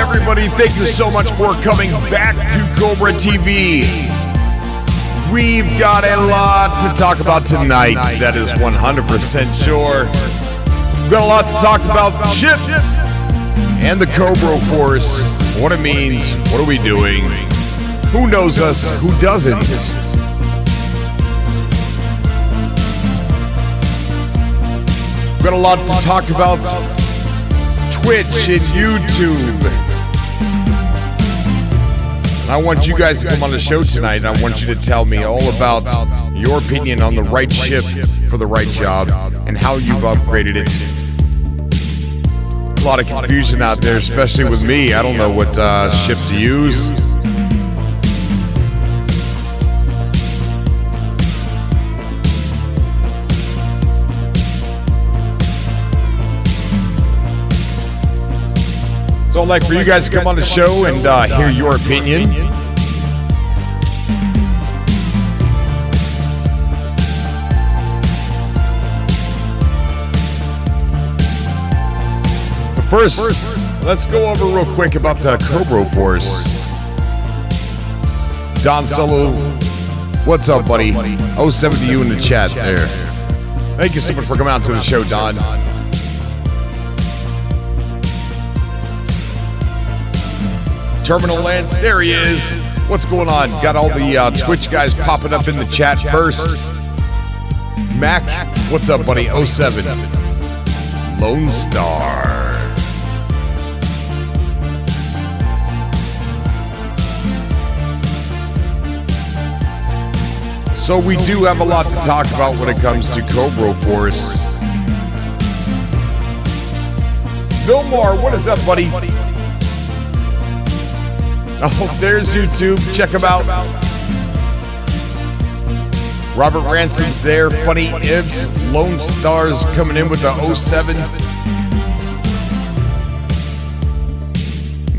everybody? Thank you so much for coming back to Cobra TV. We've got a lot to talk about tonight, that is 100% sure. We've got a lot to talk about ships and the Cobra Force, what it means, what are we doing, who knows us, who doesn't. We've got a lot to talk about Twitch and YouTube. And I want you guys to come on the show tonight, and I want you to tell me all about your opinion on the right ship for the right job and how you've upgraded it. A lot of confusion out there, especially with me. I don't know what ship to use. So I'd like for you guys to come on the show and hear your opinion. But first, let's go over real quick about the Cobra Force. Don Solo, what's up, buddy? 07 to you in the chat there. Thank you so much for coming out to the show, Don. Terminal Lance, there he is. What's going on? Got all the Twitch guys popping up in the chat first. Mac, what's up, buddy? 07. Lone Star. So we do have a lot to talk about when it comes to Cobra Force. Vilmar, what is up, buddy? Oh, there's YouTube. Check him out. Robert Ransom's there. Funny Ibs. Lone Star's coming in with the 07.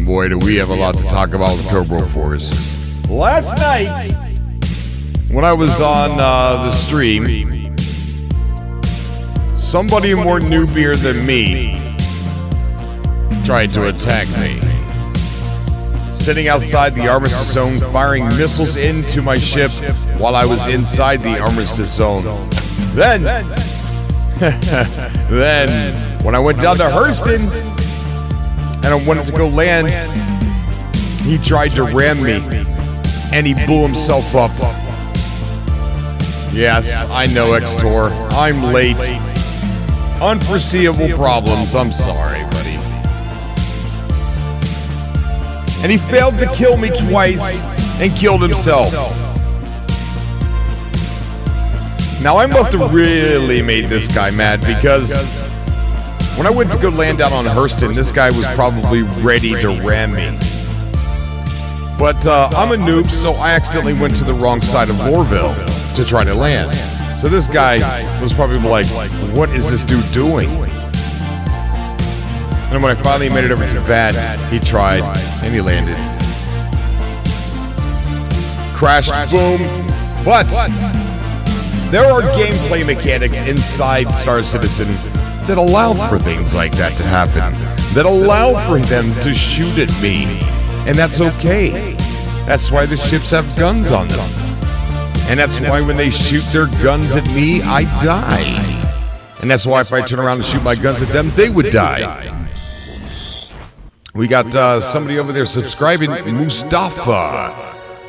Boy, do we have a lot to talk about with Cobra Force. Last night, when I was on the stream, somebody more newbier than me tried to attack me. Sitting outside the armistice zone, firing missiles into my ship while I was inside the armistice zone. Then, when I went down to Hurston and I wanted to go land, he tried to ram me and he blew himself up. Yes, I know, X-Tor. I'm late. Unforeseeable problems. I'm sorry, buddy. And he failed to kill me twice and killed himself. Now, I must have really made this guy mad because when I went to go land down on Hurston, this guy was probably ready to ram me. But I'm a noob, so I accidentally went to the wrong side of Lorville to try to land. So this guy was probably like, what is this dude doing? And when I finally made it over to Vad, he tried, and he landed. Crashed, boom. But there are gameplay mechanics inside Star Citizen that allow for things like that to happen. That allow for them to shoot at me. And that's okay. That's why the ships have guns on them. And that's why when they shoot their guns at me, I die. And that's why if I turn around and shoot my guns at them, they would die. We got somebody over there subscribing, Mustafa.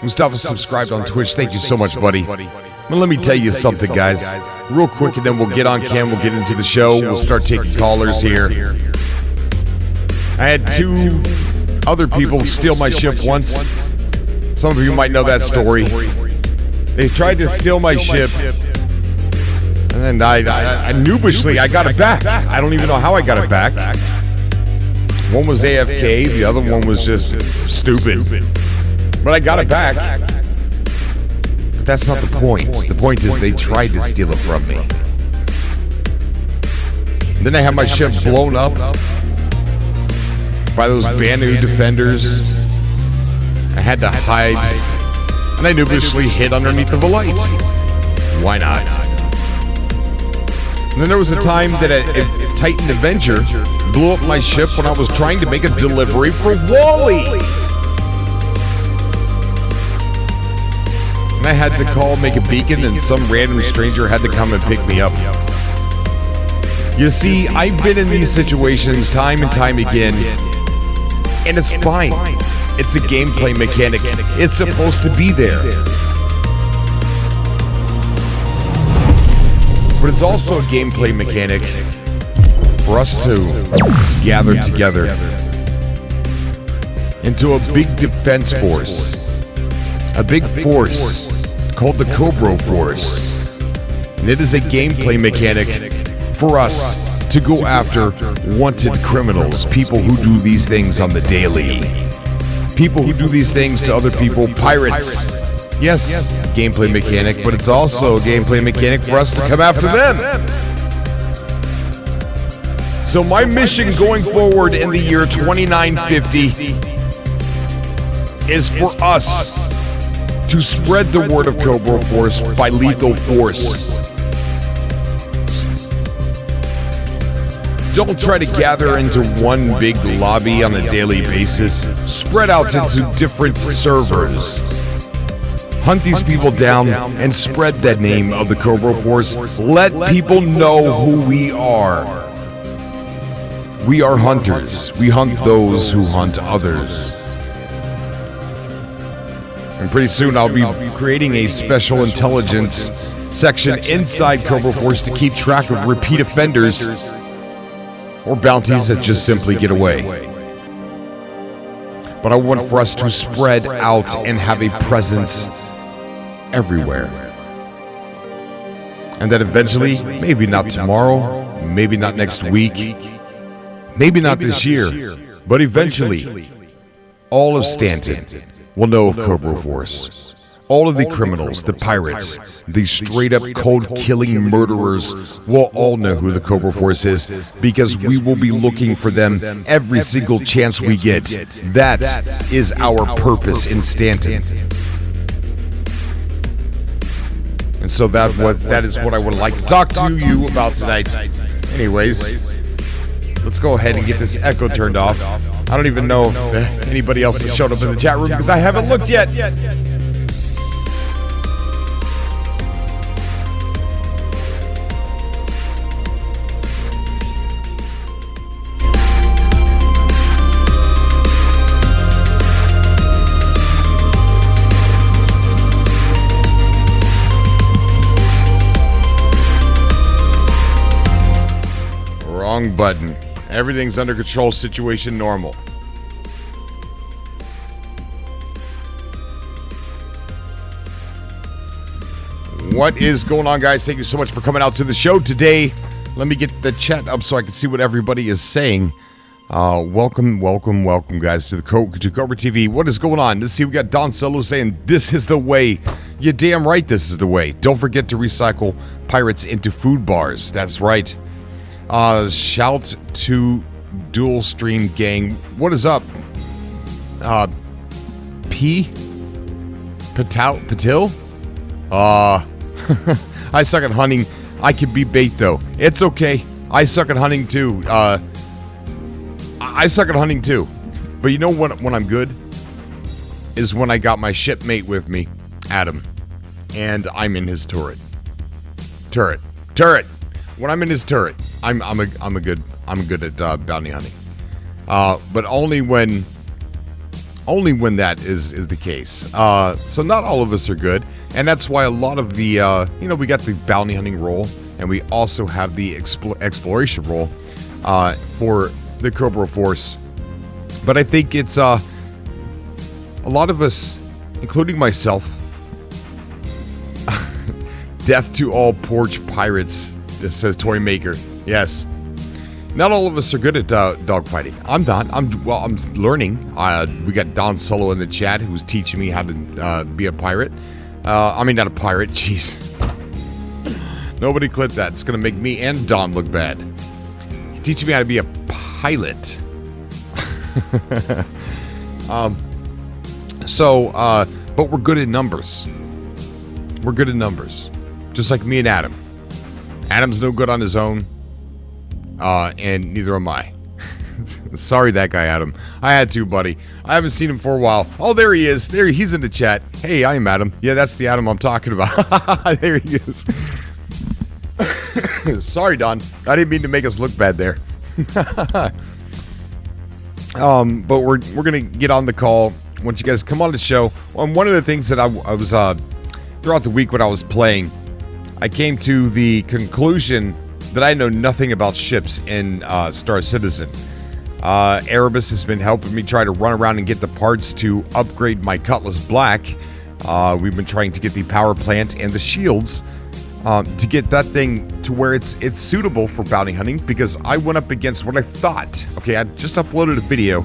Mustafa subscribed on Twitch. Thank you so much, buddy. Well, let me tell you something, guys. Real quick, and then we'll get on cam. We'll get into the show. We'll start taking callers here. I had two other people steal my ship once. Some of you might know that story. They tried to steal my ship. And then I noobishly, I got it back. I don't even know how I got it back. One was AFK, the other one was just stupid. But I got it back. But that's not the point. The point is they tried to steal it from me. Then I had my ship blown up by those Banu defenders. I had to hide, and I noobishly hid underneath of a light. Why not? And then there was a time that a Titan Avenger blew up my ship when I was trying to make a delivery for Wally. And I had to call, make a beacon, and some random stranger had to come and pick me up. You see, I've been in these situations time and time again, and it's fine. It's a gameplay mechanic. It's supposed to be there. But it's also a gameplay mechanic for us to gather together into a big defense force. A big force called the Cobra Force. And it is a gameplay mechanic for us to go after wanted criminals, people who do these things on the daily. People who do these things to other people, pirates. Yes, gameplay mechanic, but it's also a gameplay mechanic for us to come after them. So my mission going forward in the year 2950 is for us to spread the word of Cobra Force by lethal force. Don't try to gather into one big lobby on a daily basis. Spread out into different servers. Hunt these people down and spread that name of the Cobra Force. Let people know who we are. We are hunters. We hunt those who hunt others. And pretty soon I'll be creating a special intelligence section inside Cobra Force to keep track of repeat offenders or bounties that just simply get away. But I want for us to spread out and have a presence everywhere. And that eventually, maybe not tomorrow, maybe not next week, maybe not this year, but eventually, all of Stanton will know of Cobra Force. All of the criminals, the pirates, the straight-up cold-killing murderers will all know who the Cobra Force is because we will be looking for them every single chance we get. That is our purpose in Stanton. And so that is what I would like to talk to you about tonight. Anyways, let's go ahead and get this echo turned off. I don't even know if anybody else has showed up in the chat room because I haven't looked yet. Wrong button. Everything's under control, situation normal. What is going on, guys? Thank you so much for coming out to the show today. Let me get the chat up so I can see what everybody is saying. Welcome, guys, to Cobra TV. What is going on? Let's see, we got Don Solo saying, this is the way. You're damn right this is the way. Don't forget to recycle pirates into food bars. That's right. Shout to Dual Stream Gang. What is up? Patil? I suck at hunting. I can be bait though. It's okay. I suck at hunting too. I suck at hunting too. But you know when I'm good? Is when I got my shipmate with me, Adam. And I'm in his turret. When I'm in his turret, I'm good at bounty hunting. But only when that is the case. So not all of us are good, and that's why a lot of the we got the bounty hunting role, and we also have the exploration role for the Cobra Force. But I think it's a lot of us, including myself. Death to all porch pirates. This says Toy Maker. Yes. Not all of us are good at dogfighting. I'm not. I'm learning. We got Don Solo in the chat who's teaching me how to be a pirate. I mean, not a pirate. Jeez. Nobody clip that. It's going to make me and Don look bad. He's teaching me how to be a pilot. But we're good at numbers. We're good at numbers. Just like me and Adam. Adam's no good on his own, and neither am I. Sorry, that guy, Adam. I had to, buddy. I haven't seen him for a while. Oh, there he is. There, he's in the chat. Hey, I'm Adam. Yeah, that's the Adam I'm talking about. There he is. Sorry, Don. I didn't mean to make us look bad there. But we're gonna get on the call once you guys come on the show. One of the things that I was throughout the week when I was playing, I came to the conclusion that I know nothing about ships in Star Citizen. Erebus has been helping me try to run around and get the parts to upgrade my Cutlass Black. We've been trying to get the power plant and the shields to get that thing to where it's suitable for bounty hunting, because I went up against what I thought. Okay, I just uploaded a video,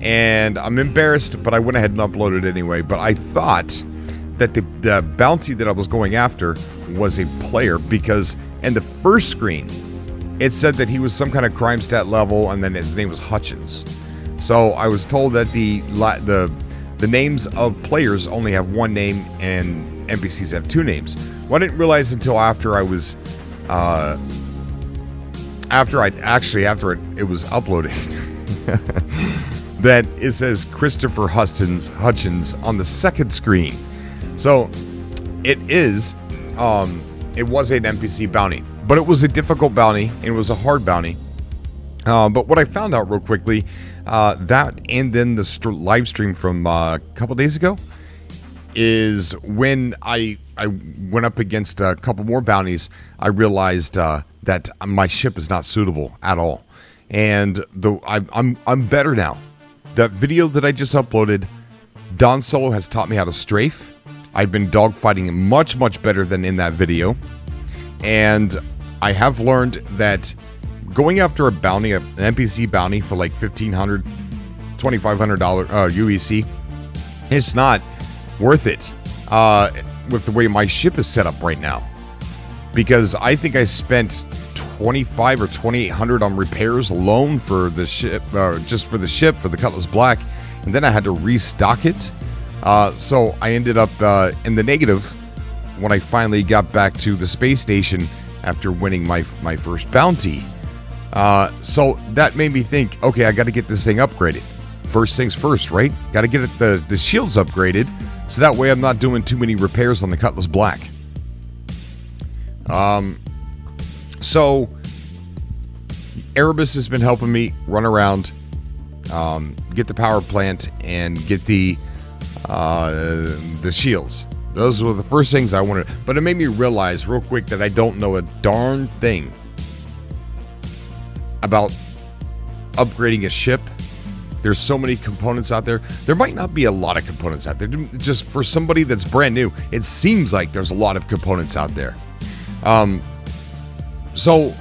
and I'm embarrassed, but I went ahead and uploaded it anyway. But I thought that the bounty that I was going after was a player, because in the first screen, it said that he was some kind of crime stat level, and then his name was Hutchins. So I was told that the names of players only have one name, and NPCs have two names. Well, I didn't realize until after it was uploaded that it says Christopher Hutchins on the second screen. So it is it was an NPC bounty, but it was a difficult bounty and it was a hard bounty. But what I found out real quickly, that and then the live stream from a couple days ago, is when I went up against a couple more bounties, I realized that my ship is not suitable at all, and I'm better now. That video that I just uploaded, Don Solo has taught me how to strafe. I've been dogfighting much better than in that video, and I have learned that going after a bounty, an NPC bounty for like $1,500, $2,500 UEC, it's not worth it with the way my ship is set up right now, because I think I spent $2,500 or $2,800 on repairs alone for the ship, just for the ship, for the Cutlass Black, and then I had to restock it. So I ended up in the negative when I finally got back to the space station after winning my first bounty. So that made me think, okay, I got to get this thing upgraded. First things first, right? Got to get the shields upgraded, so that way I'm not doing too many repairs on the Cutlass Black. So Erebus has been helping me run around, get the power plant and get the shields. Those were the first things I wanted, but it made me realize real quick that I don't know a darn thing about upgrading a ship. There's so many components out there. There might not be a lot of components out there. Just for somebody that's brand new, it seems like there's a lot of components out there. So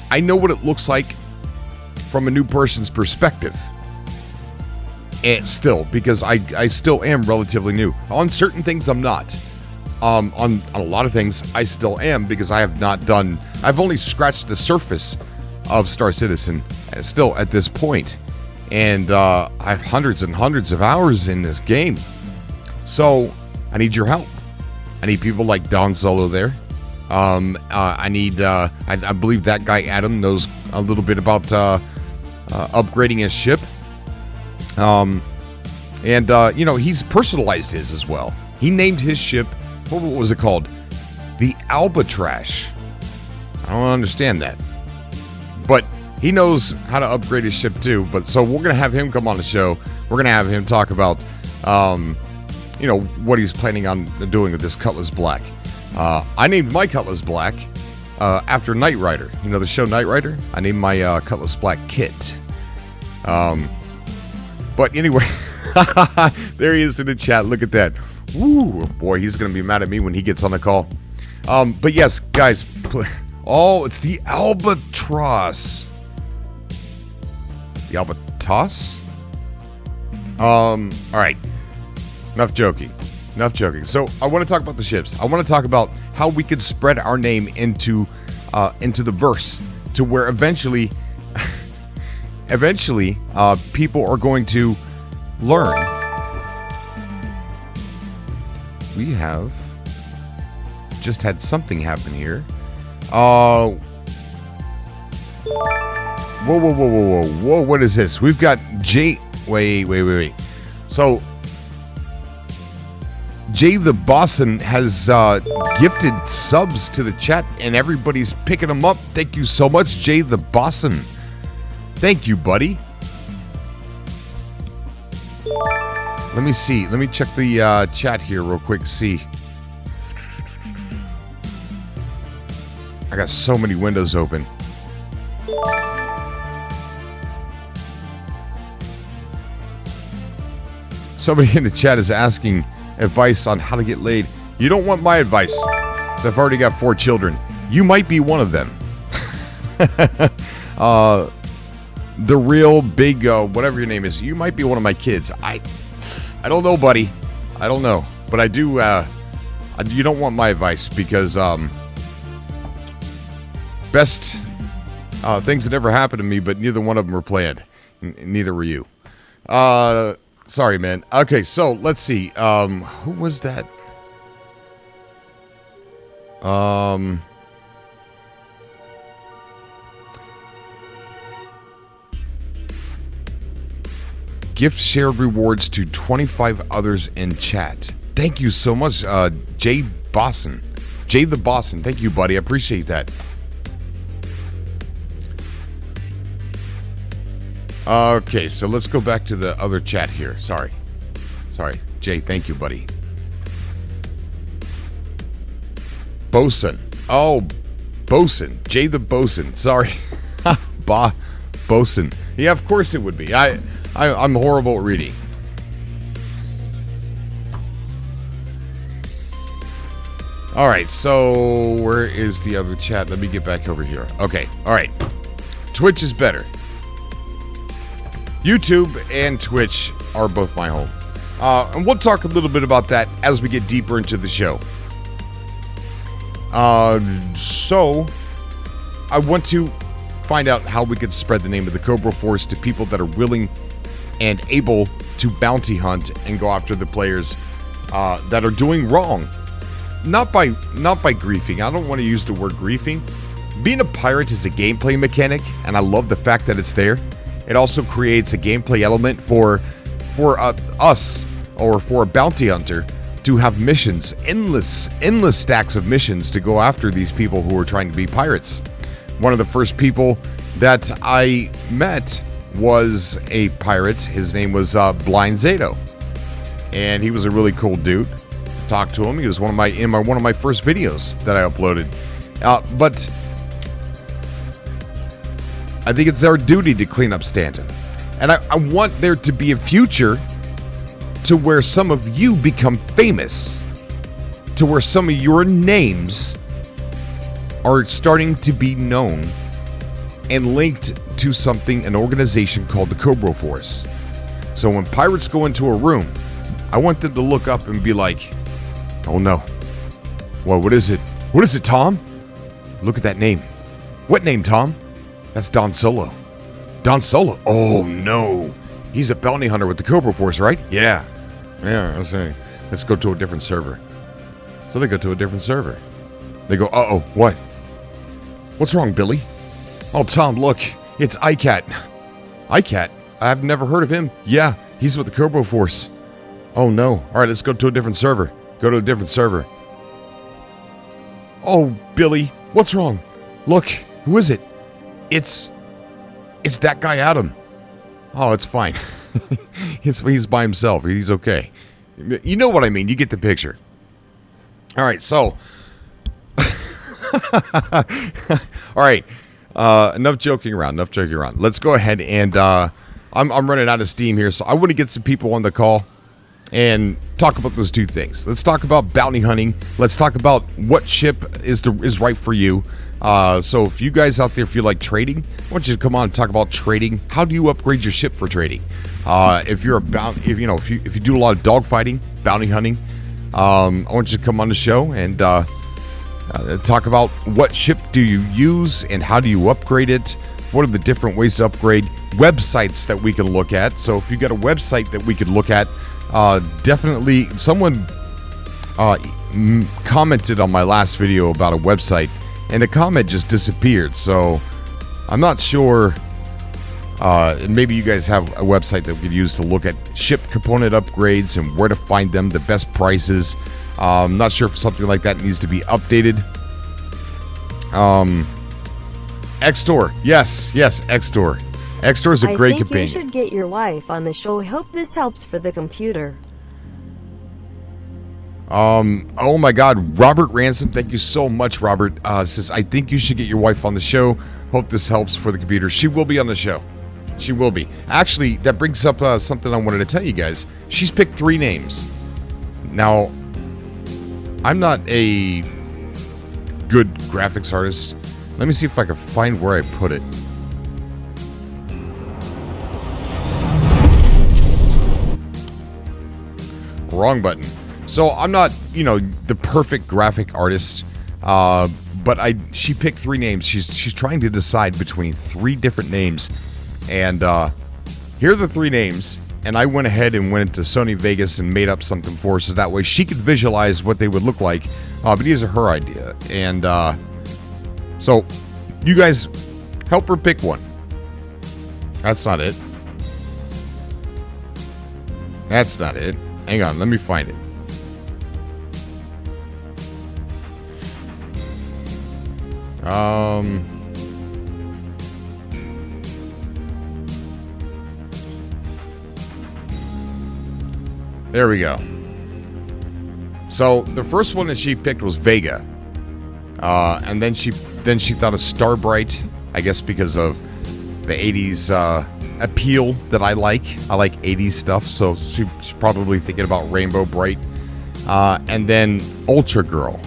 I know what it looks like from a new person's perspective. And still, because I still am relatively new. On certain things, I'm not. On a lot of things, I still am, because I've only scratched the surface of Star Citizen still at this point. And I have hundreds and hundreds of hours in this game. So I need your help. I need people like Don Solo there. I need, I believe that guy Adam knows a little bit about upgrading his ship. He's personalized his as well. He named his ship, what was it called? The Albatrash. I don't understand that. But he knows how to upgrade his ship too. But so we're gonna have him come on the show. We're gonna have him talk about, what he's planning on doing with this Cutlass Black. I named my Cutlass Black after Knight Rider. You know the show Knight Rider? I named my Cutlass Black Kit. But anyway, there he is in the chat. Look at that. Woo, boy, he's gonna be mad at me when he gets on the call. But yes, guys. Oh, it's the Albatross. The Albatross? All right. Enough joking. So I want to talk about the ships. I want to talk about how we could spread our name into the verse, to where eventually people are going to learn. We have just had something happen here. Whoa, what is this? We've got wait. So, Jay the Bosson has gifted subs to the chat, and everybody's picking them up. Thank you so much, Jay the Bosson. Thank you, buddy. Let me see. Let me check the chat here real quick. See. I got so many windows open. Somebody in the chat is asking advice on how to get laid. You don't want my advice, 'cause I've already got 4 children. You might be one of them. The real big, whatever your name is, you might be one of my kids. I don't know, buddy. I don't know. But I do, you don't want my advice because, best things that ever happened to me, but neither one of them were planned. Neither were you. Sorry, man. Okay, so let's see. Who was that? Gift share rewards to 25 others in chat. Thank you so much, Jay Bosson. Jay the Bosson. Thank you, buddy. I appreciate that. Okay, so let's go back to the other chat here. Sorry, Jay. Thank you, buddy. Bosun. Oh, Bosun. Jay the Bosun. Sorry, Bosun. Yeah, of course it would be. I'm horrible at reading. All right, so where is the other chat? Let me get back over here. Okay, all right. Twitch is better. YouTube and Twitch are both my home. And we'll talk a little bit about that as we get deeper into the show. So, I want to find out how we could spread the name of the Cobra Force to people that are willing and able to bounty hunt and go after the players that are doing wrong. Not by griefing. I don't want to use the word griefing. Being a pirate is a gameplay mechanic, and I love the fact that it's there. It also creates a gameplay element for us, or for a bounty hunter, to have missions, endless stacks of missions to go after these people who are trying to be pirates. One of the first people that I met was a pirate. His name was Blind Zato, and he was a really cool dude. Talked to him. He was one of my first videos that I uploaded. But I think it's our duty to clean up Stanton. And I want there to be a future to where some of you become famous. To where some of your names are starting to be known and linked to something, an organization called the Cobra Force. So when pirates go into a room, I want them to look up and be like, oh no. What is it? What is it, Tom? Look at that name. What name, Tom? That's Don Solo. Don Solo. Oh no. He's a bounty hunter with the Cobra Force, right? Yeah. Let's go to a different server. So they go to a different server. They go, uh-oh, what? What's wrong, Billy? Oh, Tom, look. It's ICAT. ICAT? I've never heard of him. Yeah, he's with the Cobra Force. Oh no. Alright, let's go to a different server. Go to a different server. Oh, Billy. What's wrong? Look. Who is it? It's that guy Adam. Oh, it's fine. He's by himself. He's okay. You know what I mean. You get the picture. All right, so. All right. Enough joking around. Let's go ahead and I'm running out of steam here, so I want to get some people on the call and talk about those two things. Let's talk about bounty hunting. Let's talk about what ship is right for you. So if you guys out there feel like trading, I want you to come on and talk about trading. How do you upgrade your ship for trading? If you do a lot of dogfighting, bounty hunting, I want you to come on the show and talk about what ship do you use and how do you upgrade it. What are the different ways to upgrade? Websites that we can look at. So if you got a website that we could look at, definitely someone commented on my last video about a website, and the comment just disappeared. So I'm not sure. Maybe you guys have a website that we could use to look at ship component upgrades and where to find them, the best prices. I'm not sure if something like that needs to be updated. X-Store. Yes, X-Store. X-Store is a great companion. I think you should get your wife on the show. I hope this helps for the computer. Oh my God, Robert Ransom, thank you so much, Robert. Says, I think you should get your wife on the show. Hope this helps for the computer. She will be on the show. She will be. Actually, that brings up something I wanted to tell you guys. She's picked 3 names. Now, I'm not a good graphics artist. Let me see if I can find where I put it. Wrong button. So I'm not, the perfect graphic artist, but she picked 3 names. She's trying to decide between 3 different names, and here are the 3 names. And I went ahead and went into Sony Vegas and made up something for her, so that way she could visualize what they would look like. But these are her idea, and so you guys help her pick one. That's not it. That's not it. Hang on, let me find it. There we go. So the first one that she picked was Vega, and then she thought of Starbright, I guess because of the 80s appeal that I like. I like 80s stuff, so she's probably thinking about Rainbow Bright, and then Ultra Girl.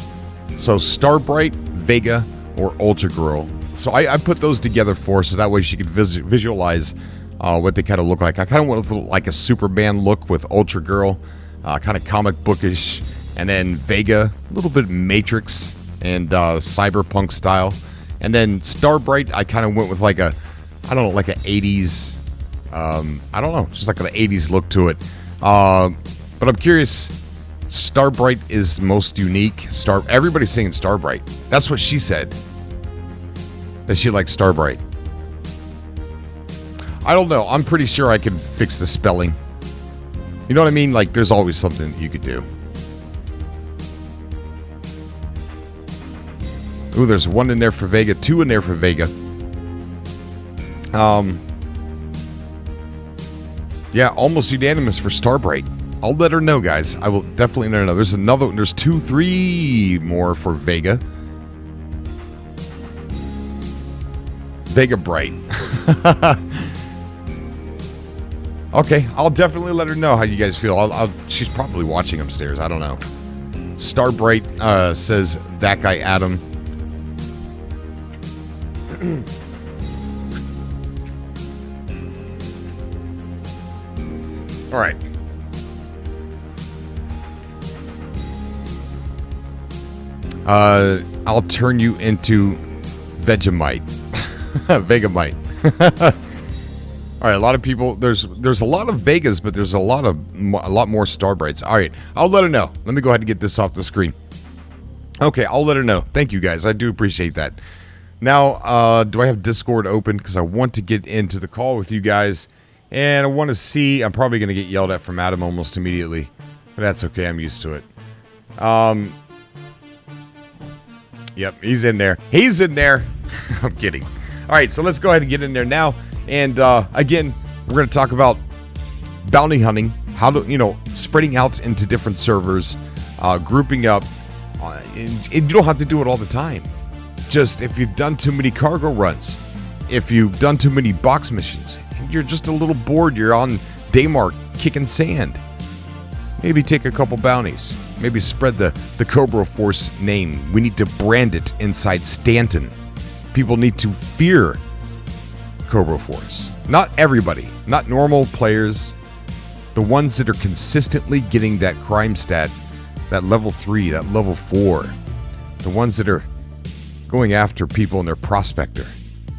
So Starbright, Vega, or Ultra Girl. So I put those together for her, so that way she could visualize what they kind of look like. I kind of went with like a Superman look with Ultra Girl, kind of comic bookish, and then Vega, a little bit Matrix and cyberpunk style, and then Starbright, I kind of went with like a, I don't know, like an 80s, I don't know, just like an 80s look to it. But I'm curious, Starbright is most unique. Everybody's saying Starbright. That's what she said. That she likes Starbright. I don't know. I'm pretty sure I can fix the spelling. You know what I mean? Like, there's always something you could do. Ooh, there's 1 in there for Vega, 2 in there for Vega. Yeah, almost unanimous for Starbright. I'll let her know, guys. I will definitely let her know. There's another one. There's 2, 3 more for Vega. Vega Bright. Okay, I'll definitely let her know how you guys feel. She's probably watching upstairs. I don't know. Starbright says that guy Adam. All right. I'll turn you into Vegemite. Vegamite. All right, a lot of people. There's a lot of Vegas, but there's a lot more Starbrights. All right, I'll let her know. Let me go ahead and get this off the screen. Okay, I'll let her know. Thank you, guys. I do appreciate that. Now, do I have Discord open? Because I want to get into the call with you guys, and I want to see. I'm probably going to get yelled at from Adam almost immediately, but that's okay. I'm used to it. Yep, he's in there. He's in there. I'm kidding. All right, so let's go ahead and get in there now. And again, we're going to talk about bounty hunting, how to, spreading out into different servers, grouping up. And you don't have to do it all the time. Just if you've done too many cargo runs, if you've done too many box missions, you're just a little bored, you're on Daymar kicking sand, maybe take a couple bounties. Maybe spread the Cobra Force name. We need to brand it inside Stanton. People need to fear Cobra Force. Not everybody. Not normal players. The ones that are consistently getting that crime stat, that level 3, that level 4. The ones that are going after people in their prospector.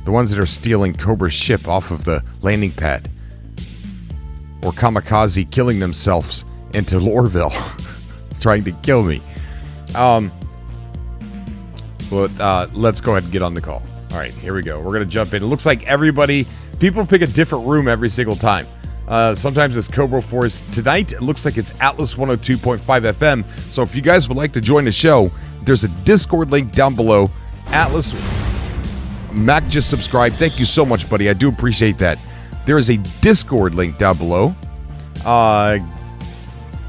The ones that are stealing Cobra's ship off of the landing pad. Or kamikaze killing themselves into Lorville. Trying to kill me. But let's go ahead and get on the call. All right, here we go. We're going to jump in. It looks like people pick a different room every single time. Sometimes it's Cobra Force. Tonight, it looks like it's Atlas 102.5 FM. So if you guys would like to join the show, there's a Discord link down below. Atlas, Mac just subscribed. Thank you so much, buddy. I do appreciate that. There is a Discord link down below.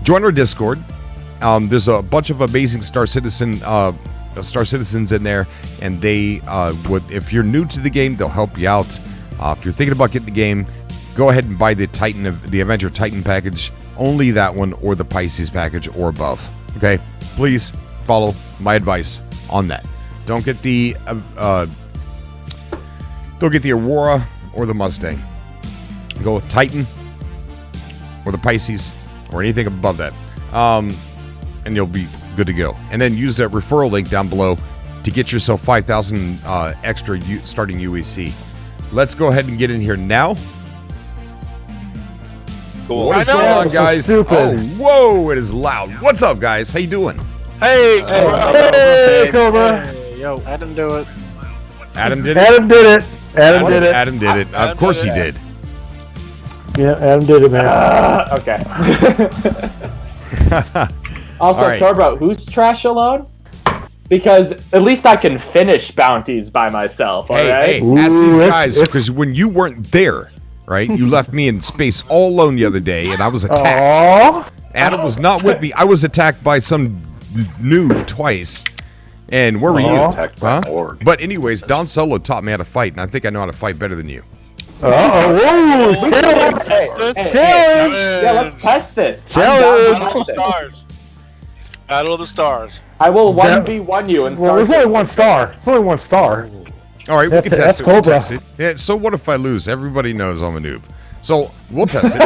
Join our Discord. There's a bunch of amazing Star Citizens in there, and they would, if you're new to the game, they'll help you out. If you're thinking about getting the game, go ahead and buy the Avenger Titan package, only that one, or the Pisces package or above. Okay, please follow my advice on that. Don't get the Aurora or the Mustang. Go with Titan or the Pisces or anything above that, and you'll be good to go. And then use that referral link down below to get yourself 5,000 extra starting UEC. Let's go ahead and get in here now. Cool. What is going on, guys? So oh, whoa! It is loud. What's up, guys? How you doing? Hey, Hey, Cobra. Hey, yo, Adam do it. Adam did it. Adam did it. Adam did it. Adam did it. Of course he did. Yeah, Adam did it, man. Okay. Also, All right. Cobra, who's trash alone? Because at least I can finish bounties by myself, alright? Hey, ask these guys, because when you weren't there, right, you left me in space all alone the other day, and I was attacked. Aww. Adam was not with me. I was attacked by some noob twice. And where were you? Huh? But anyways, Don Solo taught me how to fight, and I think I know how to fight better than you. Whoa, Hey, yeah, let's test this. Battle of the Stars. Battle of the Stars. I will 1v1 you and Well, there's only one star. It's only one star. All right, we can test That's it. We'll Cobra. test it. Yeah, so what if I lose? Everybody knows I'm a noob. So we'll test it.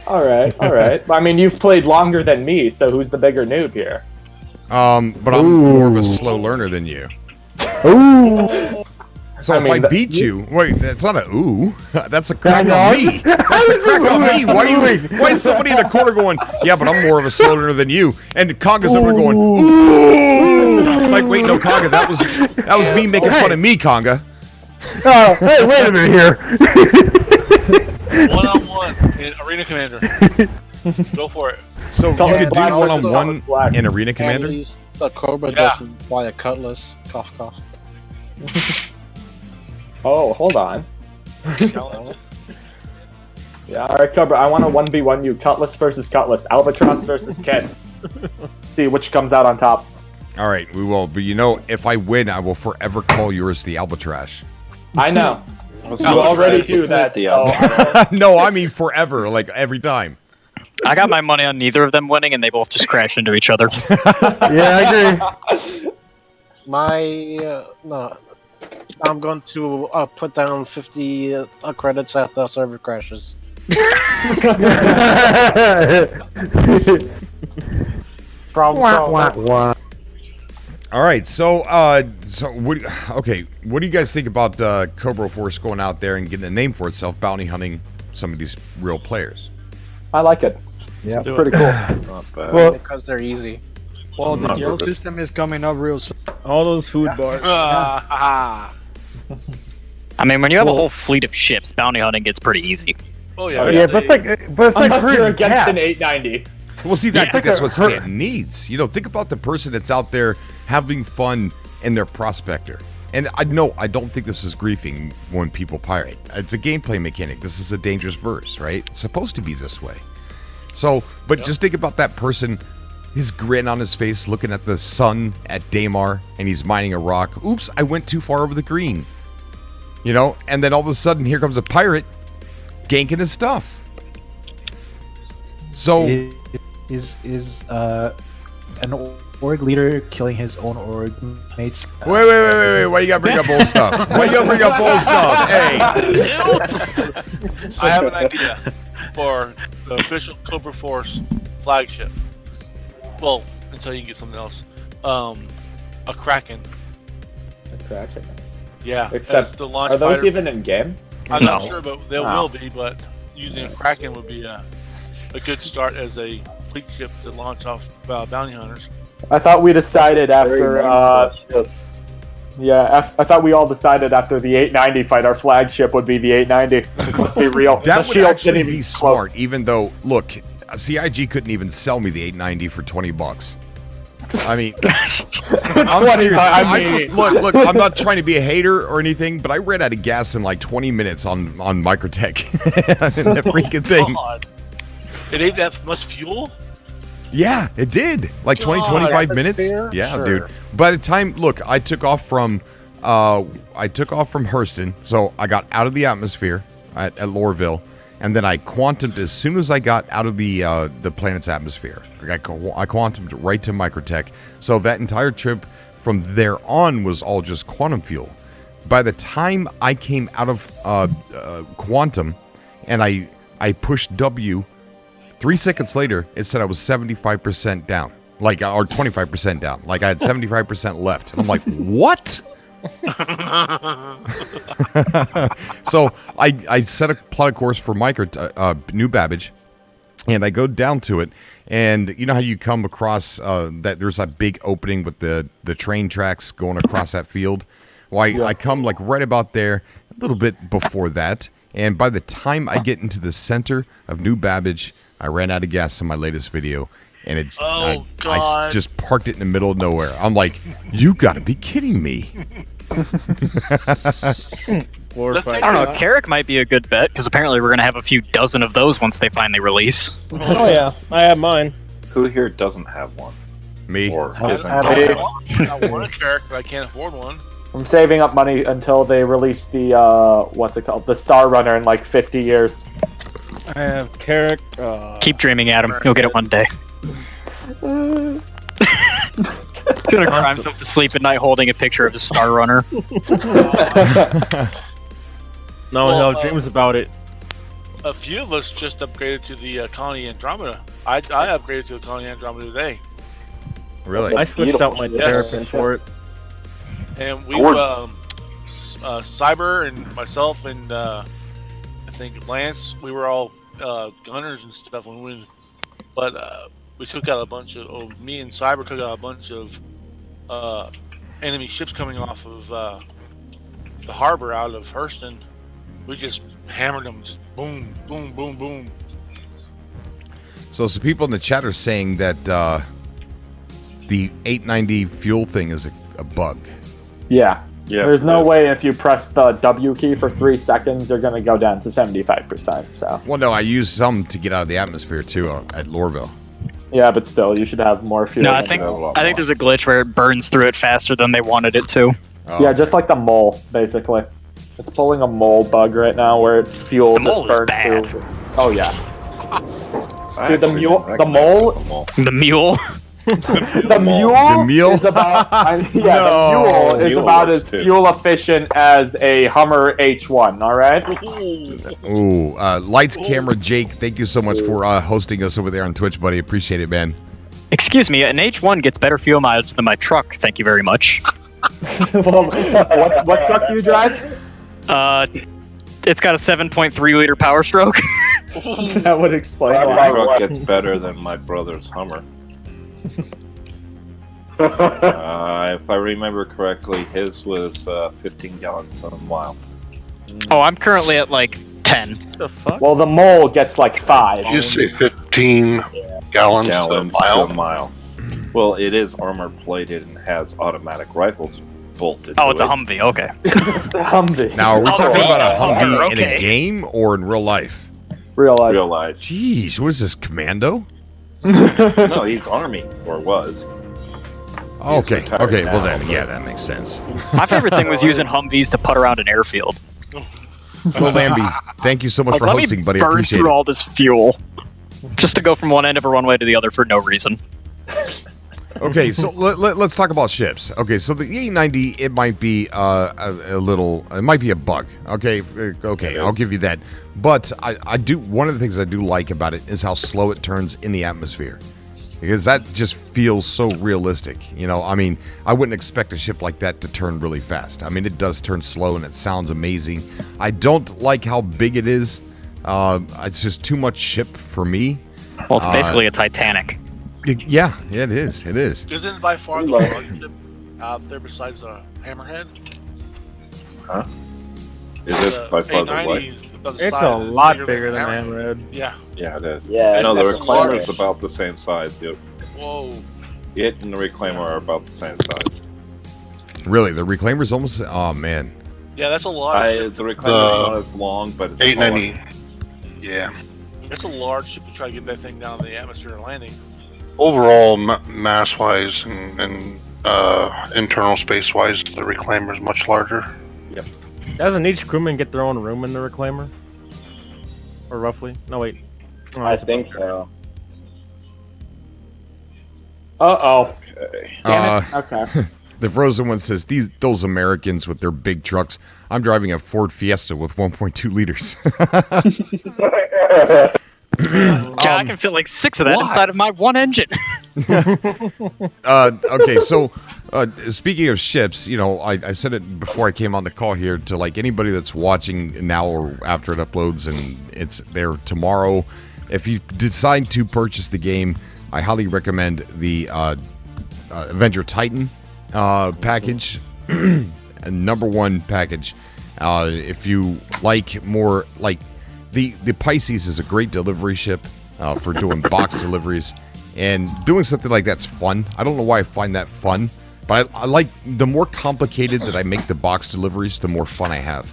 Alright. I mean, you've played longer than me, so who's the bigger noob here? But I'm more of a slow learner than you. Ooh. So if I beat you, wait, that's not a ooh. That's a crack No, on me. That's a crack on me. Why is somebody in the corner going, yeah, but I'm more of a slow learner than you? And Conga's over going, ooh. Like, wait, no, Conga, that was me making fun of me, Conga. Hey, wait a minute here. 1-on-1 in Arena Commander. Go for it. So you could do one-on-one in Arena Commander? The Cobra doesn't buy a cutlass. Cough, cough. Oh, hold on. Yeah, alright, Cobra, I want to 1v1 you. Cutlass versus Cutlass. Albatross versus Ken. See which comes out on top. All right, we will. But you know, if I win, I will forever call yours the Albatrash. I know. You already do that. So No, I mean forever, like every time. I got my money on neither of them winning, and they both just crash into each other. Yeah, I agree. No. I'm going to put down 50 credits at the server crashes. Problem solved. All right, so what do you guys think about Cobra Force going out there and getting a name for itself, bounty hunting some of these real players? I like it. Yeah, it's pretty cool. Well, Because they're easy. Well, the guild system is coming up real soon. All those food bars. I mean, when you have a whole fleet of ships, bounty hunting gets pretty easy. Oh yeah. yeah, but it's like Unless you're breeding against cats. an 890. Well, see, I think like that's a what Stanton needs. You know, think about the person that's out there having fun in their prospector. And I don't think this is griefing when people pirate. It's a gameplay mechanic. This is a dangerous verse, right? It's supposed to be this way. So, but just think about that person, his grin on his face, looking at the sun at Daymar, and he's mining a rock. Oops, I went too far over the green. You know, and then all of a sudden, here comes a pirate ganking his stuff. So, Is an org leader killing his own org mates? wait! Why you gotta bring up old stuff? Why you gotta bring up old stuff? Hey, I have an idea for the official Cobra Force flagship. Well, until you can get something else. A Kraken. A Kraken. Yeah. Except, as the launch are those fighter. even in game? I'm not No. sure, but they will be. But using a Kraken would be a good start as a fleet ship to launch off bounty hunters. I thought we decided after. I thought we all decided after the 890 fight, our flagship would be the 890. Let's be real. That The would shield actually didn't be even smart, close. even though, look, CIG couldn't even sell me the 890 for $20. I mean, I'm serious. Look, I'm not trying to be a hater or anything, but I ran out of gas in like 20 minutes on Microtech. That freaking thing. God. It ate that much fuel? Yeah, it did. Like 20, 25 minutes. atmosphere? Yeah, Sure. dude. By the time, look, I took off from Hurston, so I got out of the atmosphere at Lorville, and then I quantumed as soon as I got out of the planet's atmosphere. I quantumed right to Microtech, so that entire trip from there on was all just quantum fuel. By the time I came out of quantum, and I pushed W, 3 seconds later, it said I was 75% down, or 25% down. Like I had 75% left. And I'm like, what? So I set a plot of course for New Babbage, and I go down to it, and you know how you come across that there's that big opening with the train tracks going across that field? Well, I come like right about there, a little bit before that, and by the time I get into the center of New Babbage, I ran out of gas in my latest video, and I just parked it in the middle of nowhere. I'm like, you gotta be kidding me. I don't know. Carrick might be a good bet because apparently we're going to have a few dozen of those once they finally release. Oh yeah, I have mine. Who here doesn't have one? Me. Or I isn't want a character, but I can't afford one. I'm saving up money until they release the the Star Runner in like 50 years. I have Carrick. Keep dreaming, Adam. You'll get it one day. He's gonna cry himself to sleep at night holding a picture of his Star Runner. No one else dreams about it. A few of us just upgraded to the Colony Andromeda. I upgraded to the Colony Andromeda today. Really? I switched out my Terrapin for it. And we, Cyber and myself and I think Lance, we were all gunners and stuff when we, but we took out a bunch of me and Cyber took out a bunch of enemy ships coming off of the harbor out of Hurston. We just hammered them, just boom, boom, boom, boom. So some people in the chat are saying that the 890 fuel thing is a bug. Yeah. Yes, There's no way if you press the W key for 3 seconds, you're going to go down to 75%. So. Well, no, I used some to get out of the atmosphere too at Lorville. Yeah, but still, you should have more fuel. No, I think there's a glitch where it burns through it faster than they wanted it to. Oh. Yeah, just like the mole, basically. It's pulling a mole bug right now where its fuel The just mole is burns bad. through. Oh yeah. Dude, the mule. The mule? The mule The mule? is about the No. mule is Mule about works as too. fuel efficient as a Hummer H1. All right. Ooh, lights, camera, Jake. Thank you so much for hosting us over there on Twitch, buddy. Appreciate it, man. Excuse me, an H1 gets better fuel mileage than my truck. Thank you very much. Well, what truck do you drive? It's got a 7.3 liter power stroke. That would explain My why. truck gets better than my brother's Hummer. If I remember correctly, his was 15 gallons per mile. Oh, I'm currently at like 10. Well, the mole gets like 5. You say 15 gallons a mile? To a mile. Well, it is armor plated and has automatic rifles bolted. Oh, to it's a it. Humvee. Okay. Humvee. Now, are we talking about a Humvee in a Okay. game or in real life? Real life. Real life. Jeez, what is this, Commando? No, he's Army, or was. Okay, retired okay, well now, then, but- yeah, that makes sense. My favorite thing was using Humvees to put around an airfield. Well, Lambie, thank you so much Like, for let hosting, me buddy. burn Appreciate through it. all this fuel just to go from one end of a runway to the other for no reason. Okay, so let's talk about ships. Okay, so the E90, it might be a little, it might be a bug. Okay, I'll give you that. But I do, one of the things I do like about it is how slow it turns in the atmosphere. Because that just feels so realistic. You know, I mean, I wouldn't expect a ship like that to turn really fast. I mean, it does turn slow and it sounds amazing. I don't like how big it is. It's just too much ship for me. Well, it's basically a Titanic. Yeah, it is. It is. Isn't it by far the largest ship out there besides a Hammerhead? Huh? Is it by far the what? It's a lot bigger than Hammerhead. Yeah. Yeah, it is. Yeah, no, the that's the Reclaimer largest. is about the same size. Yep. Whoa. It and the Reclaimer are about the same size. Really, the Reclaimer's almost. Oh man. Yeah, that's a lot of ship. The Reclaimer's not as long, but it's 890. Yeah. That's a large ship to try to get that thing down in the atmosphere and landing. Overall, mass-wise and internal space-wise, the Reclaimer is much larger. Yep. Doesn't each crewman get their own room in the Reclaimer? Or roughly? No, wait. Oh, I think so. Uh-oh. Okay. Damn it. Okay. The Frozen one says, those Americans with their big trucks. I'm driving a Ford Fiesta with 1.2 liters. Yeah, I can fit like 6 of that why? inside of my one engine. Okay, so speaking of ships, you know, I said it before I came on the call here to like anybody that's watching now or after it uploads and it's there tomorrow. If you decide to purchase the game, I highly recommend the Avenger Titan package, and #1 package. If you like more like the Pisces is a great delivery ship for doing box deliveries, and doing something like that's fun. I don't know why I find that fun, but I like the more complicated that I make the box deliveries, the more fun I have.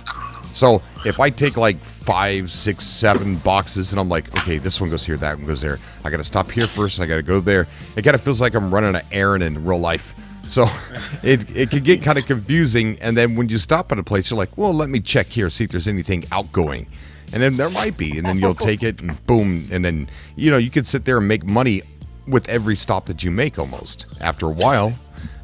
So if I take like 5, 6, 7 boxes and I'm like, okay, this one goes here, that one goes there. I got to stop here first. I got to go there. It kind of feels like I'm running an errand in real life. So it can get kind of confusing. And then when you stop at a place, you're like, well, let me check here, see if there's anything outgoing. And then there might be. And then you'll take it and boom. And then, you know, you can sit there and make money with every stop that you make almost after a while.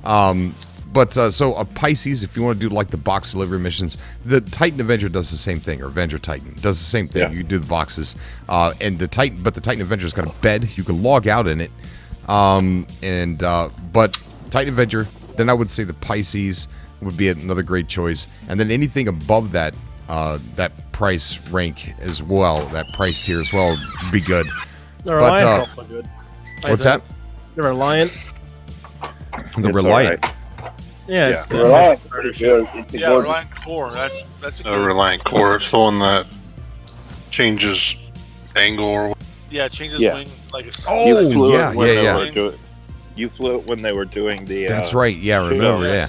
So a Pisces, if you want to do like the box delivery missions, the Titan Avenger does the same thing, or Avenger Titan does the same thing. Yeah. You do the boxes, and the Titan Avenger's got a bed. You can log out in it, but Titan Avenger. Then I would say the Pisces would be another great choice, and then anything above that price rank as well, that price tier as well, would be good. The Reliant's also good. What's that? The Reliant. The Reliant. Yeah, it's The Reliant's pretty good. It's a Yeah, gorgeous- Reliant Core. That's a The good. Reliant Core. It's the one that changes angle or Yeah, it changes Yeah. wing like a. Oh, You flew yeah, it when yeah, they yeah. were you flew it when they were doing the. That's right. Yeah, I remember. Yeah.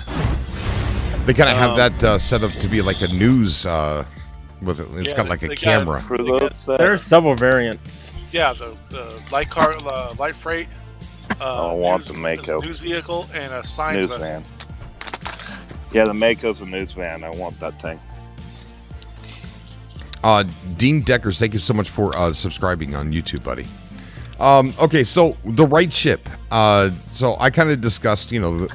They kind of have that set up to be like a news. With it. It's Yeah, got like a they got- camera. For those that There's several variants. Yeah, the light car, light freight. I want the Mako. News vehicle and a science news vessel. van. Yeah, the Mako's a news van. I want that thing. Dean Deckers, thank you so much for subscribing on YouTube, buddy. Okay, so the right ship. So I kind of discussed, you know,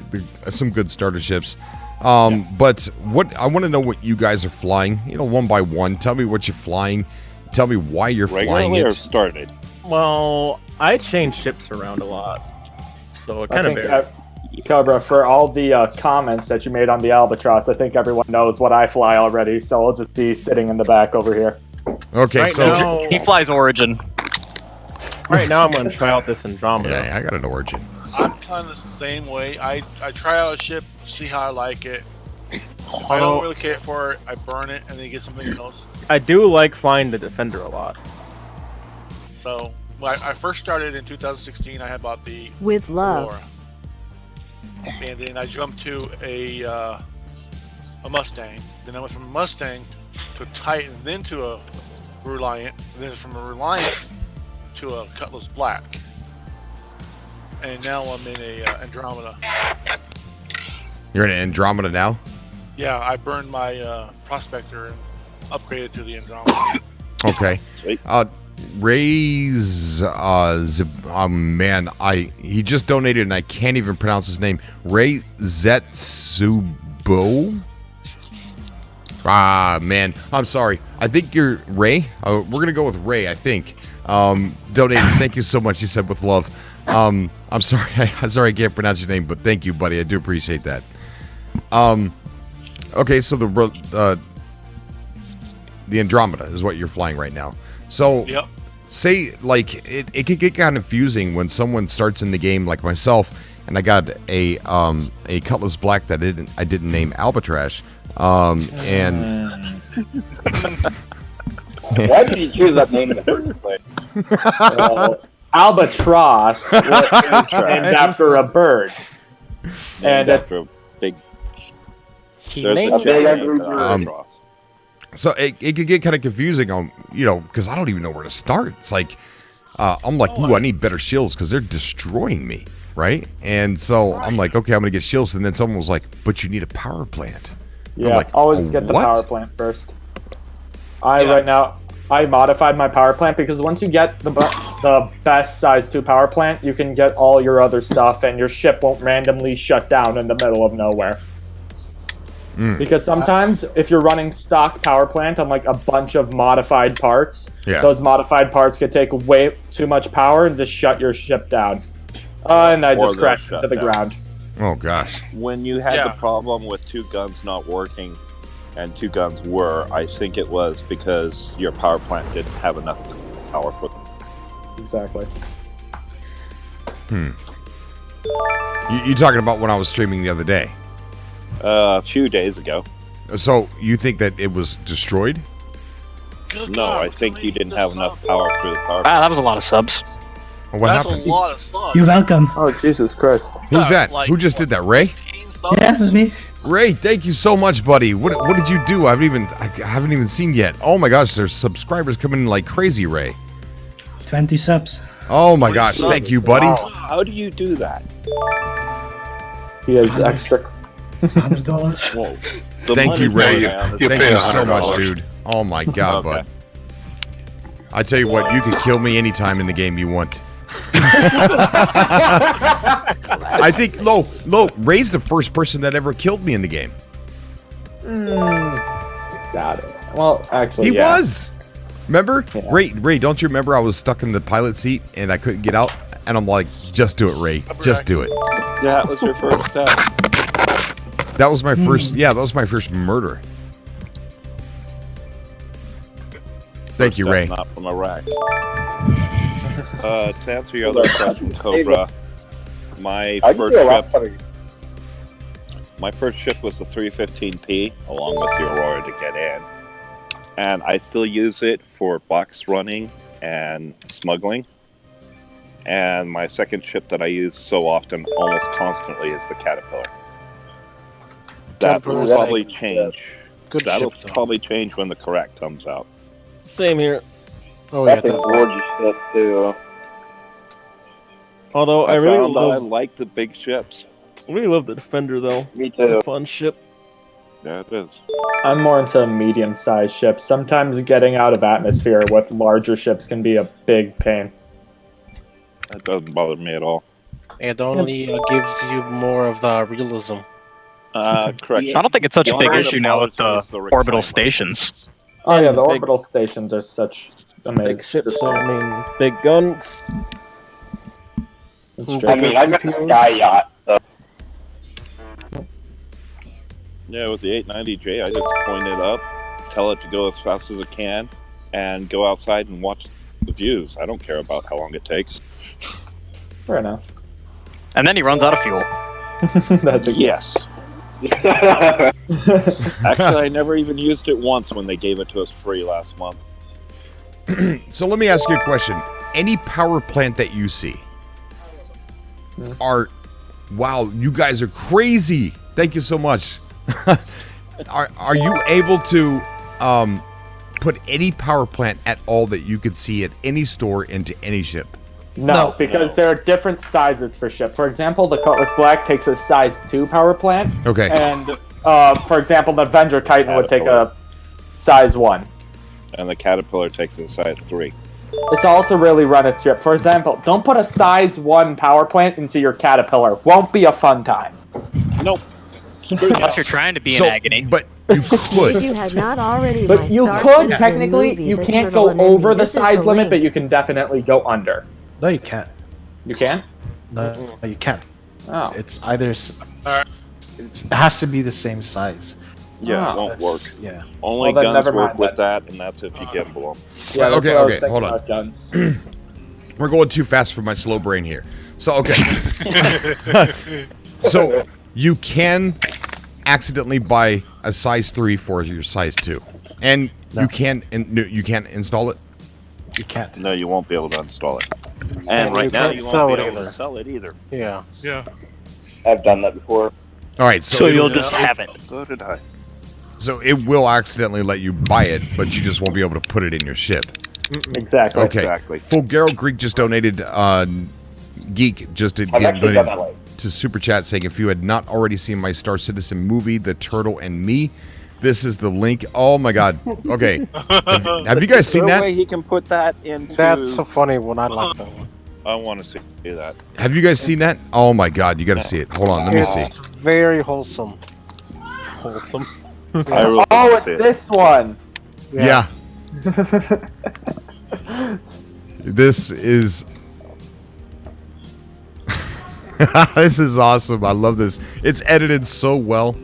some good starter ships. But what I want to know what you guys are flying. You know, one by one. Tell me what you're flying. Tell me why you're flying Regularly or it. started? Well, I change ships around a lot, so it kind of varies. Cobra, for all the comments that you made on the Albatross, I think everyone knows what I fly already, so I'll just be sitting in the back over here. Okay, Right so now- He flies Origin. Right now, I'm going to try out this Andromeda. yeah, I got an Origin. I'm kind of the same way. I try out a ship, see how I like it. If I don't really care for it, I burn it and then get something else. I do like flying the Defender a lot. So when I first started in 2016, I had bought the With love. Aurora. And then I jumped to a Mustang. Then I went from a Mustang to a Titan, then to a Reliant, and then from a Reliant to a Cutlass Black. And now I'm in a Andromeda. You're in an Andromeda now? Yeah, I burned my Prospector and upgraded to the Andromeda. Okay. Sweet. Ray's man, he just donated and I can't even pronounce his name. Ray Zetsubo. Man, I'm sorry. I think you're Ray. We're gonna go with Ray. I think. Donated. Thank you so much. He said with love. I'm sorry. I'm sorry I can't pronounce your name, but thank you, buddy. I do appreciate that. Okay, so the Andromeda is what you're flying right now. So Yep. say like it could get kind of confusing when someone starts in the game like myself, and I got a Cutlass Black that I didn't name Albatrash, and why did you choose that name in the first place? Albatross was named after a bird, and after a big. He named it. So it could get kind of confusing on, because I don't even know where to start. It's like, I'm like, ooh, I need better shields because they're destroying me, right? And so I'm like, okay, I'm going to get shields. And then someone was like, but you need a power plant. Yeah, I'm like, always get the power plant first. Right now, I modified my power plant because once you get the best size 2 power plant, you can get all your other stuff and your ship won't randomly shut down in the middle of nowhere. Because sometimes if you're running stock power plant on like a bunch of modified parts, those modified parts could take way too much power and just shut your ship down. And I just crashed into the ground. Oh gosh. When you had the problem with 2 guns not working and 2 guns were, I think it was because your power plant didn't have enough power for them. Exactly. You talking about when I was streaming the other day? A few days ago. So you think that it was destroyed? No, I think you didn't have enough power through the power. Wow, that was a lot of subs. What happened? That's a lot of subs. You're welcome. Oh, Jesus Christ. Who's that? Who just did that? Ray? Yeah, that's me. Ray, thank you so much, buddy. What did you do? I haven't even seen yet. Oh my gosh, there's subscribers coming in like crazy, Ray. 20 subs. Oh my gosh, thank you, buddy. Wow. How do you do that? He has extra. $100. Whoa. Thank you, Ray. You Thank pay you so much, $100. dude. Oh my god, bud. I tell you what, you can kill me anytime in the game you want. I think Ray's the first person that ever killed me in the game. Got it. Well, actually, He was. Remember? Yeah. Ray, don't you remember I was stuck in the pilot seat and I couldn't get out? And I'm like, just do it, Ray. Just do it. Yeah, that was your first step. That was my first, that was my first murder. Thank you, Ray. Not from Iraq. To answer your other question, Cobra, my first ship was the 315P, along with the Aurora to get in. And I still use it for box running and smuggling. And my second ship that I use so often, almost constantly, is the Caterpillar. That will probably change. That'll probably change when the correct comes out. Same here. Oh, yeah, that's a gorgeous ship too. Although I like the big ships. I really love the Defender though. Me too. It's a fun ship. Yeah, it is. I'm more into medium-sized ships. Sometimes getting out of atmosphere with larger ships can be a big pain. That doesn't bother me at all. It only gives you more of the realism. Correct. I don't think it's such a big issue now with the orbital stations. Oh yeah, the orbital stations are such amazing. Big ships, I mean, big guns. I mean, I got a sky yacht. So. Yeah, with the 890J, I just point it up, tell it to go as fast as it can, and go outside and watch the views. I don't care about how long it takes. Fair enough. And then he runs out of fuel. That's a yes. Actually, I never even used it once when they gave it to us free last month. So let me ask you a question. Any power plant that you see are, wow, you guys are crazy. Thank you so much. Are you able to put any power plant at all that you could see at any store into any ship? No, because there are different sizes for ship. For example, the Cutlass Black takes a size 2 power plant. Okay. And, for example, the Avenger Titan would take a size 1. And the Caterpillar takes a size 3. It's all to really run a ship. For example, don't put a size 1 power plant into your Caterpillar. Won't be a fun time. Nope. Unless you're trying to be in agony. But you could. If you had not already, But you could, technically, you can't go over the size limit, but you can definitely go under. No, you can't. You can? No, you can't. Oh. It's either... It has to be the same size. Yeah, it won't work. Yeah. Only Well, then guns never work mind with that, and that's if you gimbal them. Yeah, that's Okay, what I was okay, thinking hold on. about guns. We're going too fast for my slow brain here. So, okay. So, you can accidentally buy a size 3 for your size 2. And you can't install it? You can't. No, you won't be able to install it. And right now, you won't be able to sell it either. Yeah. Yeah. I've done that before. All right, So you'll just have it. So did I. So it will accidentally let you buy it, but you just won't be able to put it in your ship. Exactly. Okay. Exactly. Fulgaro Greek just donated. Geek just did donate to Super Chat saying, if you had not already seen my Star Citizen movie, The Turtle and Me, this is the link. Oh my God. Okay. Have you guys seen Is there that? a way he can put that into... That's a funny one. I like that one. I want to see that. Have you guys seen that? Oh my God. You got to see it. Hold on. Let me see. It's very wholesome. Wholesome. I really Oh, wanna it's see it. this one. Yeah. This is... This is awesome. I love this. It's edited so well.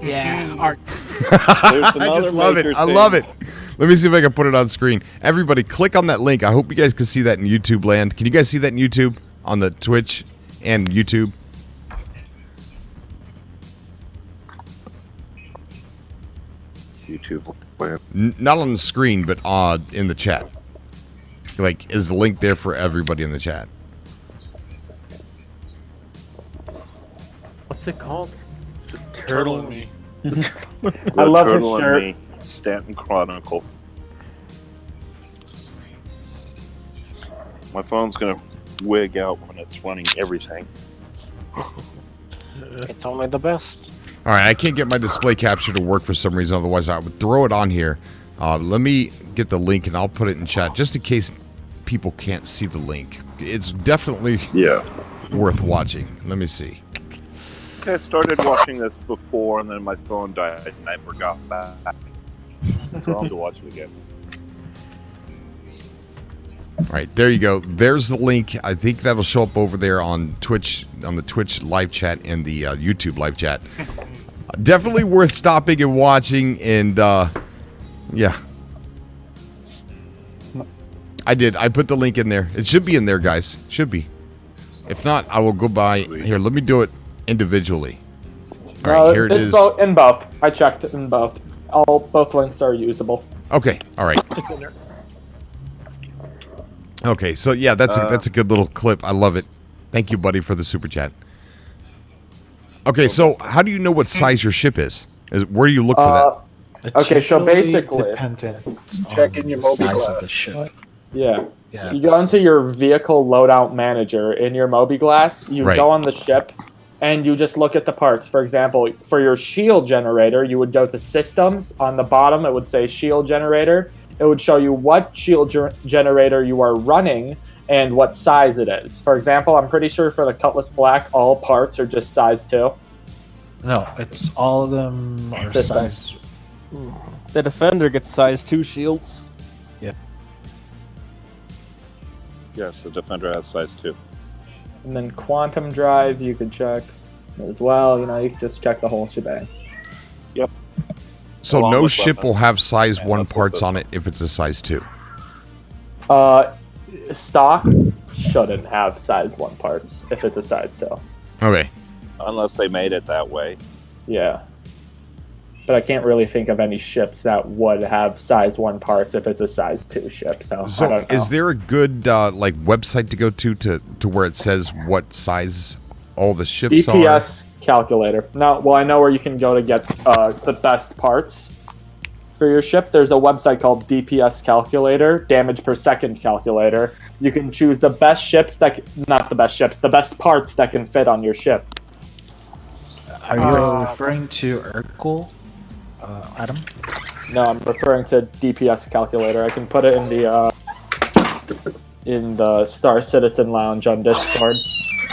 Yeah. Art. I just love it. I love it. Let me see if I can put it on screen. Everybody, click on that link. I hope you guys can see that in YouTube land. Can you guys see that in YouTube? On the Twitch and YouTube? YouTube. Where? Not on the screen, but in the chat. Like, is the link there for everybody in the chat? What's it called? The Turtle and Me. I love his Turtle and shirt. Me, Stanton Chronicle. My phone's gonna wig out when it's running everything. It's only the best. All right, I can't get my display capture to work for some reason. Otherwise, I would throw it on here. Let me get the link, and I'll put it in chat just in case people can't see the link. It's definitely worth watching. Let me see. I started watching this before, and then my phone died, and I forgot back. So I'll have to watch it again. All right, there you go. There's the link. I think that'll show up over there on Twitch, on the Twitch live chat and the YouTube live chat. Definitely worth stopping and watching. And yeah, I did. I put the link in there. It should be in there, guys. Should be. If not, I will go by here. Let me do it individually. All right, here it is. In both. I checked it in both. Both links are usable. Okay. All right. It's in there. Okay, so yeah, that's a good little clip. I love it. Thank you, buddy, for the super chat. Okay, so how do you know what size your ship is? Where do you look for that? Okay, so usually basically, dependent check in on your the mobile size glass. of the ship. yeah. Yeah. You go into your vehicle loadout manager in your Moby Glass. You Right. go on the ship, and you just look at the parts. For example, for your shield generator, you would go to Systems. On the bottom, it would say Shield Generator. It would show you what shield generator you are running and what size it is. For example, I'm pretty sure for the Cutlass Black, all parts are just size 2. No, it's all of them are Systems. size. The Defender gets size 2 shields. Yes, the Defender has size 2. And then Quantum Drive, you could check as well. You know, you can just check the whole shebang. Yep. So Along no with ship weapons. will have size And 1 that's parts also- on it if it's a size 2. Stock shouldn't have size 1 parts if it's a size 2. Okay. Unless they made it that way. Yeah. But I can't really think of any ships that would have size 1 parts if it's a size 2 ship. So, I So don't know. is there a good like website to go to where it says what size all the ships are? DPS calculator. No, well, I know where you can go to get the best parts for your ship. There's a website called DPS calculator, damage per second calculator. You can choose the best ships not the best ships, the best parts that can fit on your ship. Are you referring to Urkel, Adam? No, I'm referring to DPS calculator. I can put it in the Star Citizen Lounge on Discord.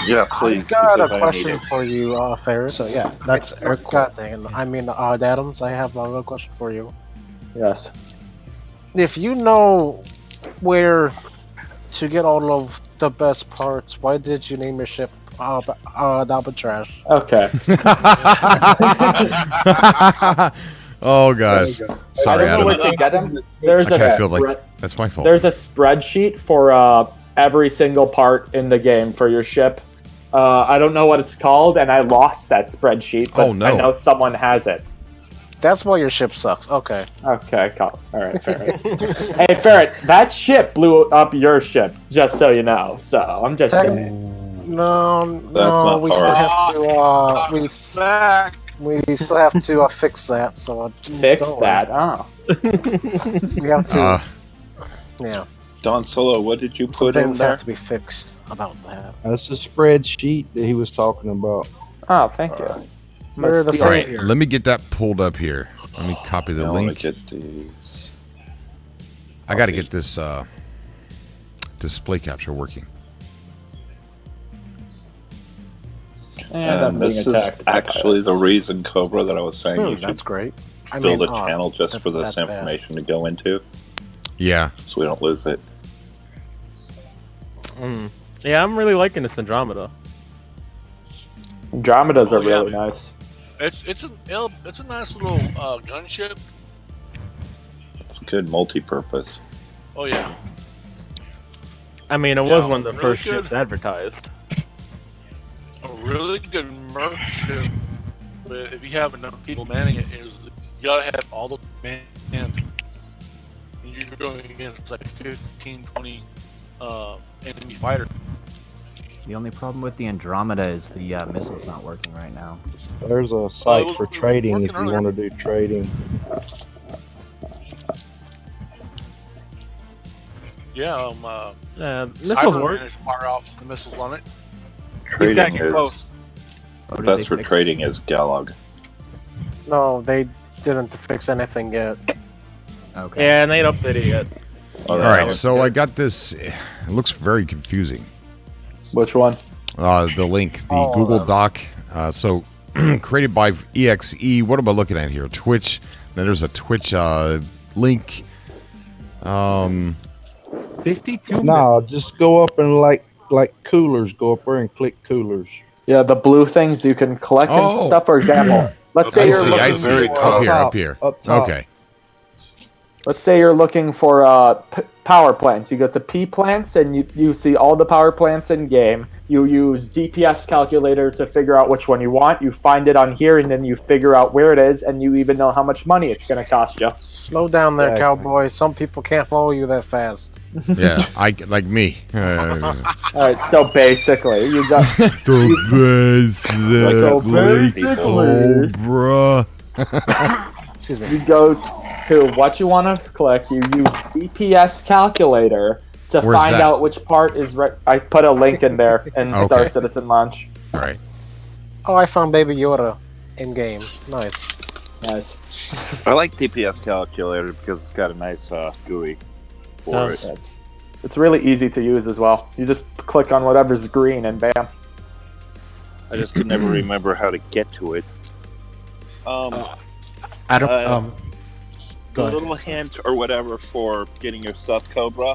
Yeah, please. I got a because I need question it. for you, Ferris. So yeah, that's Urkel. God dang, I mean, Adams, I have a question for you. Yes. If you know where to get all of the best parts, why did you name your ship That'll be trash. Okay. Oh gosh. Sorry, I don't know Adam. where to get them. There's I feel like that's my fault. There's a spreadsheet for every single part in the game for your ship. I don't know what it's called, and I lost that spreadsheet, but Oh, no. I know someone has it. That's why your ship sucks. Okay. Okay, all right, Ferret. Hey, Ferret, that ship blew up your ship, just so you know. So I'm just saying. No, not we still hard. have to. We still have to fix that. So Fix don't that. worry. Oh. We have to. Yeah. Don Solo, what did you put in Things there? have to be fixed about that. That's the spreadsheet that he was talking about. Oh, thank you. We're the All right, same. let me get that pulled up here. Let me copy the I wanna link. get these. I got to get this display capture working. And I'm being this is attacked by actually the reason, Cobra, that I was saying you That's should great. I build mean, a channel just for this that's bad. information to go into, Yeah. so we don't lose it. Yeah, I'm really liking this Andromeda. Andromedas are Oh, yeah. really nice. It's a nice little gunship. It's good multi-purpose. Oh yeah. I mean, it was Yeah, one of the really first good. ships advertised. A really good merc ship. But if you have enough people manning it, you gotta have all the man. You're going against like 15, 20 enemy fighter. The only problem with the Andromeda is the missile's not working right now. There's a site was for trading if working you earlier. want to do trading. Yeah, missiles Cyber work. managed to fire off the missiles on it. Trading gotta get is close. the best for trading is Galog. No, they didn't fix anything yet. Okay. Yeah, and they ain't updated it yet. All right, so I got this. It looks very confusing. Which one? The link, the Google Doc. So created by EXE. What am I looking at here? Twitch. Then there's a Twitch link. 52. No, just go up and like coolers. Go up there and click coolers. Yeah, the blue things you can collect and stuff. For example, let's say you're looking I see. for Up here. Up top. Okay. Let's say you're looking for power plants. You go to P plants and you see all the power plants in game. You use DPS calculator to figure out which one you want. You find it on here and then you figure out where it is and you even know how much money it's going to cost you. Slow down there, cowboy. Some people can't follow you that fast. Yeah, like me. Alright, so basically, you got... Cobra. Excuse me. You go to what you want to click. You use DPS calculator to Where's find that? out which part is right. I put a link in there in Okay. Star Citizen launch. All right. Oh, I found Baby Yoda in game. Nice. Nice. I like DPS calculator because it's got a nice GUI for Nice. it. It's really easy to use as well. You just click on whatever's green and bam. I just could never remember how to get to it. I don't. A Go ahead. little hint or whatever for getting your stuff, Cobra.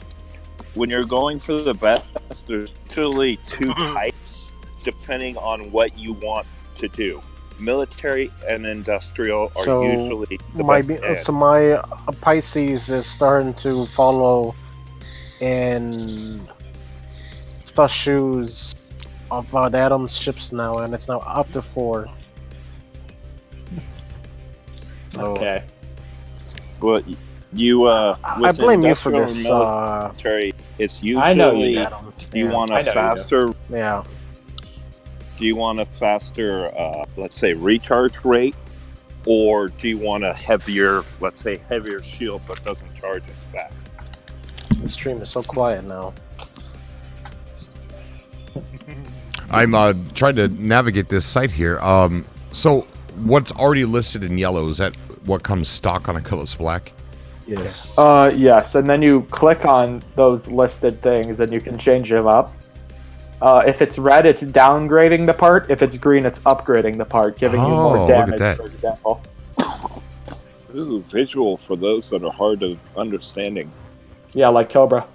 When you're going for the best, there's usually two types depending on what you want to do. Military and industrial are So usually the my best. end. so my Pisces is starting to follow in the shoes of Adam's ships now, and it's now up to 4. So, Okay. Well, you I with blame you for industrial this. and military, it's usually I know you, Adam. do you Yeah, want I a know you do. faster Yeah. do you want a faster let's say recharge rate, or do you want a heavier, let's say heavier shield but doesn't charge as fast? The stream is so quiet now. I'm trying to navigate this site here. So what's already listed in yellow, is that what comes stock on a Cutlass Black? Yes. Yes, and then you click on those listed things and you can change them up. If it's red, it's downgrading the part. If it's green, it's upgrading the part, giving you Oh, more look at damage, that. for example. This is a visual for those that are hard of understanding. Yeah, like Cobra.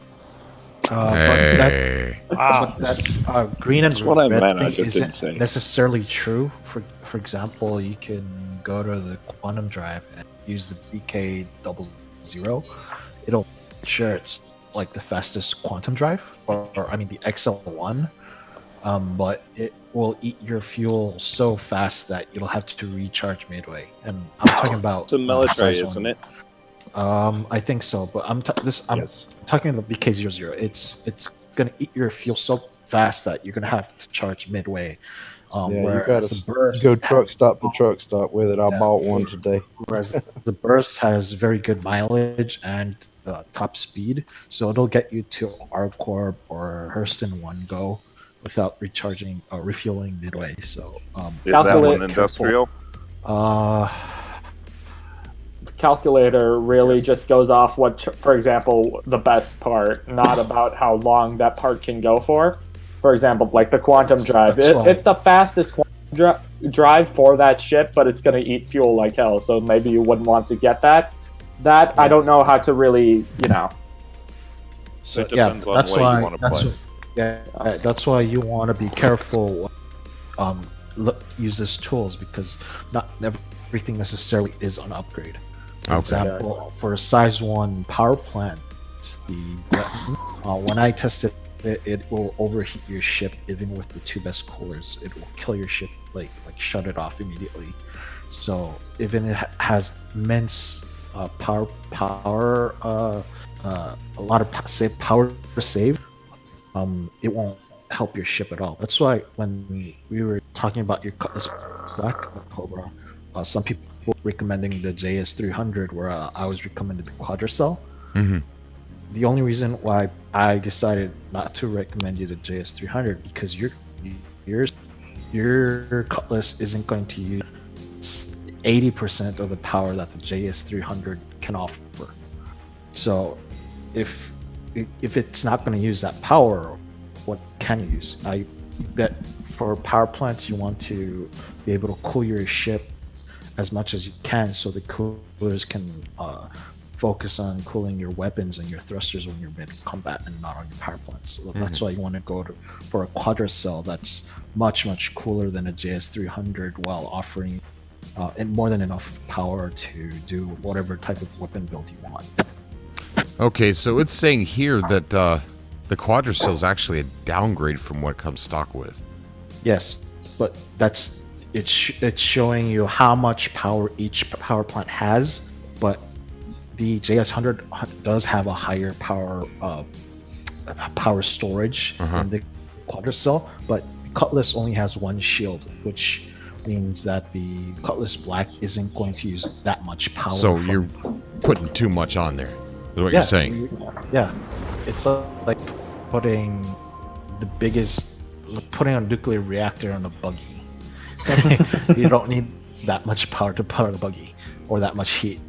Hey. But that green and That's what I red meant, I thing just didn't isn't say. necessarily true. For example, you can go to the quantum drive and use the BK00. It'll sure it's like the fastest quantum drive, or I mean the XL1. But it will eat your fuel so fast that you'll have to recharge midway. And I'm talking about It's a military, size isn't one. it? I think so, but I'm talking about BK00. It's gonna eat your fuel so fast that you're gonna have to charge midway. Yeah, you Whereas gotta the burst go truck stop to truck stop with it. I bought one today. Whereas the burst has very good mileage and top speed, so it'll get you to ArcCorp or Hurston one go without recharging or refueling midway. So Is that one industrial? Calculator really just goes off what, for example, the best part, not about how long that part can go for. For example, like the quantum drive, it's the fastest quantum drive for that ship, but it's going to eat fuel like hell. So maybe you wouldn't want to get that. I don't know how to really, So It depends on the way you want to play. That's why you want to be careful. Use these tools because not everything necessarily is an upgrade. For example, for a size 1 power plant, when I tested it, it will overheat your ship even with the 2 best coolers. It will kill your ship, like shut it off immediately. So even it has immense power, a lot of power save, it won't help your ship at all. That's why when we were talking about your Cutlass Black Cobra, some people were recommending the JS300, where I was recommending the Quadracell. Mm-hmm. The only reason why I decided not to recommend you the JS300 because your Cutlass isn't going to use 80% of the power that the JS300 can offer. So if it's not going to use that power, what can you use? I bet for power plants you want to be able to cool your ship as much as you can, so the coolers can focus on cooling your weapons and your thrusters when you're mid combat and not on your power plants. So that's why you want to go for a Quadracell that's much cooler than a JS300 while offering and more than enough power to do whatever type of weapon build you want. Okay, so it's saying here that the Quadracell is actually a downgrade from what it comes stock with. Yes, but it's showing you how much power each power plant has, but the JS100 does have a higher power storage than the Quadracell, but Cutlass only has 1 shield, which means that the Cutlass Black isn't going to use that much power. So you're putting too much on there, is what you're saying. Yeah, it's like putting a nuclear reactor on a buggy. You don't need that much power to power the buggy or that much heat.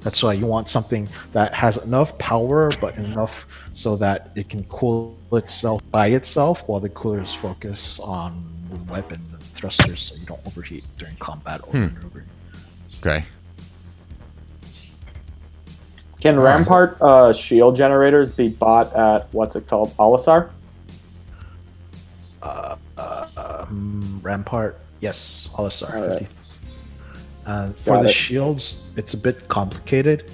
That's why you want something that has enough power, but enough so that it can cool itself by itself while the coolers focus on the weapons and thrusters, so you don't overheat during combat or maneuvering. Okay. Can Rampart shield generators be bought at what's it called, Alisar? Rampart, yes, Alisar. Right. 50. For the shields, it's a bit complicated.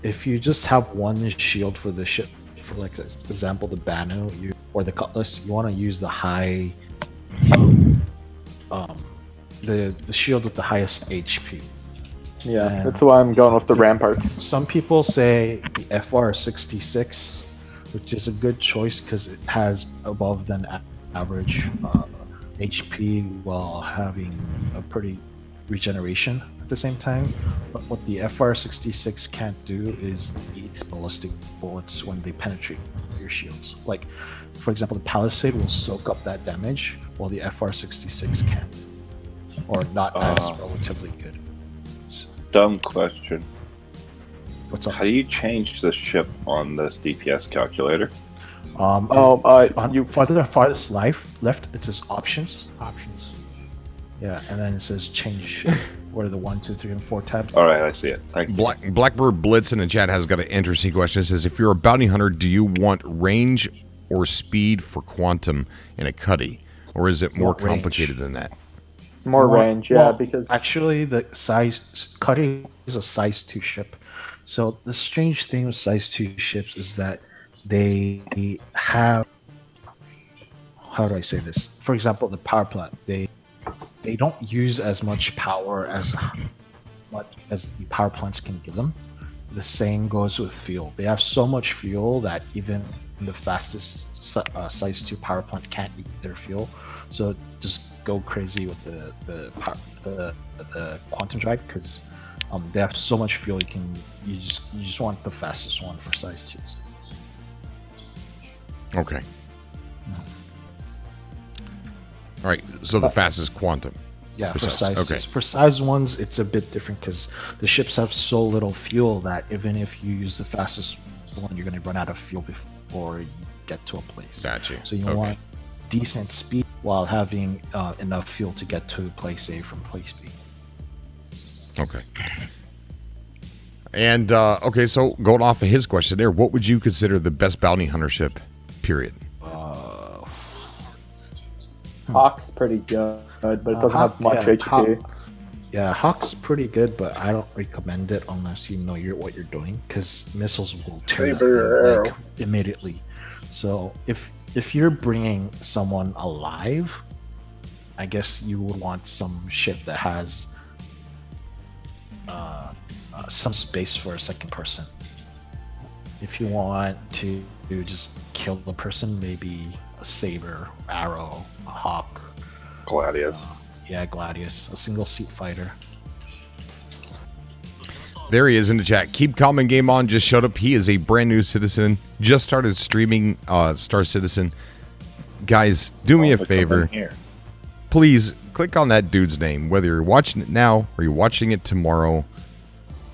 If you just have 1 shield for the ship, for like example the Banu or the Cutlass, you want to use the high, the shield with the highest HP. Yeah, that's why I'm going with the Ramparts. Some people say the FR66, which is a good choice because it has above than average HP while having a pretty regeneration at the same time. But what the FR66 can't do is eat ballistic bullets when they penetrate your shields. Like, for example, the Palisade will soak up that damage while the FR66 can't, or not as relatively good. Dumb question. What's up? How do you change the ship on this DPS calculator? Farthest left, it says options. Options. Yeah, and then it says change. where the 1, 2, 3, and 4 tabs. All right, I see it. Thank you. Blackbird Blitz in the chat has got an interesting question. It says, if you're a bounty hunter, do you want range or speed for quantum in a cutty? Or is it more complicated than that? More range, yeah, because... Actually, the cutty is a size 2 ship. So the strange thing with size 2 ships is that they have... How do I say this? For example, the power plant, they don't use as much power as the power plants can give them. The same goes with fuel. They have so much fuel that even the fastest size 2 power plant can't eat their fuel. So just go crazy with the quantum drive, because they have so much fuel. You just want the fastest one for size 2s. Okay. All right, so the fastest quantum. Yeah, for size. Okay. For size 1s, it's a bit different because the ships have so little fuel that even if you use the fastest one, you're going to run out of fuel before you get to a place. Gotcha. So you want decent speed while having enough fuel to get to place A from place B. Okay. And, okay, so going off of his question there, what would you consider the best bounty hunter ship, period? Hawk's pretty good, but it doesn't have much HP. Hawk's pretty good, but I don't recommend it unless you know what you're doing, because missiles will tear you like immediately. So if you're bringing someone alive, I guess you would want some ship that has some space for a second person. If you want to just kill the person, maybe a saber, arrow, a hawk, Gladius. Gladius, a single seat fighter. There he is in the chat. Keep calm and game on just showed up. He is a brand new citizen. Just started streaming Star Citizen. Guys, do me a favor. Please click on that dude's name. Whether you're watching it now or you're watching it tomorrow,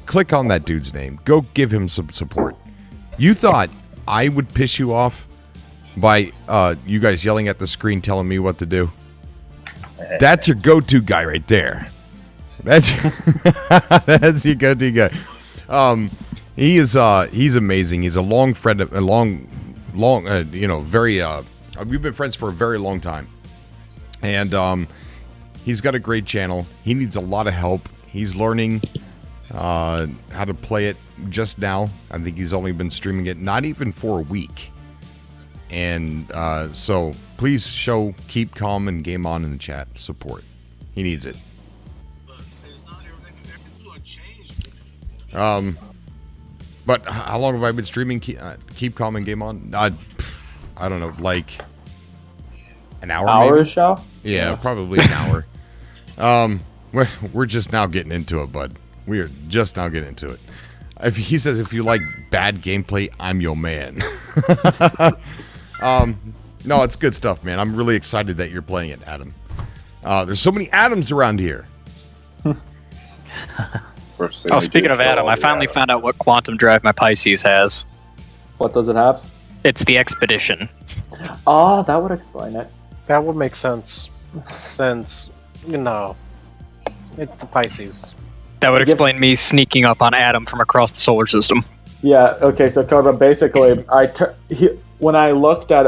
click on that dude's name. Go give him some support. You thought I would piss you off by you guys yelling at the screen telling me what to do? That's your go-to guy right there. That's that's your go-to guy. He's amazing. He's a long friend, very. We've been friends for a very long time, and he's got a great channel. He needs a lot of help. He's learning how to play it just now. I think he's only been streaming it not even for a week. And so please keep calm and game on in the chat. Support. He needs it. But how long have I been streaming? Keep calm and game on. I don't know, like an hour. Maybe? Show? Yeah, probably an hour. We're just now getting into it, bud. We are just now getting into it. He says if you like bad gameplay, I'm your man. No, it's good stuff, man. I'm really excited that you're playing it, Adam. There's so many Adams around here. Speaking of Adam, I finally found out what quantum drive my Pisces has. What does it have? It's the Expedition. Oh, that would explain it. That would make sense, since, it's the Pisces. That would explain me sneaking up on Adam from across the solar system. Yeah, okay, so Cobra, basically, when I looked at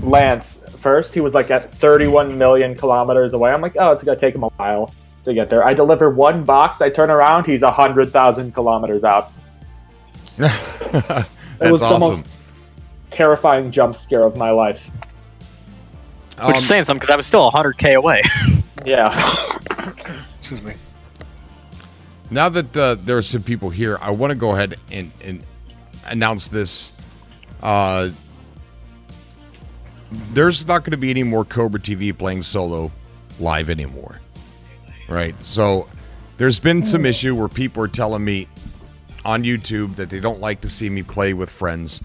Lance, first he was like at 31 million kilometers away. I'm like, oh, it's going to take him a while to get there. I deliver one box, I turn around, he's 100,000 kilometers out. It was awesome. The most terrifying jump scare of my life. Which is saying something, because I was still 100k away. Yeah. Excuse me. Now that there are some people here, I want to go ahead and announce this. There's not going to be any more Cobra TV playing solo live anymore. Right? So there's been some issue where people are telling me on YouTube that they don't like to see me play with friends,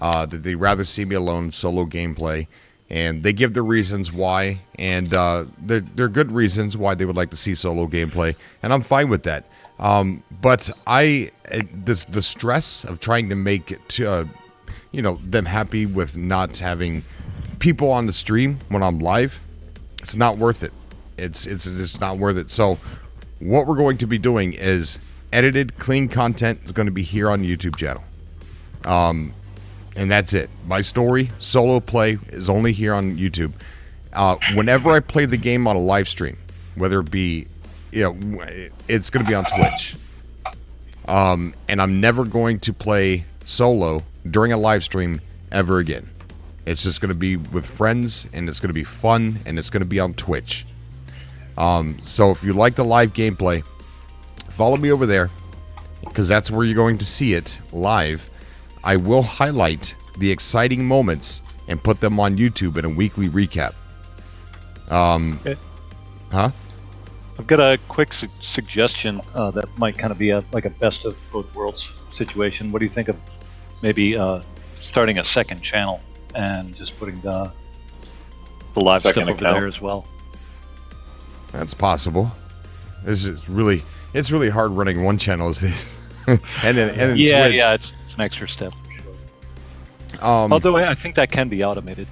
that they'd rather see me alone solo gameplay. And they give their reasons why, and they're good reasons why they would like to see solo gameplay, and I'm fine with that. But the stress of trying to make it to, them happy with not having people on the stream when I'm live, it's not worth it. It's just not worth it. So what we're going to be doing is edited, clean content is going to be here on the YouTube channel. And that's it. My story, solo play, is only here on YouTube. Whenever I play the game on a live stream, whether it be, it's going to be on Twitch. And I'm never going to play solo during a live stream ever again. It's just going to be with friends, and it's going to be fun, and it's going to be on Twitch. So if you like the live gameplay, follow me over there, because that's where you're going to see it live. I will highlight the exciting moments and put them on YouTube in a weekly recap. Okay. Huh? I've got a quick suggestion that might kind of be like a best of both worlds situation. What do you think of maybe starting a second channel and just putting the live stuff over there as well? That's possible. It's really hard running one channel as it is. and then Twitch. Yeah, it's an extra step. Although I think that can be automated.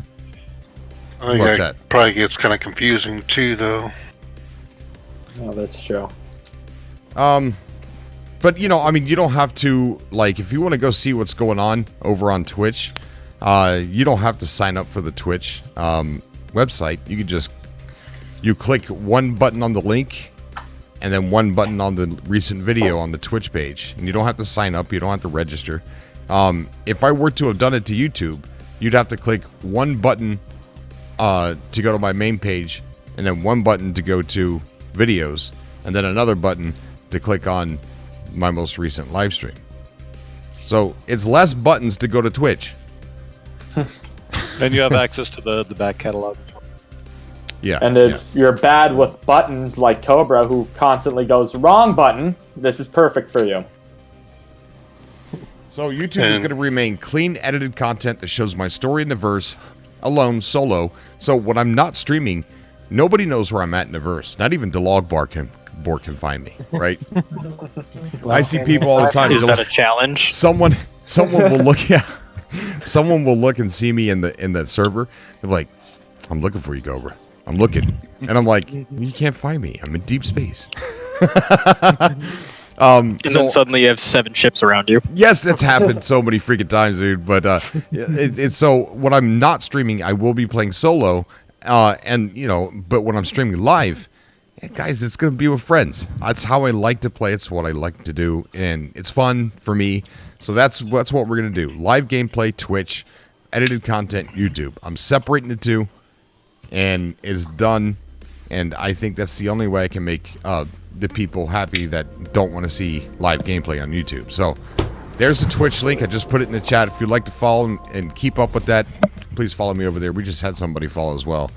I think that probably gets kind of confusing too, though. Oh, that's true. But you don't have to, like, if you want to go see what's going on over on Twitch, you don't have to sign up for the Twitch website. You can you click one button on the link and then one button on the recent video on the Twitch page, and you don't have to sign up. You don't have to register. If I were to have done it to YouTube, you'd have to click one button to go to my main page, and then one button to go to videos, and then another button to click on my most recent live stream. So it's less buttons to go to Twitch. And you have access to the back catalog. Yeah. And if you're bad with buttons like Cobra, who constantly goes wrong button, this is perfect for you. So YouTube is going to remain clean, edited content that shows my story in the verse, alone, solo. So when I'm not streaming, nobody knows where I'm at in the verse. Not even Delogbar can find me, right? I see people all the time. Is that a challenge? Someone will look. Yeah, someone will look and see me in the server. They're like, "I'm looking for you, Cobra. I'm looking," and I'm like, "You can't find me. I'm in deep space." And then suddenly you have 7 ships around you. Yes, that's happened so many freaking times, dude. But it's so when I'm not streaming, I will be playing solo, but when I'm streaming live, guys, it's gonna be with friends. That's how I like to play. It's what I like to do, and it's fun for me. So that's what we're gonna do: live gameplay, Twitch, edited content, YouTube. I'm separating the two, and it's done. And I think that's the only way I can make the people happy that don't want to see live gameplay on YouTube. So there's the Twitch link. I just put it in the chat. If you'd like to follow and keep up with that, please follow me over there. We just had somebody follow as well.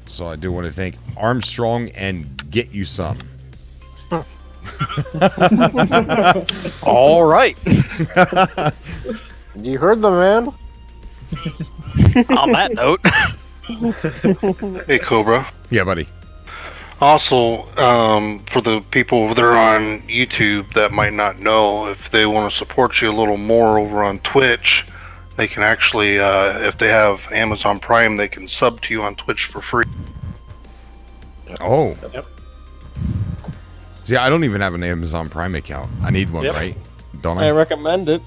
So I do want to thank Armstrong and Get You Some. All right. You heard the man. On that note. Hey, Cobra. Yeah, buddy. Also, for the people over there on YouTube that might not know, if they want to support you a little more over on Twitch, they can actually, if they have Amazon Prime, they can sub to you on Twitch for free. Oh. Yep. See, I don't even have an Amazon Prime account. I need one, right? Don't I? I recommend it.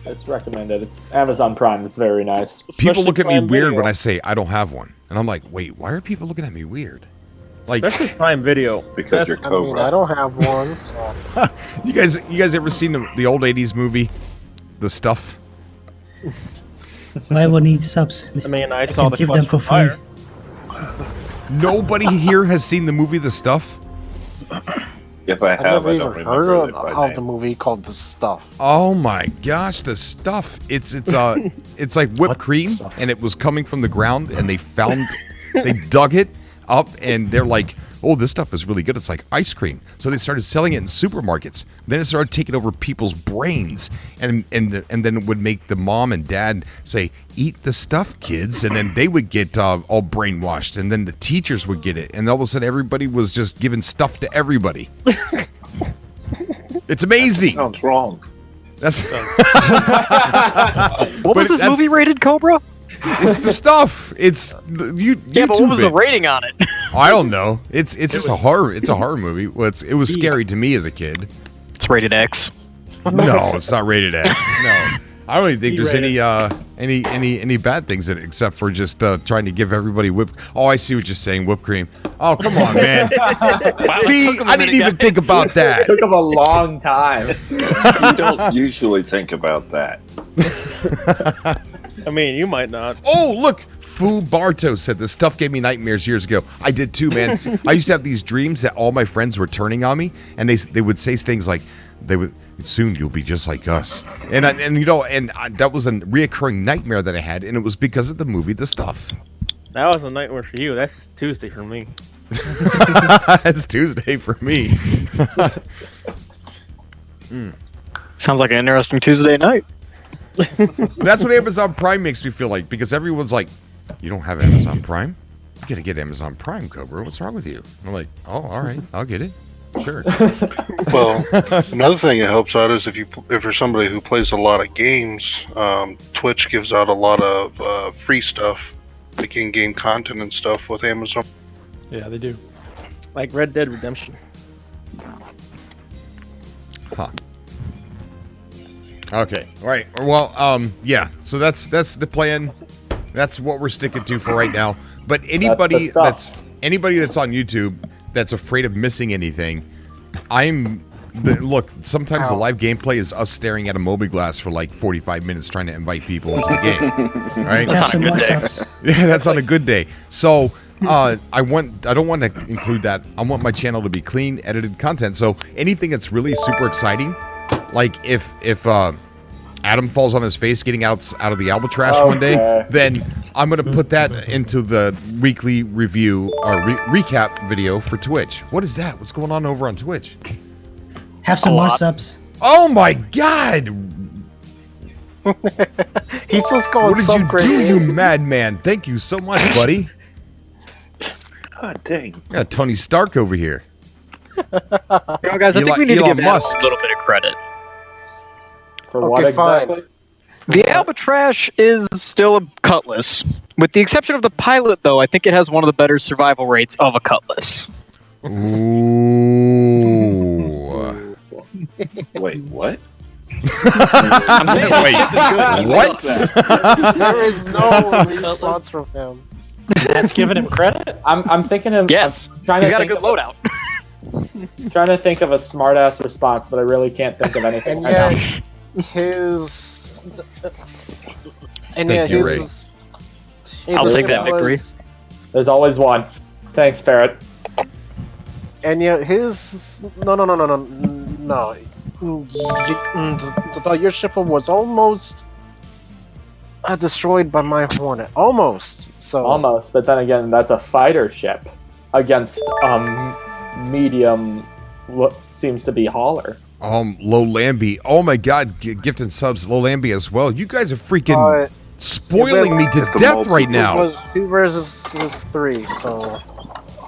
It's recommended. It's Amazon Prime. It's very nice. People look at me weird when I say I don't have one, and I'm like, wait, why are people looking at me weird? Like, especially Prime Video because you're Cobra. I don't have one. So. You guys ever seen the old '80s movie, The Stuff? Why would need subs? I mean, I saw can the give them for free. Nobody here has seen the movie The Stuff. If I I've have, never I even don't heard remember it by of name. the movie called The Stuff. Oh my gosh, The Stuff! It's like whipped cream, and it was coming from the ground, and they dug it up, and they're like, oh, this stuff is really good. It's like ice cream. So they started selling it in supermarkets. Then it started taking over people's brains, and then it would make the mom and dad say, eat the stuff, kids. And then they would get all brainwashed, and then the teachers would get it. And all of a sudden, everybody was just giving stuff to everybody. It's amazing. That sounds wrong. That's What was this movie rated, Cobra? It's The Stuff. It's you. Yeah, but what was the rating on it? I don't know. It's just a horror. It's a horror movie. Well, it was scary to me as a kid. It's rated X. No, it's not rated X. No, I don't even think there's any bad things in it except for just trying to give everybody whipped. Oh, I see what you're saying, whipped cream. Oh, come on, man. See, I didn't even think about that. It took him a long time. You don't usually think about that. I mean, you might not. Oh, look. Fu Barto said this stuff gave me nightmares years ago. I did too, man. I used to have these dreams that all my friends were turning on me, and they would say things like, soon you'll be just like us. And that was a reoccurring nightmare that I had, and it was because of the movie The Stuff. That was a nightmare for you. That's Tuesday for me. That's Tuesday for me. Sounds like an interesting Tuesday night. That's what Amazon Prime makes me feel like, because everyone's like, you don't have Amazon Prime? You gotta get Amazon Prime, Cobra. What's wrong with you? I'm like, oh, all right, I'll get it. Sure. Well, another thing that helps out is if you're somebody who plays a lot of games, Twitch gives out a lot of free stuff, like in-game content and stuff with Amazon. Yeah, they do. Like Red Dead Redemption. Huh. Okay. All right. Well, yeah. So that's the plan. That's what we're sticking to for right now. But anybody that's on YouTube that's afraid of missing anything, look, sometimes the live gameplay is us staring at a Mobi-Glass for like 45 minutes trying to invite people into the game. Right? That's on a good day. Yeah, that's on a good day. So I don't want to include that. I want my channel to be clean, edited content. So anything that's really super exciting, like if Adam falls on his face getting out of the Albatrash one day, then I'm going to put that into the weekly review or recap video for Twitch. What is that? What's going on over on Twitch? Have some more subs. Oh my God! He's just going so What did you do, you madman? Thank you so much, buddy. God dang. Got Tony Stark over here. You know, guys, I think we need to give Adam a little bit of credit. For what exactly? The Albatrash is still a cutlass. With the exception of the pilot, though, I think it has one of the better survival rates of a cutlass. Ooh. Wait, what? I'm saying what? There is no response from him. That's giving him credit? I'm thinking of yes. He's got a good loadout. Trying to think of a smart-ass response, but I really can't think of anything right now. I'll take that victory. There's always one. Thanks, Ferret. And yeah, your shipper was almost destroyed by my Hornet. Almost. Almost, but then again, that's a fighter ship against medium. Seems to be hauler. Low Lambie. Oh my God, gifting subs, Low Lambie as well. You guys are freaking spoiling me to death right now. It was 2 versus 3, so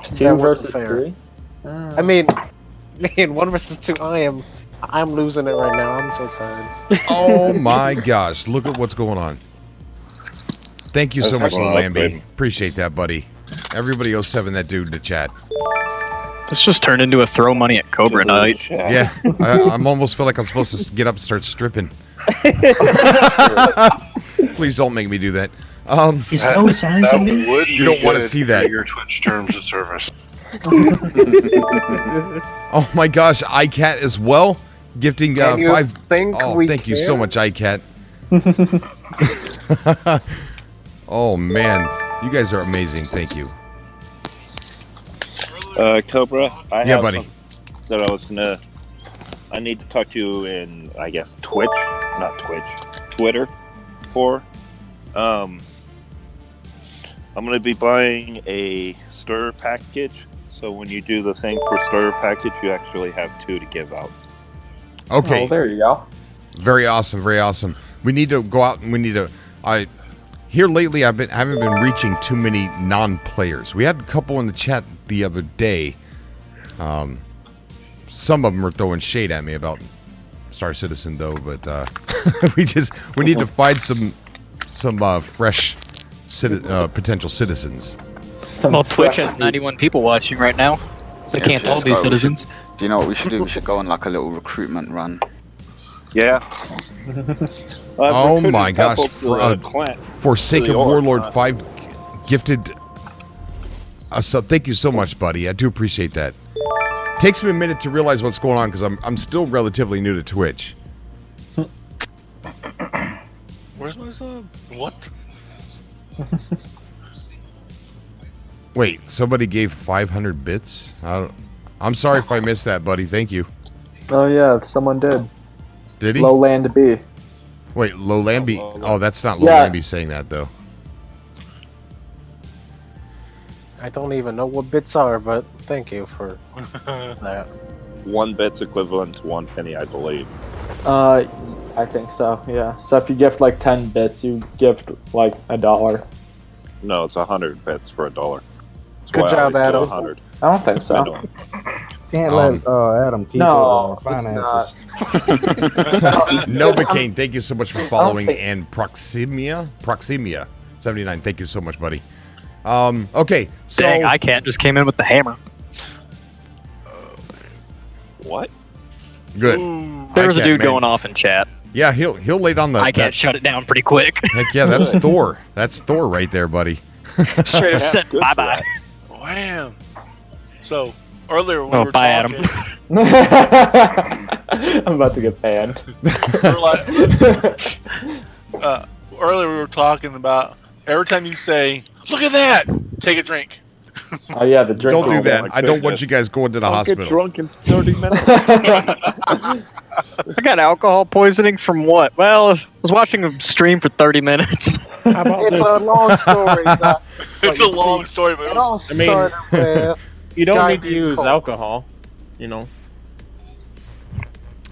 2 versus 3. I mean, 1 versus 2. I'm losing it right now. I'm so tired. Oh my gosh, look at what's going on. Thank you so much, Low Lambie. Appreciate that, buddy. Everybody 07 that dude in the chat. This just turned into a throw money at Cobra night. Yeah, I'm almost feel like I'm supposed to get up and start stripping. Please don't make me do that. You don't want to see that. Your Twitch terms of service. Oh my gosh, iCat as well, gifting 5. Thank you so much, iCat. Oh man, you guys are amazing. Thank you. Cobra, I yeah, have buddy. That I need to talk to you in, I guess, Twitter for. I'm going to be buying a starter package, so when you do the thing for starter package, you actually have 2 to give out. Okay. Oh, there you go. Very awesome, very awesome. We need to go out and we need to. Here lately, I haven't been reaching too many non-players. We had a couple in the chat the other day. Some of them are throwing shade at me about Star Citizen, though. But we need to find some fresh potential citizens. Well, Twitch has 91 people watching right now. They can't all be citizens. Do you know what we should do? We should go on like a little recruitment run. Yeah. Oh my gosh! Forsaken Warlord 5 gifted a sub. Thank you so much, buddy. I do appreciate that. Takes me a minute to realize what's going on because I'm still relatively new to Twitch. Where's my sub? What? Wait, somebody gave 500 bits? I'm sorry if I missed that, buddy. Thank you. Oh yeah, someone did. Did he? Lowland B. Wait, Lowlamby? Oh, that's not Lowlamby saying that, though. I don't even know what bits are, but thank you for that. 1 bit's equivalent to 1 penny, I believe. I think so, yeah. So if you gift like 10 bits, you gift like $1. No, it's 100 bits for $1. Good job, Adam. 100. I don't think so. Can't let Adam keep finances. Novocaine, thank you so much for following, and Proximia 79. Thank you so much, buddy. Okay, so Dang, I can't. Just came in with the hammer. What? Good. There's a I dude can't, going off in chat. Yeah, he'll lay down the. I can't shut it down pretty quick. Heck yeah, that's Thor. That's Thor right there, buddy. Straight up said bye bye. Wham. So earlier we were bye, talking. Adam. I'm about to get banned. Earlier we were talking about every time you say, "Look at that," take a drink. Oh yeah, the drink. Don't do that. I don't want you guys going to the hospital. Get drunk in 30 minutes. I got alcohol poisoning from what? Well, I was watching a stream for 30 minutes. It's a long story. It's a long story, but It all started with You don't guy need to use Coke. alcohol, you know.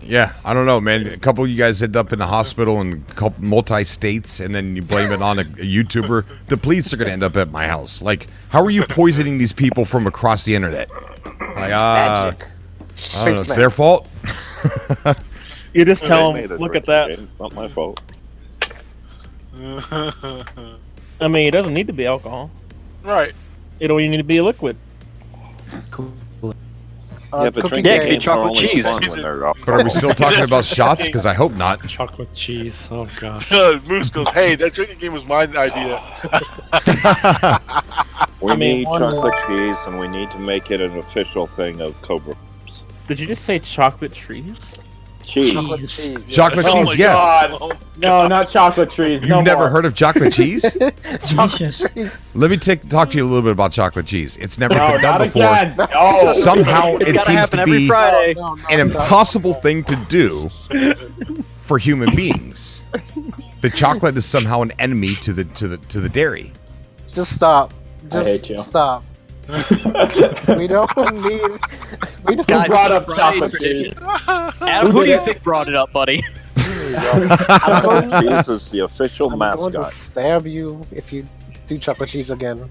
Yeah, I don't know, man. A couple of you guys end up in the hospital in multi-states, and then you blame it on a YouTuber. The police are going to end up at my house. Like, how are you poisoning these people from across the internet? Like, I don't know. It's their fault. You just tell They them, made it look right, at that. James. Not my fault. I mean, it doesn't need to be alcohol. Right. It only need to be a liquid. Yeah, but drinking Yeah, get games are chocolate only cheese. fun when they're But are we still talking about shots? Because I hope not. Chocolate cheese. Oh god. Moose goes, "Hey, that drinking game was my idea." We need one chocolate cheese, and we need to make it an official thing of Cobra. Did you just say chocolate trees? Cheese. Chocolate cheese. Chocolate Oh cheese, my yes. God. No, not chocolate trees. You've never heard of chocolate cheese? Delicious. Let me talk to you a little bit about chocolate cheese. It's never No, been not done before. again. No. Somehow It's it gotta seems happen to every be Friday. an impossible thing to do for human beings. The chocolate is somehow an enemy to the dairy. Just stop. I hate you. Stop. We don't need. We don't. Guys, brought it's up a chocolate Friday cheese? Adam, who do you think brought it up, buddy? Chocolate cheese is the official I'm going to mascot. stab you if you do chocolate cheese again.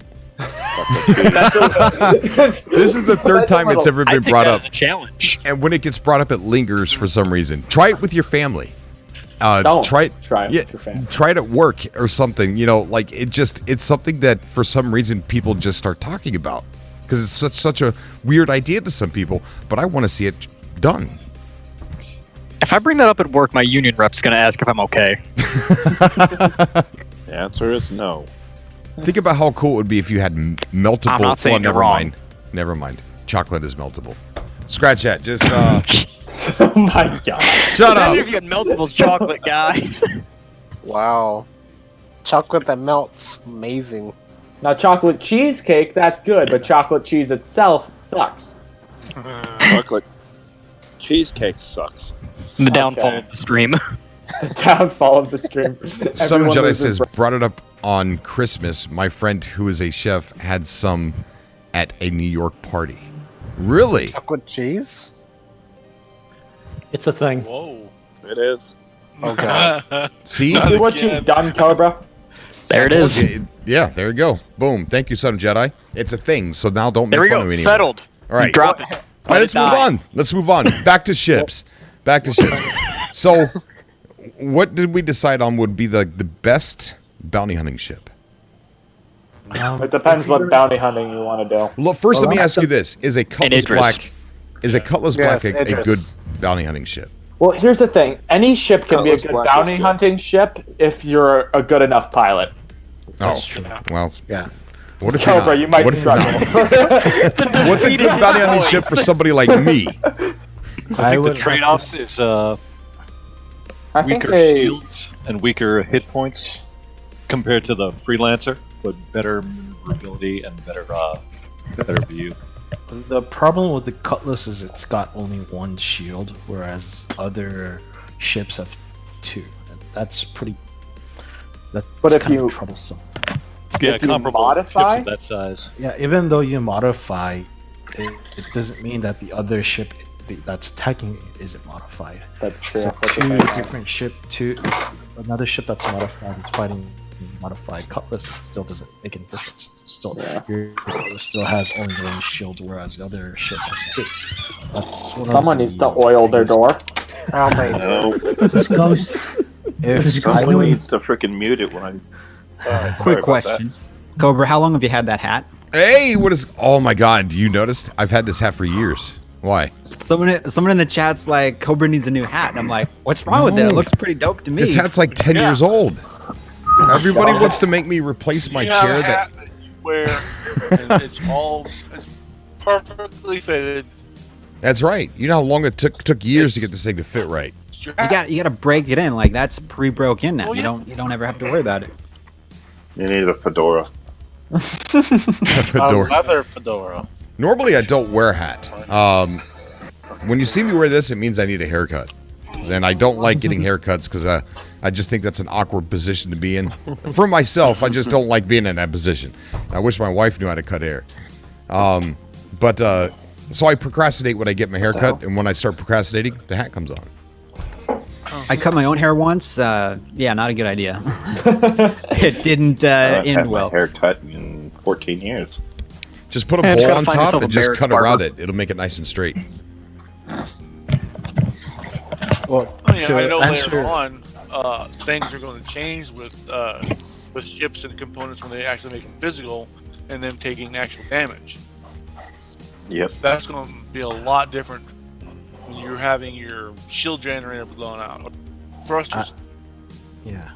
This is the third time it's ever I been think brought that up. is a challenge. And when it gets brought up, it lingers for some reason. Try it with your family. Don't try it. try it Yeah, with your family. try it at work or something. You know, like it's something that for some reason people just start talking about because it's such a weird idea to some people. But I want to see it done. If I bring that up at work, my union rep's gonna ask if I'm okay. The answer is no. Think about how cool it would be if you had meltable. I'm not saying you're never wrong. mind. Never mind. Chocolate is meltable. Scratch that. Just Oh my god. shut up. Imagine if you had meltable chocolate, guys. Wow. Chocolate that melts. Amazing. Now, chocolate cheesecake, that's good, but chocolate cheese itself sucks. Chocolate cheesecake sucks. The downfall Okay. of the stream. The downfall of the stream. Some Everyone Jedi loses says breath. brought it up on Christmas. My friend who is a chef had some at a New York party. Really? Chocolate cheese? It's a thing. Whoa. It is. Oh god. See? See what you've done, Cobra? There it I told is. you, yeah, there you go. Boom. Thank you, Son Jedi. It's a thing, so now don't There make we fun go. of me anymore. Settled. All right. Drop it. All right, let's move on. Let's move on. Back to ships. Back to ships. So, what did we decide on would be the best bounty hunting ship? It depends what bounty hunting you want to do. Look, first, let me ask you this: Is a Cutlass Idris. Black, is a Cutlass Black a Idris. good bounty hunting ship? Well, here's the thing. Any ship can be a Cutlass good Black is bounty good. hunting ship if you're a good enough pilot. Oh, well, yeah. What if Cobra, you're not? you might What if you're struggle. not? What's a good bounty hunting ship for somebody like me? I think the would trade-off have to is I think weaker they- shields and weaker hit points compared to the freelancer, but better maneuverability and better view. The problem with the Cutlass is it's got only one shield, whereas other ships have two. And that's pretty. That's But if kind of you- troublesome. Yeah, If you comparable modify- ships of that size. Yeah, even though you modify, it doesn't mean that the other ship that's attacking isn't modified. That's true. So That's a two fair point. different ship, another ship that's modified is fighting modified Cutlass. It still doesn't make any difference. Still, your Cutlass still has only one shield, whereas the other ship has two. That's one of Someone the needs to oil their door. Oh my No. This ghost. If Someone needs to freaking mute it when I. Sorry Quick about question. Cobra, how long have you had that hat? Hey, what is? Oh my God! You noticed? I've had this hat for years. Why? Someone in the chat's like, Cobra needs a new hat. And I'm like, what's wrong with it? It No. looks pretty dope to me. This hat's like 10 years old. Everybody wants to make me replace my You have chair. a hat that you wear, and it's perfectly fitted. That's right. You know how long it took years to get this thing to fit right. You got to break it in. Like that's pre-broke in now. You don't ever have to worry about it. You need a fedora. Fedora. Leather fedora. Normally, I don't wear a hat. When you see me wear this, it means I need a haircut. And I don't like getting haircuts because I just think that's an awkward position to be in. For myself, I just don't like being in that position. I wish my wife knew how to cut hair. So I procrastinate when I get my haircut, and when I start procrastinating, the hat comes on. I cut my own hair once. Yeah, not a good idea. It didn't I've end had well. my haircut in 14 years. Just put a Yeah, just bowl gotta on find top yourself and a just Barrett's cut barber. around it. It'll make it nice and straight. Well, I know later on, things are going to change with ships and components when they actually make them physical, and them taking actual damage. Yep. That's going to be a lot different when you're having your shield generator blown out. Thrusters. Yeah.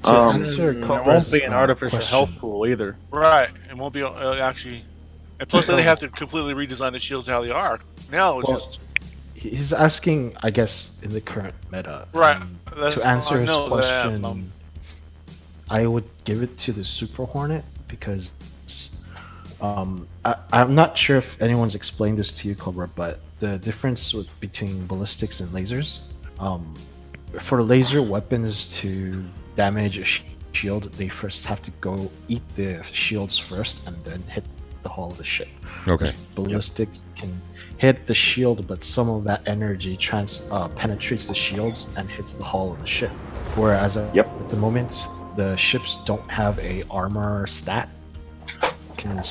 It won't be an artificial health pool either. Right. It won't be actually. And plus, they have to completely redesign the shields how they are. Now it's just. He's asking, I guess, in the current meta. Right. That's- To answer I his know that, question, I would give it to the Super Hornet because I'm not sure if anyone's explained this to you, Cobra, but the difference between ballistics and lasers. For laser weapons to damage a shield, they first have to go eat the shields first and then hit the hull of the ship. Okay. Ballistic can hit the shield, but some of that energy penetrates the shields and hits the hull of the ship. Whereas at the moment, the ships don't have a armor stat can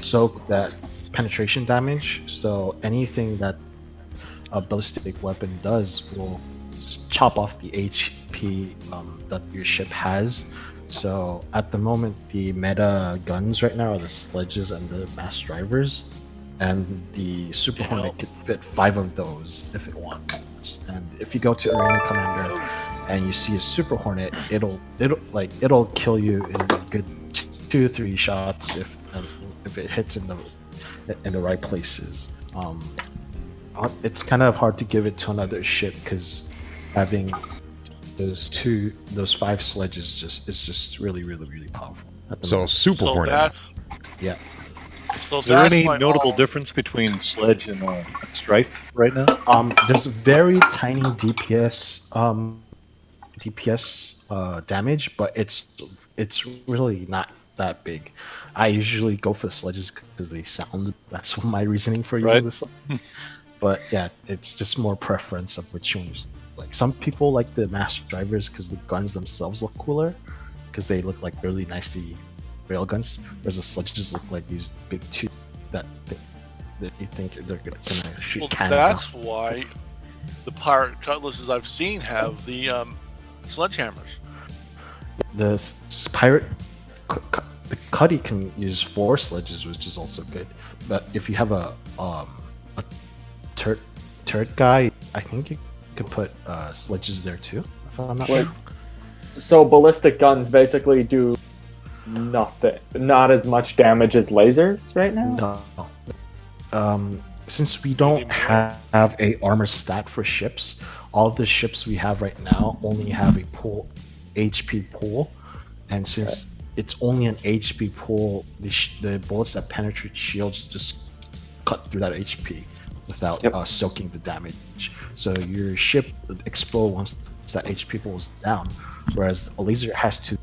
soak that penetration damage. So anything that a ballistic weapon does will chop off the HP that your ship has. So at the moment, the meta guns right now are the sledges and the mass drivers, and the Super Hornet could fit 5 of those if it wants. And if you go to Arena Commander and you see a Super Hornet, it'll kill you in a good 2 or 3 shots if it hits in the right places. It's kind of hard to give it to another ship because having those 5 sledges is just really powerful. at the So moment. Super Hornet. Yeah. So Is there that's any my notable all- difference between Sledge and Strife right now? There's a very tiny DPS damage, but it's really not that big. I usually go for the sledges because they sound. That's my reasoning for using Right. this. But yeah, it's just more preference of which ones. Like some people like the master drivers because the guns themselves look cooler, because they look like really nasty rail guns. Whereas the sledges look like these big tubes that you think they're gonna shoot Well, cannons that's off. why the pirate cutlasses I've seen have the sledgehammers. The pirate, the Cuddy can use 4 sledges, which is also good. But if you have a turret guy, I think you could put sledges there too. If I'm not wrong. So ballistic guns basically do nothing, not as much damage as lasers right now. No. Since we don't have a armor stat for ships, all the ships we have right now only have a HP pool, and since it's only an HP pool, the bullets that penetrate shields just cut through that HP without soaking the damage. So your ship explodes once that HP pool is down, whereas a laser has to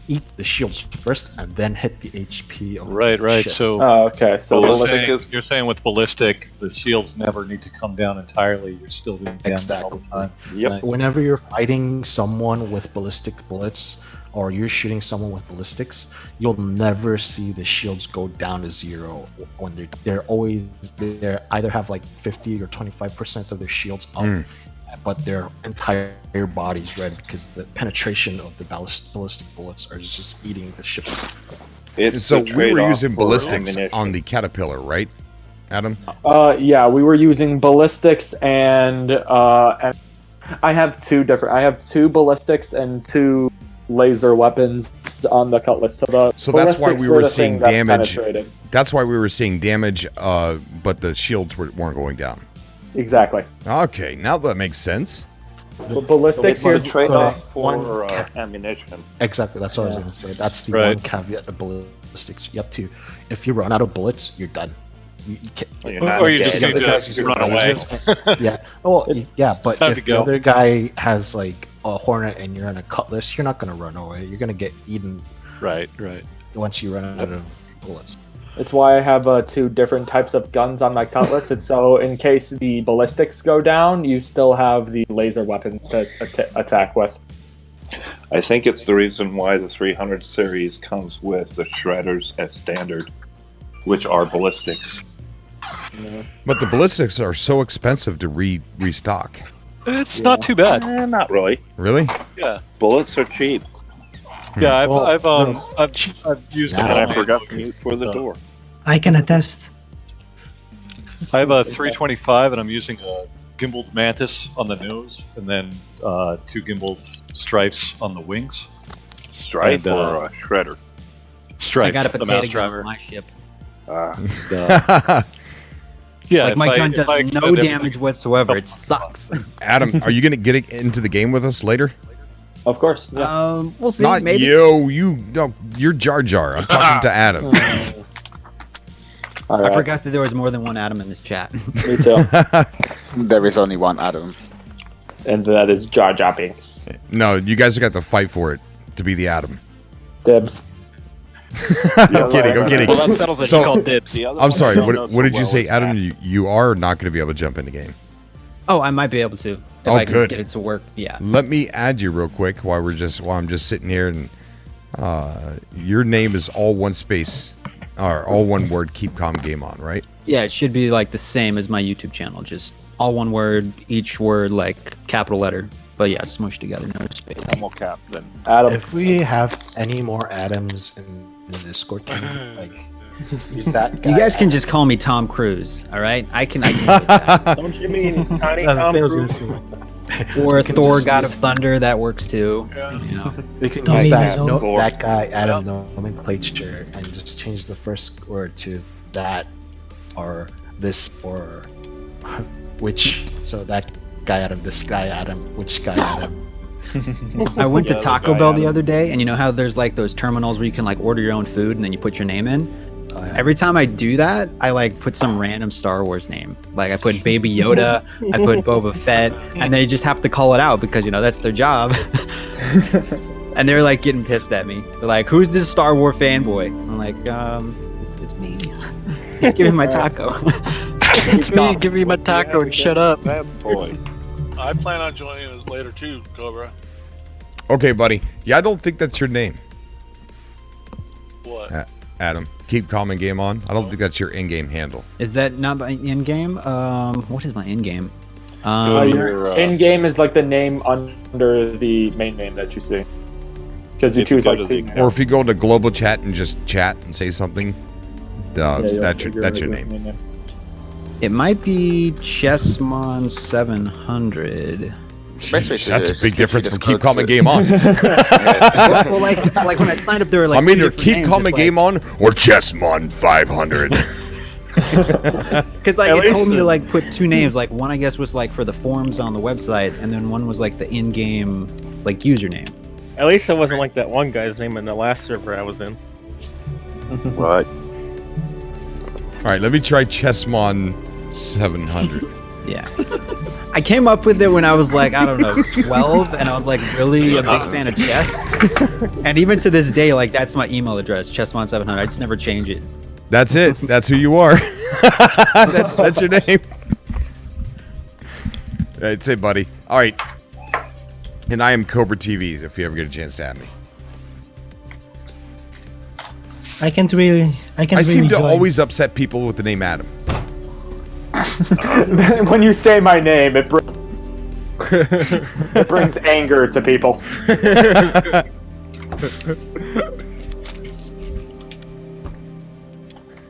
eat the shields first and then hit the HP of the ship. So, okay. So you're saying with ballistic, the shields never need to come down entirely. You're still doing damage all the time. Yep. Whenever you're fighting someone with ballistic bullets, or you're shooting someone with ballistics, you'll never see the shields go down to 0 when they're either have like 50 or 25% of their shields up, but their entire body's red because the penetration of the ballistic bullets are just eating the ship. So we were using ballistics on the Caterpillar, right, Adam? Yeah, we were using ballistics and I have two ballistics and 2 laser weapons on the Cutlass. So that's why we were seeing damage. That's why we were seeing damage, but the shields weren't going down. Exactly. Okay, now that makes sense. The ballistics here here's trade-off for ammunition. Exactly, that's what I was going to say. That's the one caveat of ballistics. You have to, if you run out of bullets, you're done. Or you just need to run away. Yeah. Well, yeah, but if the other guy has like a Hornet and you're on a Cutlass, you're not going to run away. You're going to get eaten. Right. Once you run out of bullets. It's why I have 2 different types of guns on my Cutlass. It's so in case the ballistics go down, you still have the laser weapons to attack with. I think it's the reason why the 300 series comes with the shredders as standard, which are ballistics. But the ballistics are so expensive to restock. It's not too bad. Not really. Really? Yeah. Bullets are cheap. Yeah, I've used them. And I forgot to mute for the door. I can attest. I have a 325, and I'm using a gimbaled mantis on the nose, and then 2 gimbaled stripes on the wings. Stripe or a shredder? Stripe. I got a the potato mouse gun driver. on my ship. Yeah, like my gun does no expend damage whatsoever. It sucks. Adam, are you going to get into the game with us later? Of course. Yeah. We'll see. Not maybe. You're Jar Jar. I'm talking to Adam. I forgot that there was more than one Adam in this chat. Me too. There is only one Adam. And that is Jar Jar Binks. No, you guys have got to fight for it to be the Adam. Dibs. I'm kidding. Well, that settles it. So, You called dibs. I'm sorry. What did you say, Adam? You are not going to be able to jump in the game. Oh, I might be able to. If I can get it to work. Yeah. Let me add you real quick while I'm just sitting here, and your name is all one space, or all one word. Keep calm, game on, right? Yeah, it should be like the same as my YouTube channel, just all one word, each word like capital letter. But yeah, smushed together, no space. Camel cap, then. Adam. If we have any more Adams in the Discord, like use that guy. You guys can just call me Tom Cruise, all right? I can do that. Don't you mean Tiny Tom Cruise? Or Thor, God of Thunder, that works too. Yeah. You know. We can use that guy Adam nomenclature and just change the first word to that or this or which. So that guy Adam, this guy Adam, which guy Adam. I went to Taco Bell the other day, and you know how there's like those terminals where you can like order your own food and then you put your name in? Every time I do that, I like put some random Star Wars name. Like I put Baby Yoda, I put Boba Fett, and they just have to call it out because, you know, that's their job. And they're like getting pissed at me. They're like, who's this Star Wars fanboy? I'm like, it's me. Just give me my taco. It's me, give me my taco and shut up. Boy. I plan on joining it later too, Cobra. Okay, buddy. Yeah, I don't think that's your name. What? Adam. Keep calm and game on. I don't think that's your in-game handle. Is that not my in-game? What is my in-game? Your in-game is like the name under the main name that you see. because you If you choose go like to the team. Or if you go to global chat and just chat and say something, you'll that's figure your out name. his name. It might be Chessmon 700. That's a big difference from Keep Calm and Game On. Well, like when I signed up, there were like I'm two either different Keep names, Calm just and Game On or Chessmon 500. Because like it told me to like put two names. Like one I guess was like for the forms on the website, and then one was like the in-game like username. At least it wasn't like that one guy's name in the last server I was in. What? All right, let me try Chessmon 700. Yeah. I came up with it when I was like, I don't know, 12, and I was like really a big fan of chess. And even to this day, like that's my email address, Chessmon700. I just never change it. That's it. That's who you are. that's your name. That's it, buddy. All right. And I am Cobra TV, if you ever get a chance to add me. I can't really. I seem to always upset people with the name Adam. When you say my name, it brings anger to people.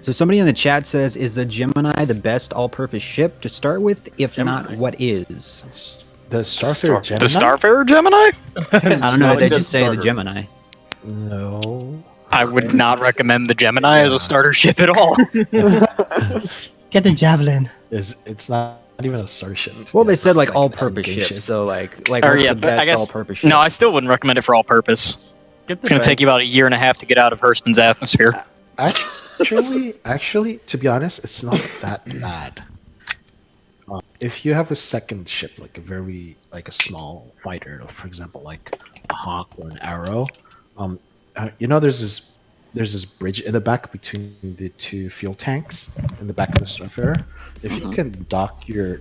So somebody in the chat says, is the Gemini the best all-purpose ship to start with? If not, what is? The Starfarer Gemini? The Starfarer Gemini? I don't know. They just say the Gemini. No. I would not recommend the Gemini as a starter ship at all. Get the Javelin. It's not even a starship. Well, they said like all-purpose ship. So like Or, what's yeah, the but I best guess- all-purpose ship? No, I still wouldn't recommend it for all purpose. Get It's going to take you about a year and a half to get out of Hurston's atmosphere. Actually, to be honest, it's not that bad. If you have a second ship, like a small fighter, for example, like a Hawk or an Arrow, there's this bridge in the back between the two fuel tanks in the back of the Starfarer. If you can dock your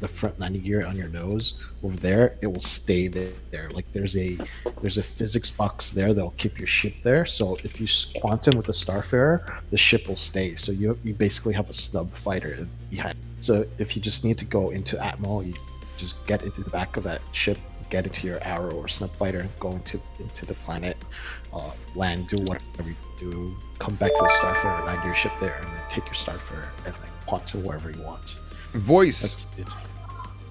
front landing gear on your nose over there, it will stay there. Like there's a physics box there that'll keep your ship there. So if you quantum with the Starfarer, the ship will stay. So you basically have a snub fighter behind. So if you just need to go into Atmo, you just get into the back of that ship, get into your Arrow or snub fighter, go into the planet, land, do whatever you do, come back to the Starfarer, land your ship there, and then take your Starfarer and then quantum wherever you want. Voice.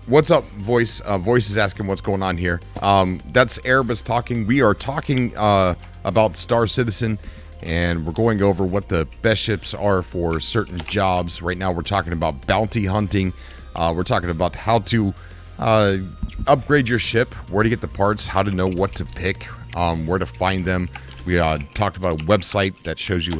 What's up, Voice? Voice is asking what's going on here. That's Erebus talking. We are talking about Star Citizen, and we're going over what the best ships are for certain jobs. Right now, we're talking about bounty hunting. We're talking about how to upgrade your ship, where to get the parts, how to know what to pick, where to find them. We talked about a website that shows you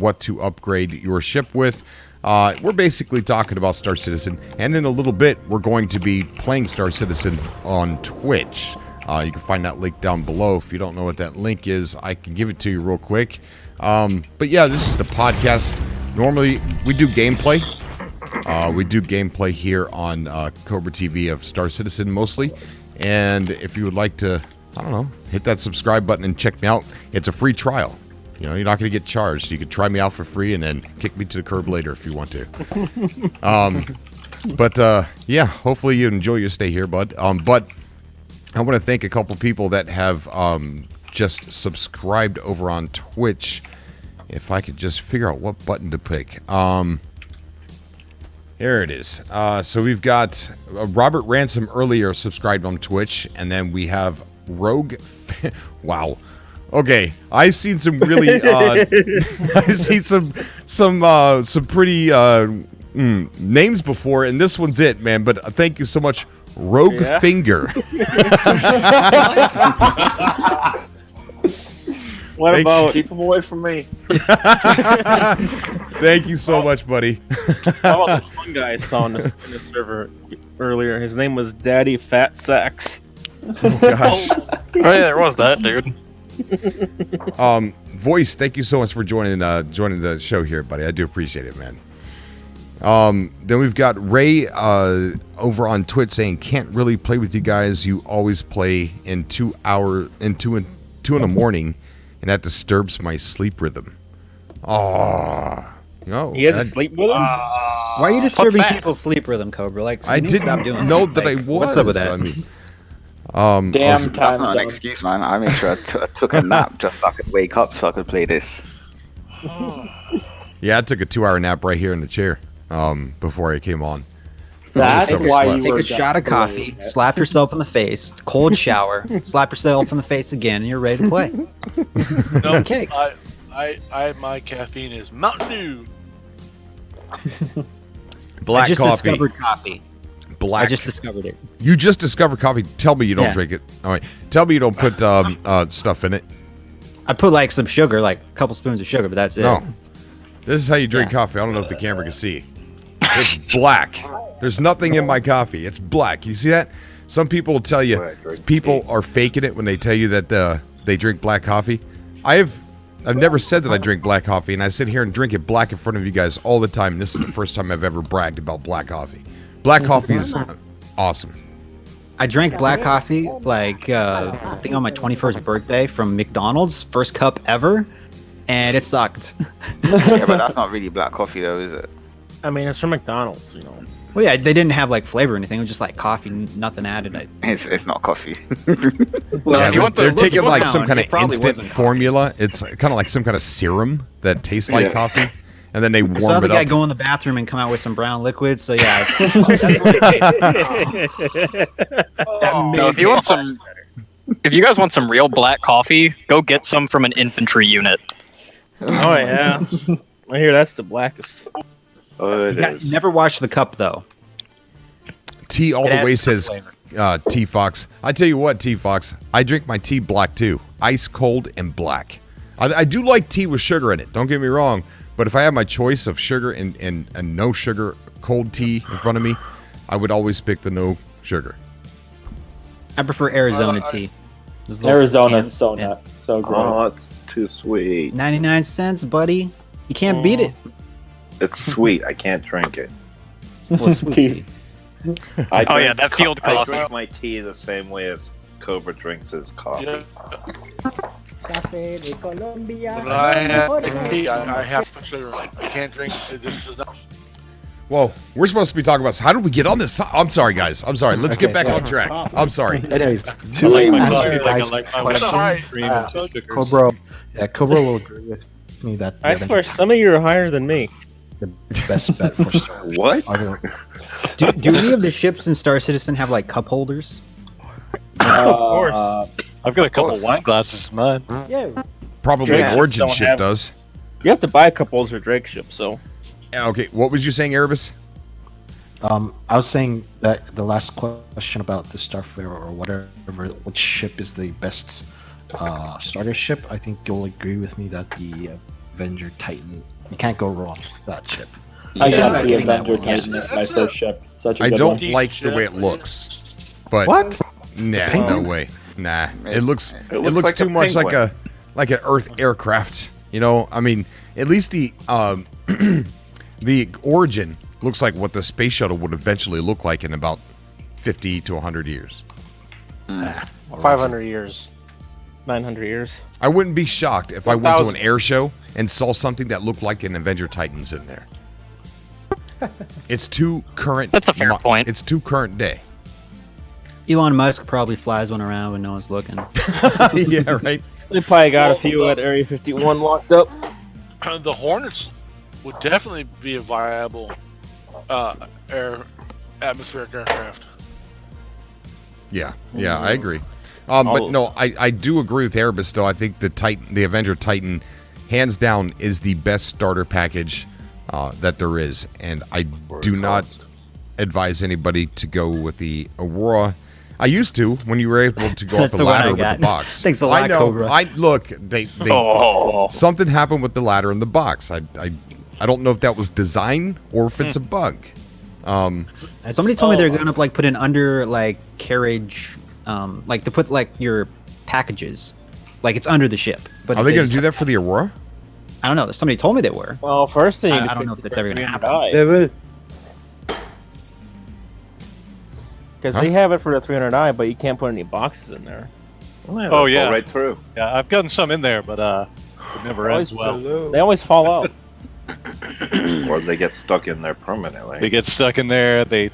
what to upgrade your ship with. We're basically talking about Star Citizen, and in a little bit, we're going to be playing Star Citizen on Twitch. You can find that link down below. If you don't know what that link is, I can give it to you real quick. But yeah, this is the podcast. Normally, we do gameplay. We do gameplay here on Cobra TV of Star Citizen mostly. And if you would like to, I don't know, hit that subscribe button and check me out. It's a free trial. You know, you're not going to get charged. You could try me out for free and then kick me to the curb later if you want to. Yeah, hopefully you enjoy your stay here, bud. But I want to thank a couple people that have just subscribed over on Twitch. If I could just figure out what button to pick. There it is. So we've got Robert Ransom earlier subscribed on Twitch, and then we have Rogue. Wow. Okay, I've seen some really. I've seen some pretty names before, and this one's it, man. But thank you so much, Rogue Finger. What about keep him away from me? Thank you so much, buddy. How about this one guy I saw in the server earlier? His name was Daddy Fat Sax. Oh gosh. Oh yeah, there was that dude. Voice, thank you so much for joining the show here, buddy. I do appreciate it, man. Then we've got Ray over on Twitch saying, can't really play with you guys. You always play in 2 in the morning, and that disturbs my sleep rhythm. Oh, no. He has a sleep rhythm? Why are you disturbing people's sleep rhythm, Cobra? Like, I didn't stop doing know that. that I Like, was. What's up with that? I mean, Damn that's time not an zone. excuse, man. I made sure I took a nap just so I could wake up so I could play this. Yeah, I took a 2-hour nap right here in the chair before I came on. That's why you Take were a shot of coffee, slap yourself in the face, cold shower, slap yourself in the face again, and you're ready to play. No, cake. my caffeine is Mountain Dew. Black I just coffee. discovered coffee. Black. I just discovered it. You just discovered coffee. Tell me you don't Yeah. drink it. All right. Tell me you don't put stuff in it. I put like some sugar, like a couple spoons of sugar, but that's it. No. This is how you drink coffee. I don't know if the camera can see. It's black. There's nothing in my coffee. It's black. You see that? Some people will tell you people are faking it when they tell you that they drink black coffee. I've never said that I drink black coffee, and I sit here and drink it black in front of you guys all the time. And this is the first time I've ever bragged about black coffee. Black coffee is awesome. I drank black coffee like I think on my 21st birthday from McDonald's, first cup ever, and it sucked. Yeah, but that's not really black coffee, though, is it? I mean, it's from McDonald's, you know. Well, yeah, they didn't have like flavor or anything. It was just like coffee, nothing added. It's not coffee. Well, if you want the they're look taking like down, some kind it of probably instant wasn't formula. It's kind of like some kind of serum that tastes like Yeah. coffee, and then they warm I saw the it guy up. go in the bathroom and come out with some brown liquid. So yeah, No, if you guys want some real black coffee, go get some from an infantry unit. Oh yeah, I hear that's the blackest. Oh, it Yeah, is. never wash the cup though. T all It the has way some says flavor. T Fox. I tell you what, T Fox. I drink my tea black too, ice cold and black. I do like tea with sugar in it. Don't get me wrong, but if I have my choice of sugar and no sugar cold tea in front of me, I would always pick the no sugar. I prefer Arizona tea. Those little Arizona's cans. so Yeah. nut, so great. Oh, it's too sweet. 99 cents, buddy. You can't beat it. It's sweet. I can't drink it. Well, sweet tea. I Oh, yeah, drink that field I coffee. drink my tea the same way as Cobra drinks his coffee. Yeah. When I have tea, I have to put sugar in it. I can't drink it. This does not. Whoa, we're supposed to be talking about. How did we get on this? I'm sorry, guys. I'm sorry. Let's get back on track. I'm sorry. Anyways, I to like my answer coffee you like guys' I like my question, Alright. cream and sugars. Cobra, Cobra will agree with me that I swear, some of you are higher than me. the best bet for Star Wars. What? Do any of the ships in Star Citizen have like cup holders? Of course. I've got a couple wine glasses in mine. Yeah. Probably Yeah. an origin Don't ship have- does. You have to buy a couple of Drake ships, so. Yeah, okay, what was you saying, Erebus? I was saying that the last question about the Starflare or whatever, which ship is the best starter ship, I think you'll agree with me that the Avenger Titan, you can't go wrong with that ship. I Yeah, got the getting that Avenger one, yeah. Titan as my first ship. Such a I good don't one. like the way it looks. But What? Nah, no way. Nah. It looks looks looks like too a much penguin. like an Earth aircraft. You know, I mean, at least the the origin looks like what the space shuttle would eventually look like in about 50 to 100 years. 500 years. 900 years. I wouldn't be shocked if I went to an 1,000. air show and saw something that looked like an Avenger Titans in there. It's too current. That's a fair point. It's too current day. Elon Musk probably flies one around when no one's looking. Yeah, right. They probably got a few at Area 51 locked up. The Hornets would definitely be a viable atmospheric aircraft. Yeah, I agree. But no, I do agree with Erebus though. I think the Avenger Titan, hands down, is the best starter package that there is, and I do not advise anybody to go with the Aurora. I used to when you were able to go up That's the the one I ladder with got. the box. Thanks a lot, I know. Cobra. I look. They something happened with the ladder in the box. I don't know if that was design or if it's a bug. Somebody told me they're gonna like put an under like carriage, like to put like your packages, like it's under the ship. But Are they going just- to do that for the Aurora? I don't know. Somebody told me they were. Well, first thing, I don't know if that's ever gonna happen. Because they have it for the 300i, but you can't put any boxes in there. Oh yeah, right through. Yeah, I've gotten some in there, but it never ends well. They always fall out. Or they get stuck in there permanently. They get stuck in there. They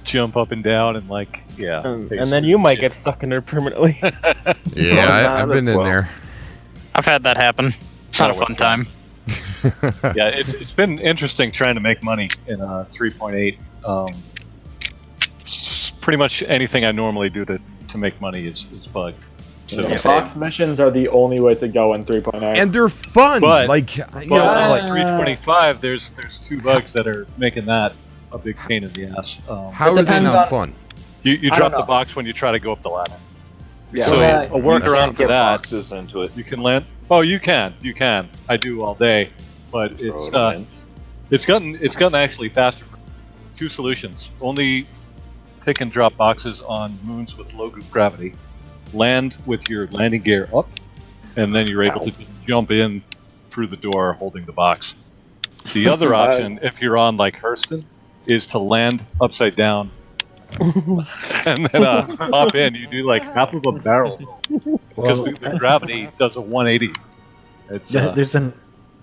jump up and down, and like Yeah. And then you might get stuck in there permanently. Yeah, I've been in there. I've had that happen. It's not a fun time. Yeah, it's been interesting trying to make money in 3.8. Pretty much anything I normally do to make money is bugged. So, box missions are the only way to go in 3.8. And they're fun. But, like, like 325, there's 2 bugs that are making that a big pain in the ass. How are they not fun? You drop the box when you try to go up the ladder. Yeah. So Yeah. a workaround for Get that, boxes into it. you can land. Oh, you can. I do all day, but it's gotten actually faster. 2 solutions: only pick and drop boxes on moons with low gravity, land with your landing gear up, and then you're able to just jump in through the door holding the box. The other option, if you're on like Hurston, is to land upside down and then hop in. You do like half of a barrel because the gravity does a 180. It's there's it's a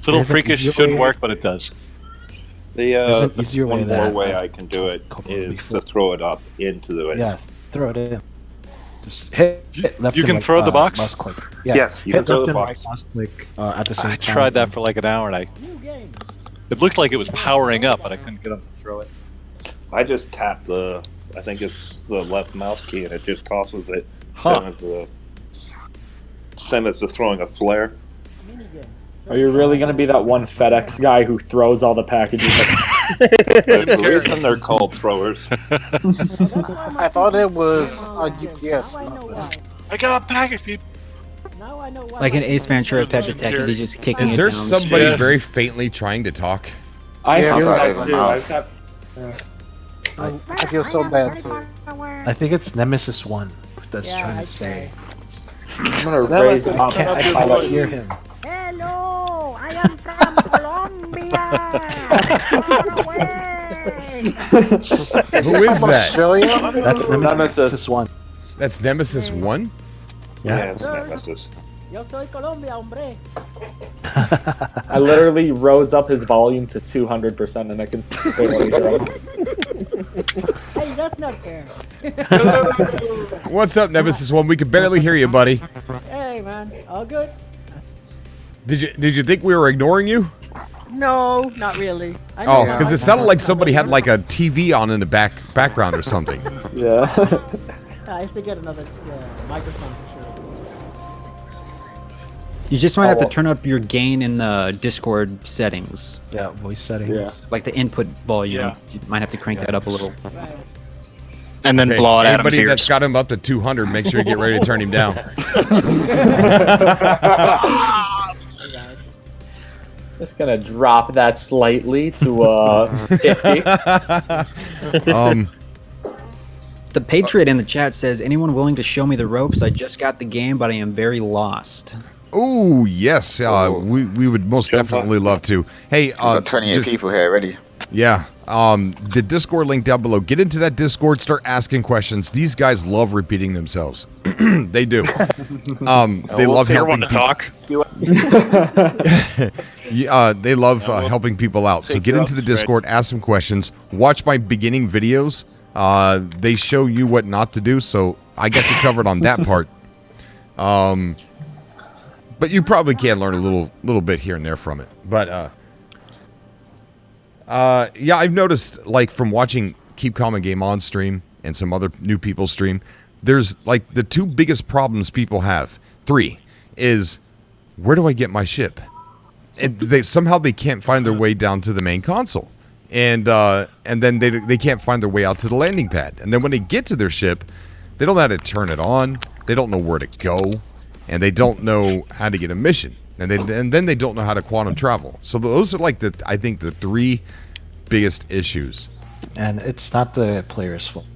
little freakish. Shouldn't work, but it does. The an easier way one more that way I can do it is to throw it up into the. Yeah, throw it in. Just hit left. You and can right, throw the box? Mouse click. Yeah. Yes, you hit can throw left the and box. right mouse click at the same I time. tried that for like an hour and it looked like it was powering up, but I couldn't get him to throw it. I just tap I think it's the left mouse key, and it just tosses it. Huh. Same as the throwing a flare. Are you really going to be that one FedEx guy who throws all the packages? There's a reason they're called throwers. I thought it was a UPS. I got a package, people. Like an Ace Ventura Pet Detective, he's just kicking Is it there down the somebody street. very faintly trying to talk? I Yeah, feel I that too. I feel so bad too. I think it's Nemesis 1 that's trying to say. I'm going to raise him up. I cannot hear him. Hello, I am from Colombia. Who is that? That's Nemesis 1. That's Nemesis 1? Yeah, it's Nemesis. Yo soy Colombia, hombre. I literally rose up his volume to 200% and I can barely hear him. Hey, that's not fair. What's up, Nemesis 1? We can barely hear you, buddy. Hey, man, all good? Did you think we were ignoring you? No, not really. Oh, because it sounded like somebody had like a TV on in the background or something. Yeah. I have to get another microphone for sure. You just might have to turn up your gain in the Discord settings. Yeah, voice settings. Yeah. Like the input volume. Yeah. You might have to crank that up a little. And then Okay, blow out Adam's anybody ears. that's got him up to 200, make sure you get ready to turn him down. Just gonna drop that slightly to 50. The Patriot in the chat says, anyone willing to show me the ropes? I just got the game, but I am very lost. Oh, yes. We would most definitely love to. Hey, got 28 people here already. Yeah. The Discord link down below. Get into that Discord, start asking questions. These guys love repeating themselves. They do. They love helping to talk. Yeah, they love helping people out. So get into the Discord, ask some questions, watch my beginning videos. They show you what not to do, so I got you covered on that part. But you probably can learn a little bit here and there from it. But yeah, I've noticed, like, from watching Keep Calm and Game On stream and some other new people stream, there's like the 2 biggest problems people have. 3 is, where do I get my ship? And somehow they can't find their way down to the main console. And then they can't find their way out to the landing pad. And then when they get to their ship, they don't know how to turn it on. They don't know where to go, and they don't know how to get a mission. And then they don't know how to quantum travel. So those are like I think the 3 biggest issues. And it's not the player's fault.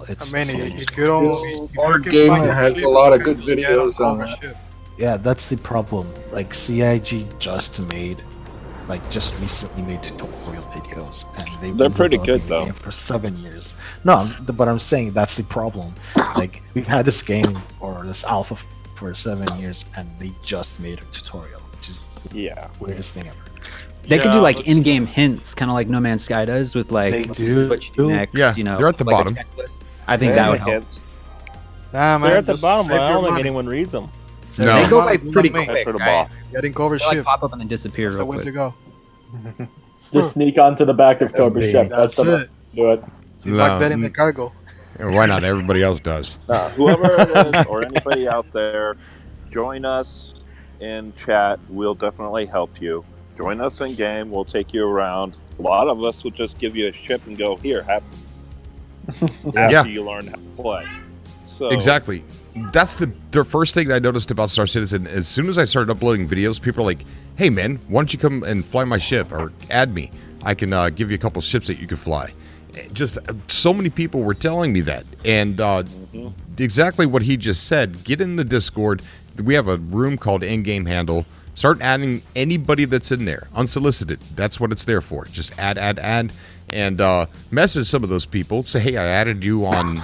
It's if you don't. Our game has a lot of good videos on it. Yeah, that's the problem. Like CIG just recently made tutorial videos, and They're pretty good though. For 7 years. No, but I'm saying that's the problem. Like, we've had this game or this alpha for 7 years, and they just made a tutorial, which is the weirdest thing ever. They could do like in-game hints, kind of like No Man's Sky does with like, They this is what you do next. Yeah, you know, they're at the like a bottom. checklist. I think that would help. They're Nah, man. at the just bottom, but save I your don't think money. anyone reads them. Save No. your They go money, by pretty believe me. quick, the right? Getting Cobra's They like ship. pop up and then disappear That's real the way quick. to go. Just sneak onto the back of Cobra's ship. That's That's the best it. way to do it. You lock that in the cargo. Why not? Everybody else does. Whoever it is or anybody out there, join us in chat. We'll definitely help you. Join us in game. We'll take you around. A lot of us will just give you a ship and go, here, have after you learn how to play. So Exactly. That's the first thing that I noticed about Star Citizen. As soon as I started uploading videos, people are like, "Hey, man, why don't you come and fly my ship or add me? I can give you a couple ships that you could fly." Just so many people were telling me that, and exactly what he just said. Get in the Discord. We have a room called In-Game Handle. Start adding anybody that's in there, unsolicited. That's what it's there for. Just add, and message some of those people. Say, "Hey, I added you on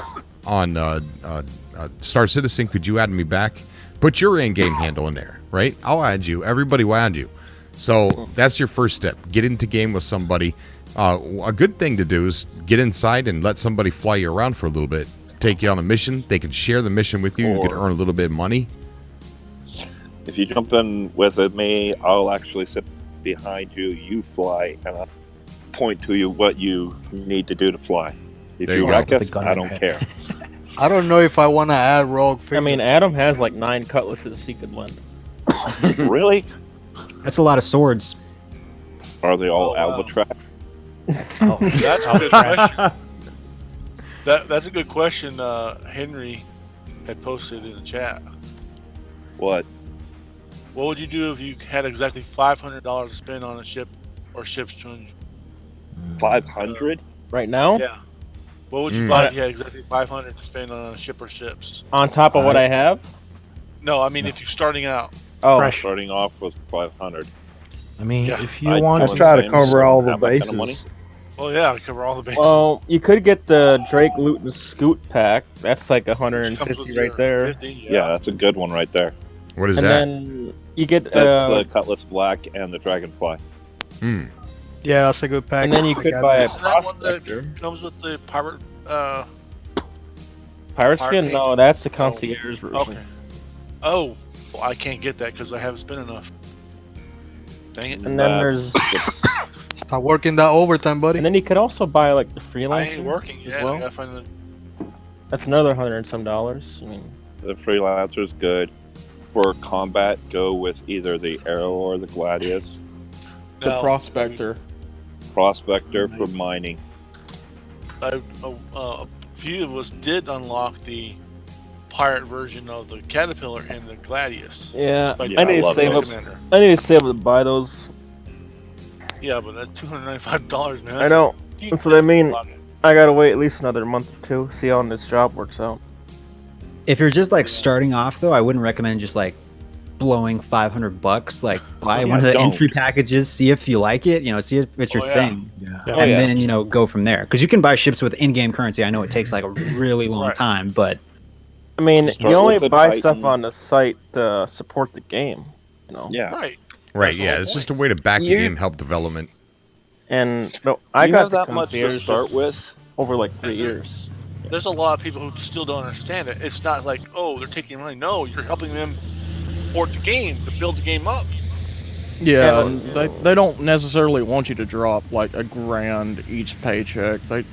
Star Citizen. Could you add me back?" Put your in-game handle in there, right? I'll add you. Everybody will add you. So that's your first step. Get into game with somebody. A good thing to do is get inside and let somebody fly you around for a little bit. Take you on a mission. They can share the mission with you. You can earn a little bit of money. if you jump in with me, I'll actually sit behind you. You fly, and I'll point to you what you need to do to fly. If you wreck us, I don't care. I don't know if I want to add rogue figure. I mean, Adam has like 9 cutlasses he could lend. Really? That's a lot of swords. Are they all Albatross? Oh, that's a good question. That's a good question. Henry had posted in the chat. What? What would you do if you had exactly $500 to spend on a ship or ships? 500 right now? Yeah. What would you buy if you had exactly 500 to spend on a ship or ships? On top of what I have? No, I mean if you're starting out. Oh, starting off with 500. I mean, Yeah. if you I'd want do to the try to same, cover so all the have that kind of bases. money. Well, yeah, I cover all the bases. well, you could get the Drake Loot and Scoot pack. That's like 150 right there. 50, Yeah, that's a good one right there. What is and that? then you get That's the Cutlass Black and the Dragonfly. Yeah, that's a good pack. and then you I could got buy a that. Isn't that one that prospector. comes with the pirate? Pirate skin? paint? No, that's the concierge version. Okay. Oh, well, I can't get that because I haven't spent enough. Dang it! And then there's Stop working that overtime, buddy. and then you could also buy like the I freelancer. ain't working as yet. well. I gotta find the. That's another $100 and some. I mean, The Freelancer is good. For combat, go with either the Arrow or the Gladius. The No. Prospector. Prospector for mining. A few of us did unlock the pirate version of the Caterpillar and the Gladius. yeah, Like, I need to love save up. Commander. I need to save up to buy those. Yeah, but that's $295, man. I know. That's That's what I mean. I gotta wait at least another month or two, see how this job works out. If you're just like starting off though, I wouldn't recommend just like blowing $500. Like buy Yeah, one of the don't. entry packages, see if you like it, see if it's your Oh, yeah. thing. Oh, And yeah. then, go from there. Because you can buy ships with in-game currency. I know it takes like a really long Right. time, but I mean, Start you only with the buy Titan. stuff on the site to support the game, Yeah. Right. Right, That's the yeah. whole It's point. just a way to back the You- game, help development. And no, I You got have the that much to concierge start with. over like 3 years. There's a lot of people who still don't understand it. It's not like, oh, they're taking money. No, you're helping them support the game, to build the game up. Yeah, Yeah, and they don't necessarily want you to drop like $1,000 each paycheck. They,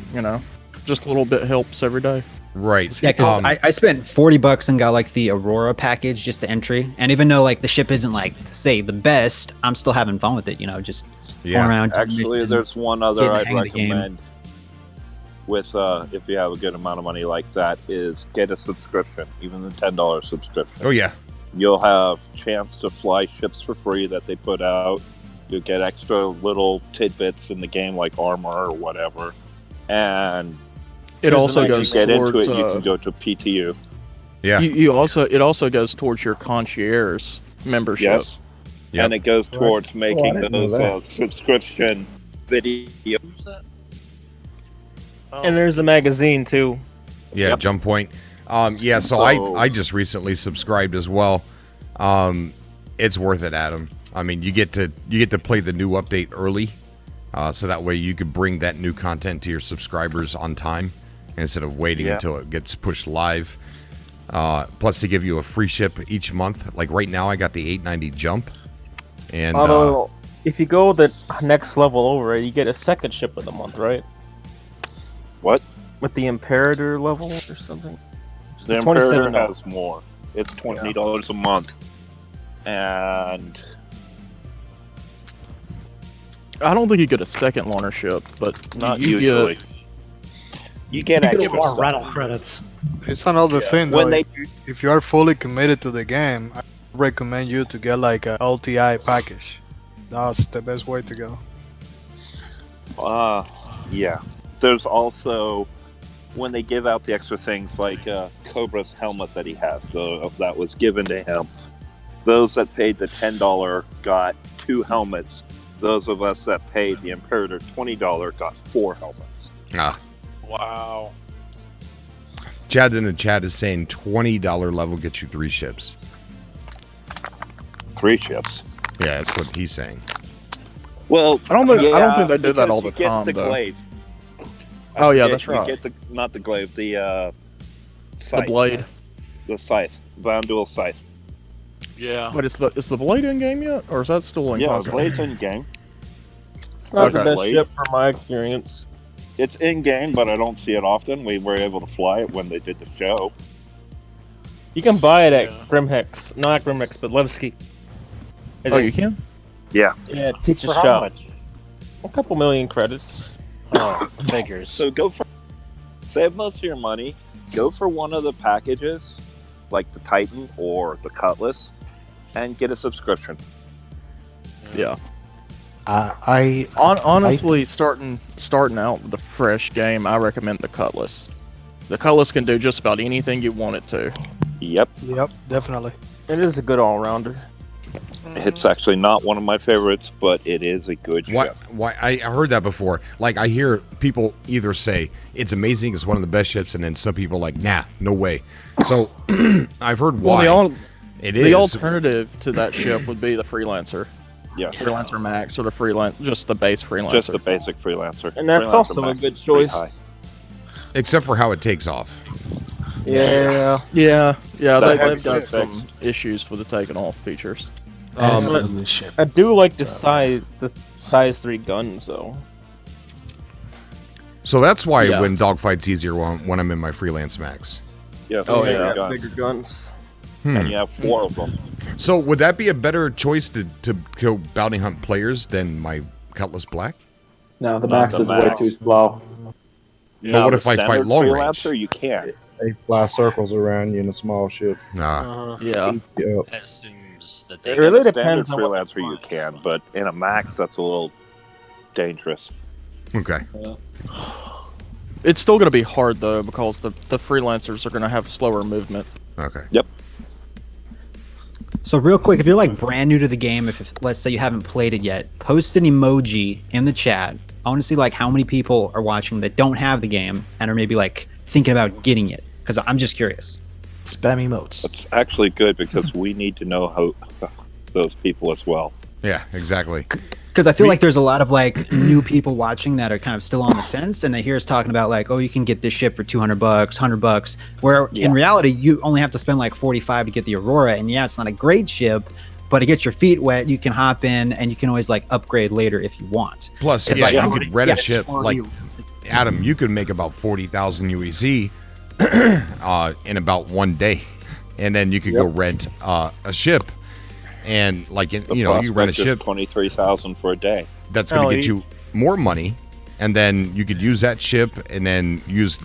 just a little bit helps every day. Right. yeah, because I spent $40 and got like the Aurora package, just the entry. And even though like the ship isn't like say the best, I'm still having fun with it. Just going around. doing Actually, missions. there's one other getting the I'd hang of the game. recommend. With if you have a good amount of money like that, is get a subscription, even the $10 subscription. Oh, yeah. You'll have chance to fly ships for free that they put out. You'll get extra little tidbits in the game like armor or whatever, and It also if you goes get into towards. it, you can go to PTU. Yeah. It also goes towards your concierge membership. Yes, Yep. and it goes towards making didn't know those that. subscription videos. Who's that? Oh, And there's a magazine too. Yeah, Yep. Jump Point. Yeah, so I just recently subscribed as well. It's worth it, Adam. I mean, you get to play the new update early, so that way you could bring that new content to your subscribers on time. instead of waiting until it gets pushed live. Plus, they give you a free ship each month. Like right now, I got the 890 jump, and Although, if you go the next level over, you get a second ship of the month, right? What? With the Imperator level or something? The Imperator has more. It's $20 a month, and I don't think you get a second launcher ship, but not you usually. You get extra more stuff. rental credits. It's another thing When though. If you are fully committed to the game, I recommend you to get like a LTI package. That's the best way to go. Yeah. There's also when they give out the extra things like Cobra's helmet that he has, that was given to him. Those that paid the $10 got 2 helmets. Those of us that paid the Imperator $20 got 4 helmets. Wow. Chad in the chat is saying $20 level gets you 3 ships. 3 ships? Yeah, that's what he's saying. Well, I don't think they do that all the because you time, get the though. glaive. Oh yeah, that's right. You get not the glaive, the scythe. The blade. The scythe. Bound dual scythe. Yeah. But is the blade in game yet, or is that still in? Yeah, Cosmo? blade's in game. It's not the Okay. best ship from my experience. It's in game, but I don't see it often. We were able to fly it when they did the show. You can buy it at Grimhex. Not Grimhex, but Levski. Oh, you can? Yeah. Yeah, teacher's For how shop. much? A couple million credits. Oh, figures. So go for save most of your money. Go for one of the packages, like the Titan or the Cutlass, and get a subscription. Yeah. I honestly starting out with a fresh game, I recommend the Cutlass. The Cutlass can do just about anything you want it to. Yep. Yep, definitely. It is a good all-rounder. It's actually not one of my favorites, but it is a good ship. Why? I heard that before. Like, I hear people either say it's amazing, it's one of the best ships, and then some people like, nah, no way. So I've heard why. The alternative to that ship would be the Freelancer. Yeah. Freelancer Max or just the base Freelancer. Just the basic Freelancer. And that's Freelancer also Max a good is pretty choice. high. Except for how it takes off. Yeah. That They've got fixed. some issues with the taking off features. I do like the size 3 guns though. So that's why Yeah. when dogfight's easier when I'm in my freelance max. Yeah, Oh, bigger yeah. guns. Bigger guns. And you have 4 of them. So would that be a better choice to go bounty hunt players than my Cutlass Black? No, the Not max the is way max. too slow. But what if I fight standard long range? Freelancer, you can. They fly circles around you in a small ship. Nah. Yeah. Yep. Assumes that It they really Standard depends on what Freelancer, you can, but in a max, that's a little dangerous. Okay. It's still going to be hard though because the Freelancers are going to have slower movement. Okay. Yep. So real quick, if you're like brand new to the game, if let's say you haven't played it yet, post an emoji in the chat. I want to see like how many people are watching that don't have the game and are maybe like thinking about getting it, because I'm just curious. Spam emotes. That's actually good because we need to know how those people as well. Yeah, exactly. Because I feel like there's a lot of like new people watching that are kind of still on the fence, and they hear us talking about like, oh, you can get this ship for $200, $100, where in reality you only have to spend like 45 to get the Aurora, and yeah, it's not a great ship, but to get your feet wet, you can hop in and you can always like upgrade later if you want. Plus, It's you like, could rent a yeah, ship or like you- Adam. You could make about 40,000 UEC in about 1 day, and then you could go rent a ship. And like you rent a Prospect is ship, 23,000 for a day. that's going to get you more money, and then you could use that ship and then use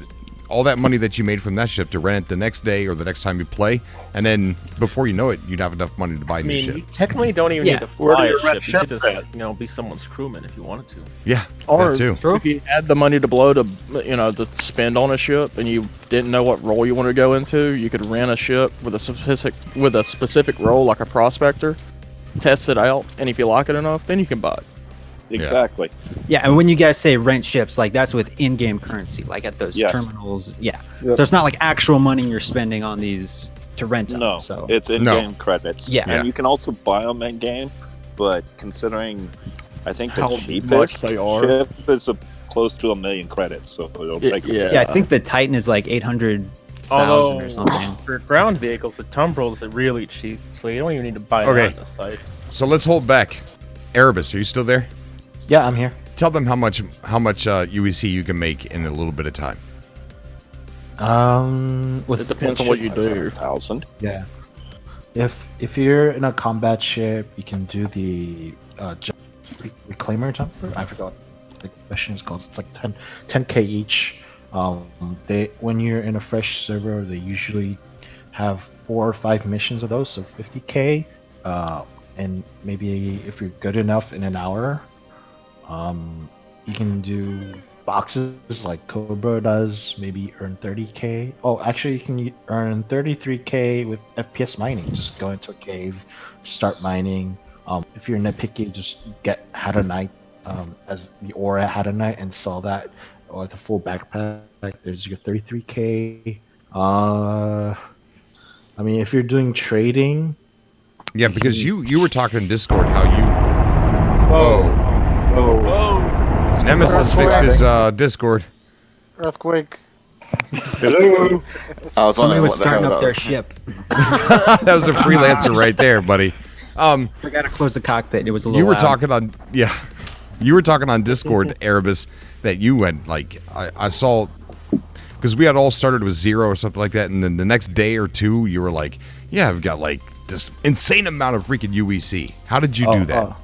all that money that you made from that ship to rent it the next day or the next time you play, and then before you know it, you'd have enough money to buy a I new mean, ship. you technically don't even need to Where do fly a you ship. rent You could ships just, be someone's crewman if you wanted to. Yeah, Or that too. if you had the money to blow to spend on a ship and you didn't know what role you wanted to go into, you could rent a ship with a specific role like a prospector, test it out, and if you like it enough, then you can buy it. Exactly. Yeah, and when you guys say rent ships, like that's with in-game currency, like at those Yes. terminals. Yeah, Yep. so it's not like actual money you're spending on these to rent them. No, So it's in-game credits. Yeah. And you can also buy them in-game, but considering, I think the How much cheapest they are. ship is close to 1 million credits, so it'll Yeah, take. Yeah, I think the Titan is like 800,000 Although or something. for ground vehicles, the tumbrils are really cheap, so you don't even need to buy Okay. that on the site. So let's hold back. Erebus, are you still there? Yeah, I'm here. Tell them how much UEC you can make in a little bit of time. With It depends on what you do. 1,000. Yeah. If you're in a combat ship, you can do the reclaimer jumper. I forgot what the mission is called. It's like 10k each. When you're in a fresh server, they usually have 4 or 5 missions of those, so 50k. And maybe if you're good enough in an hour, you can do boxes like Cobra does, maybe earn 30k. Oh, actually, you can earn 33k with FPS mining. Just go into a cave, start mining. If you're nitpicky, just get Hadonite as the aura Hadonite and sell that with a full backpack. There's your 33k. I mean, if you're doing trading, yeah, because you were talking in Discord how you. Whoa! Nemesis fixed his Discord. Earthquake. Hello. Somebody was starting up their ship. That was a freelancer right there, buddy. I gotta close the cockpit. It was a little. You were loud. talking on you were talking on Discord, Erebus, that you went like I saw because we had all started with 0 or something like that, and then the next day or two you were like, yeah, I've got like this insane amount of freaking UEC. How did you do that?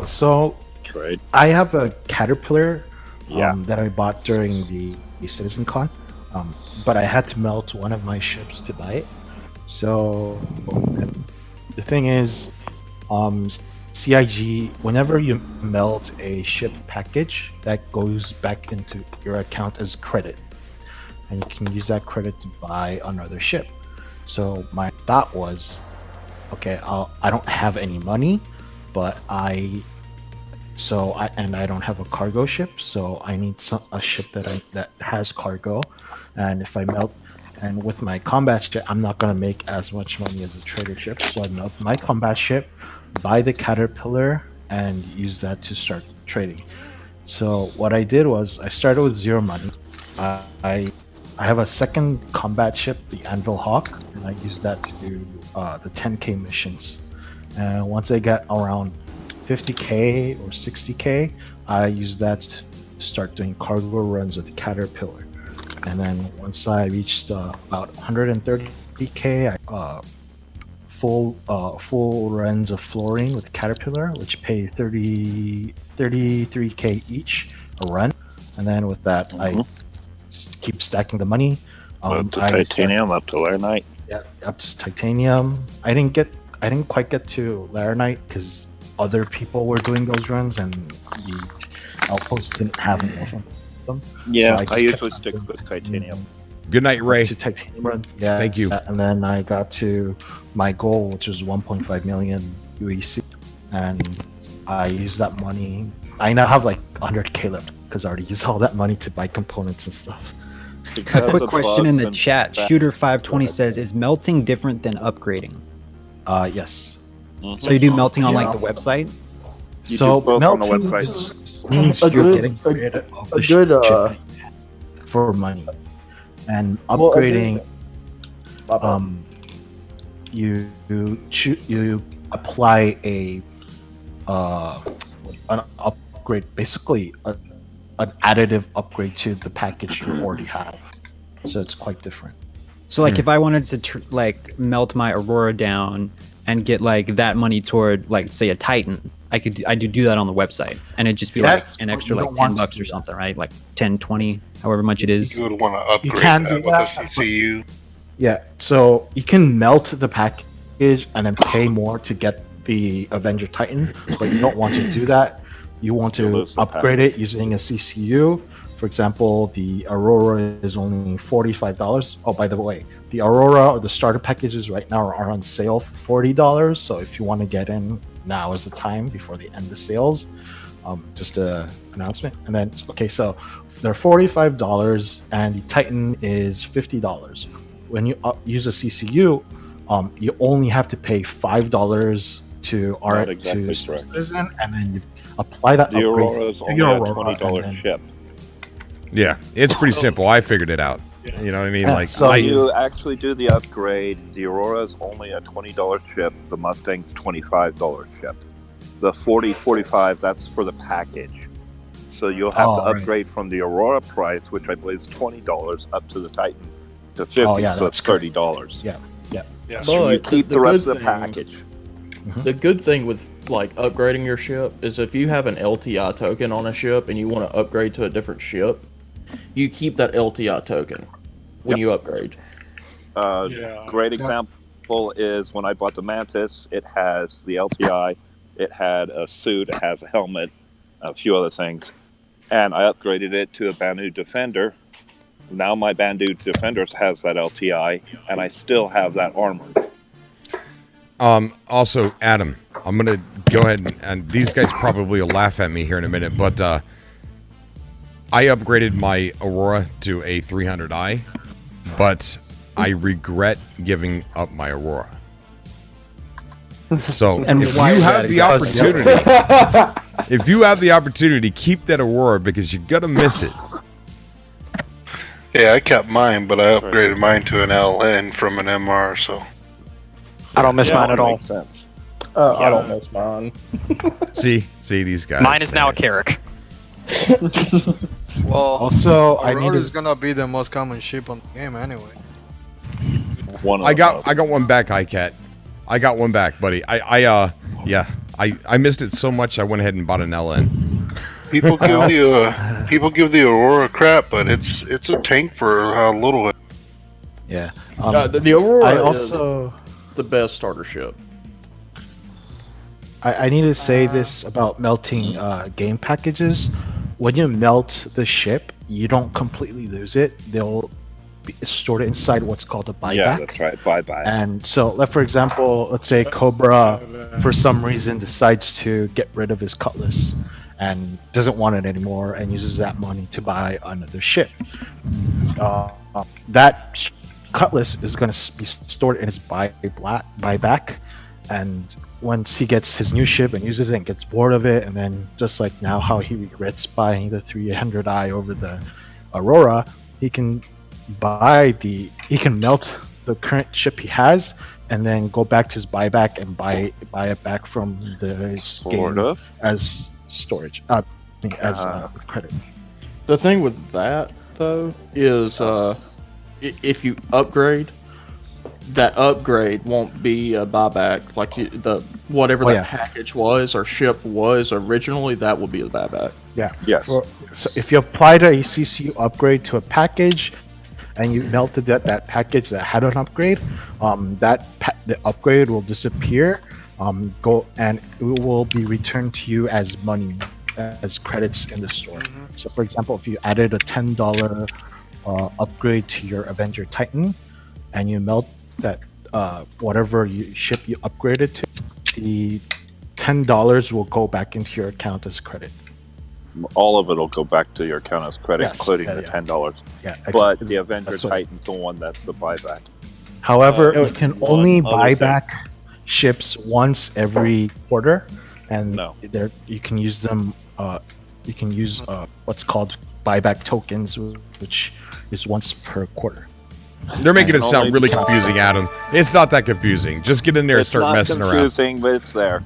So Trade. I have a Caterpillar that I bought during the Citizen Con, but I had to melt one of my ships to buy it. So the thing is, CIG, whenever you melt a ship package, that goes back into your account as credit, and you can use that credit to buy another ship. So my thought was, okay, I don't have any money, but I don't have a cargo ship, so I need a ship that has cargo. And if I melt, and with my combat ship, I'm not gonna make as much money as a trader ship, so I melt my combat ship, buy the Caterpillar, and use that to start trading. So what I did was I started with 0 money. I have a second combat ship, the Anvil Hawk, and I use that to do the 10k missions. And once I get around 50k or 60k, I use that to start doing cargo runs with the Caterpillar. And then once I reached about 130k, full runs of fluorine with the Caterpillar, which pay 33k each a run. And then with that, I just keep stacking the money. Up to titanium, up to laranite. Yeah, up to titanium. I didn't quite get to laranite because other people were doing those runs and the outposts didn't have enough of them. Yeah, So I usually stick with titanium. Good night, Ray. To titanium runs. Yeah, Thank you. And then I got to my goal, which was 1.5 million UEC, and I used that money. I now have like 100k left because I already used all that money to buy components and stuff. A quick question in the chat. Shooter520 says, "Is melting different than upgrading?" Yes. So you do melting on like the website? So melting means you're getting rid of the ship for money, and upgrading, you apply an upgrade, basically an additive upgrade to the package you already have. So it's quite different. So like if I wanted to like melt my Aurora down and get like that money toward like say a Titan, I could do that on the website, and it'd just be like an extra like $10 or something, right? Like 10, 20, however much it is. You would want to upgrade can that do with that, a CCU. Yeah, so you can melt the package and then pay more to get the Avenger Titan, but you don't want to do that. You want to upgrade it using a CCU. For example, the Aurora is only $45. Oh, by the way, the Aurora or the starter packages right now are on sale for $40. So if you want to get in, now is the time before they end the sales. Just an announcement. And then, okay, so they're $45 and the Titan is $50. When you use a CCU, you only have to pay $5 to Not exactly to correct. Citizen, and then you apply that The upgrade Aurora is to only your a Aurora, $20 and then- ship. Yeah, it's pretty simple. I figured it out. You know what I mean? Like, so you actually do the upgrade. The Aurora is only a $20 ship. The Mustang's $25 ship. The 45, that's for the package. So you'll have to upgrade from the Aurora price, which I believe is $20, up to the Titan to $50. So it's $30. Yeah. Yeah. So you keep the rest of the package. The good thing with like upgrading your ship is if you have an LTI token on a ship and you want to upgrade to a different ship, you keep that LTI token when you upgrade. Great example is when I bought the Mantis. It has the LTI, it had a suit, it has a helmet, a few other things, and I upgraded it to a Banu Defender. Now my Banu Defender has that LTI, and I still have that armor. Also, Adam, I'm gonna go ahead and these guys probably will laugh at me here in a minute, but I upgraded my Aurora to a 300i, but I regret giving up my Aurora. So And if why you is have that the exactly? opportunity, if you have the opportunity, keep that Aurora because you're gonna miss it. Yeah, I kept mine, but I upgraded mine to an LN from an MR, so. I don't miss mine at all. Makes sense. I don't miss mine. See these guys. Mine is now a Carrack. Well, Also, I Aurora need is gonna be the most common ship on the game anyway. I got one back, iCat. I got one back, buddy. I missed it so much I went ahead and bought an LN. People give the Aurora crap, but it's a tank for how little it. Yeah. The Aurora I also is the best starter ship. I need to say this about melting game packages. When you melt the ship, you don't completely lose it. They'll store it inside what's called a buyback. Yeah, that's right, buyback. And so, like for example, let's say Cobra, for some reason, decides to get rid of his Cutlass and doesn't want it anymore, and uses that money to buy another ship. That Cutlass is going to be stored in his buyback, and once he gets his new ship and uses it and gets bored of it, and then just like now how he regrets buying the 300i over the Aurora, he can melt the current ship he has and then go back to his buyback and buy it back from the game as storage, with credit. The thing with that though is if you upgrade, that upgrade won't be a buyback. Like whatever package was or ship was originally, that will be a buyback. Yeah. Yes. So if you applied a CCU upgrade to a package, and you melted that package that had an upgrade, the upgrade will disappear, and it will be returned to you as money, as credits in the store. So, for example, if you added a $10 upgrade to your Avenger Titan, and you melt that whatever ship you upgraded to, the $10 will go back into your account as credit. All of it will go back to your account as credit, Yes, including the $10. Yeah, but the Avenger Titan's the one that's the buyback. However, you can only buy back ships once every quarter, and you can use them. You can use what's called buyback tokens, which is once per quarter. They're making it sound really confusing, Adam. It's not that confusing. Just get in there and start messing around. It's not confusing, but it's there.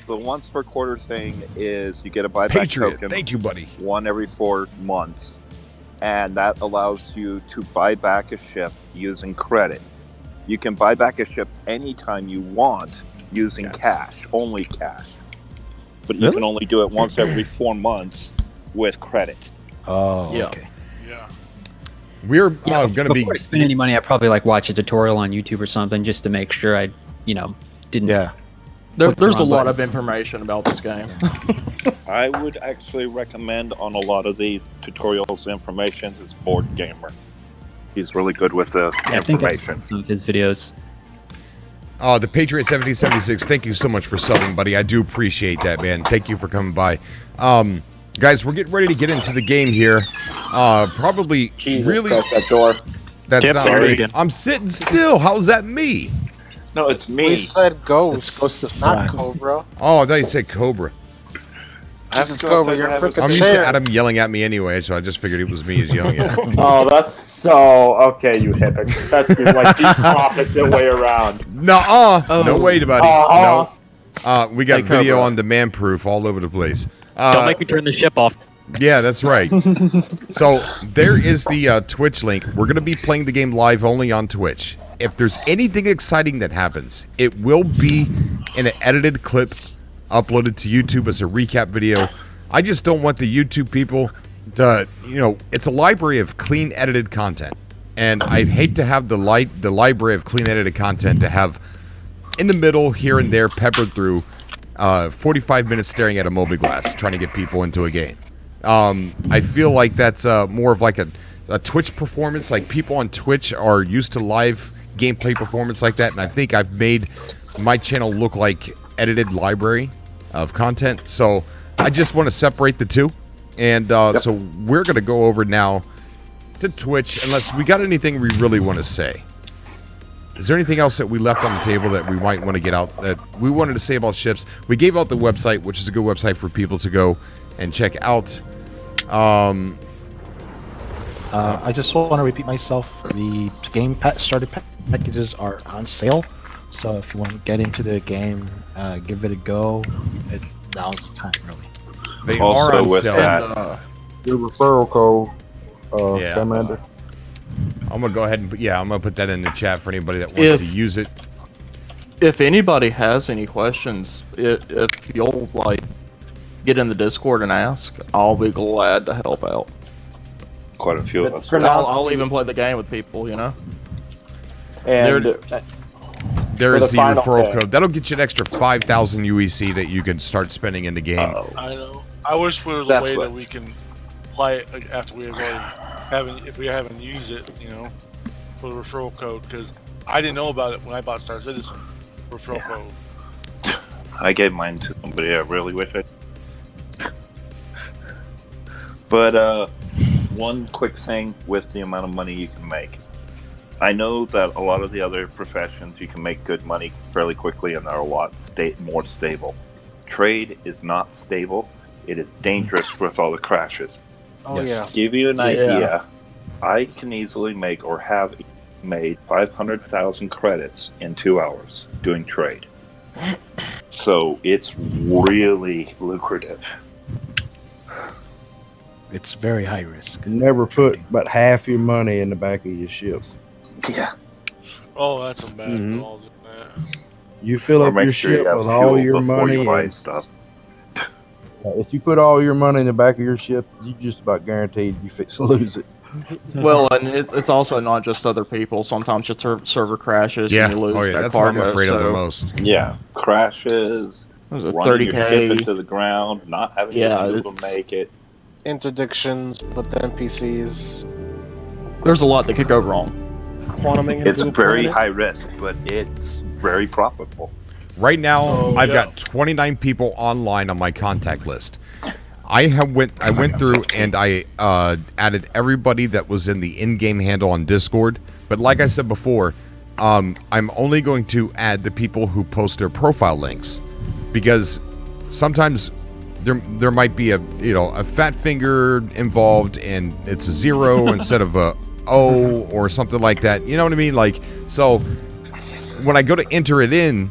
The once per quarter thing is you get a buyback token. Thank you, buddy. One every 4 months, and that allows you to buy back a ship using credit. You can buy back a ship anytime you want using cash, only cash. But you can only do it once every 4 months with credit. Oh, yeah. Okay. We're going to be. Before I spend any money, I probably watch a tutorial on YouTube or something just to make sure I, didn't. Yeah. There's a lot of information about this game. I would actually recommend on a lot of these tutorials information is Board Gamer. He's really good with the I think I've information. seen some of his videos. Oh, the Patriot 1776. Thank you so much for subbing, buddy. I do appreciate that, man. Thank you for coming by. Guys, we're getting ready to get into the game here. Probably really. That door. That's Yep, not there me. you go. I'm sitting still. How's that me? No, it's We me. said ghost, Ghost of not Fly. Cobra. Oh, I thought you said Cobra. Jesus Cobra, you're freaking I'm used to chair. Adam yelling at me anyway, so I just figured it was me who's yelling at him. Oh, that's so okay, you hypocrite. That's like the opposite way around. No way, buddy. Uh-huh. No. We got Hey, video Cobra. on demand proof all over the place. Don't make me turn the ship off. Yeah, that's right. So there is the Twitch link. We're going to be playing the game live only on Twitch. If there's anything exciting that happens, it will be in an edited clip uploaded to YouTube as a recap video. I just don't want the YouTube people to, it's a library of clean edited content. And I'd hate to have the library of clean edited content to have in the middle, here and there, peppered through 45 minutes staring at a mobiGlass trying to get people into a game. I feel like that's more of like a Twitch performance. Like people on Twitch are used to live gameplay performance like that, and I think I've made my channel look like edited library of content. So I just want to separate the two, and so we're gonna go over now to Twitch. Unless we got anything we really want to say. Is there anything else that we left on the table that we might want to get out that we wanted to say about ships? We gave out the website, which is a good website for people to go and check out. I just want to repeat myself. The game starter packages are on sale, so if you want to get into the game, give it a go. Now's the time, really. They Also are on with sale. that, Your referral code, Yeah. Commander. I'm gonna go ahead and I'm gonna put that in the chat for anybody that wants to use it. If anybody has any questions, if you'll get in the Discord and ask, I'll be glad to help out. Quite a few of us. I'll even play the game with people, And There for is the the final referral thing. code. That'll get you an extra 5,000 UEC that you can start spending in the game. I know. I wish there was a way that we can play it after we have already if we haven't used it, for the referral code, because I didn't know about it when I bought Star Citizen. Referral code. I gave mine to somebody I really wish I. But one quick thing with the amount of money you can make. I know that a lot of the other professions you can make good money fairly quickly and they're a lot more stable. Trade is not stable. It is dangerous with all the crashes. Oh, yeah. To give you an idea, I can easily make or have made 500,000 credits in 2 hours doing trade. So it's really lucrative. It's very high risk. Never put but half your money in the back of your ship. Yeah. Oh, that's a bad call. You fill Or up make your sure you ship have with all fuel your before money. you buy and- stuff. If you put all your money in the back of your ship, you just about guaranteed you fix to lose it. Well, and it's also not just other people. Sometimes your server crashes and you lose that that's what I'm cargo. afraid of the so- most. Yeah, crashes, There's a running your 30K. ship into the ground, not having Yeah, people to make it. Interdictions with the NPCs. There's a lot that could go wrong. Quantuming It's into a very planet? high risk, but it's very profitable. Right now, Oh, I've yeah. got 29 people online on my contact list. I went through and I added everybody that was in the in-game handle on Discord. But like I said before, I'm only going to add the people who post their profile links, because sometimes there might be a fat finger involved and it's a 0 instead of a O or something like that. You know what I mean? Like, so when I go to enter it in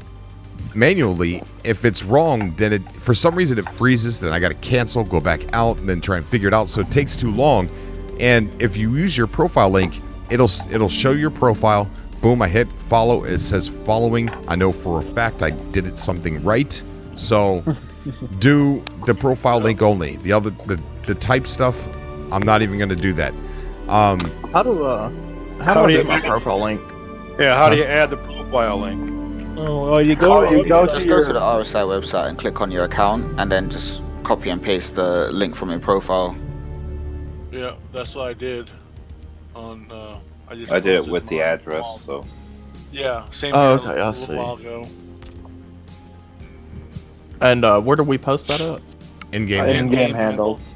manually, if it's wrong, then for some reason it freezes, then I got to cancel, go back out, and then try and figure it out. So it takes too long. And if you use your profile link, it'll show your profile. Boom, I hit follow. It says following. I know for a fact I did it something right. So do the profile link only. The other the type stuff, I'm not even going to do that. How do How I do do you- my profile link? Yeah, how do you add the profile link? Oh, you Just go to the RSI website and click on your account, and then just copy and paste the link from your profile. Yeah, that's what I did. On I I did it with the address, so. Yeah, same. Oh, thing okay, I a see. little while ago. And where do we post that at? In-game in-game handles.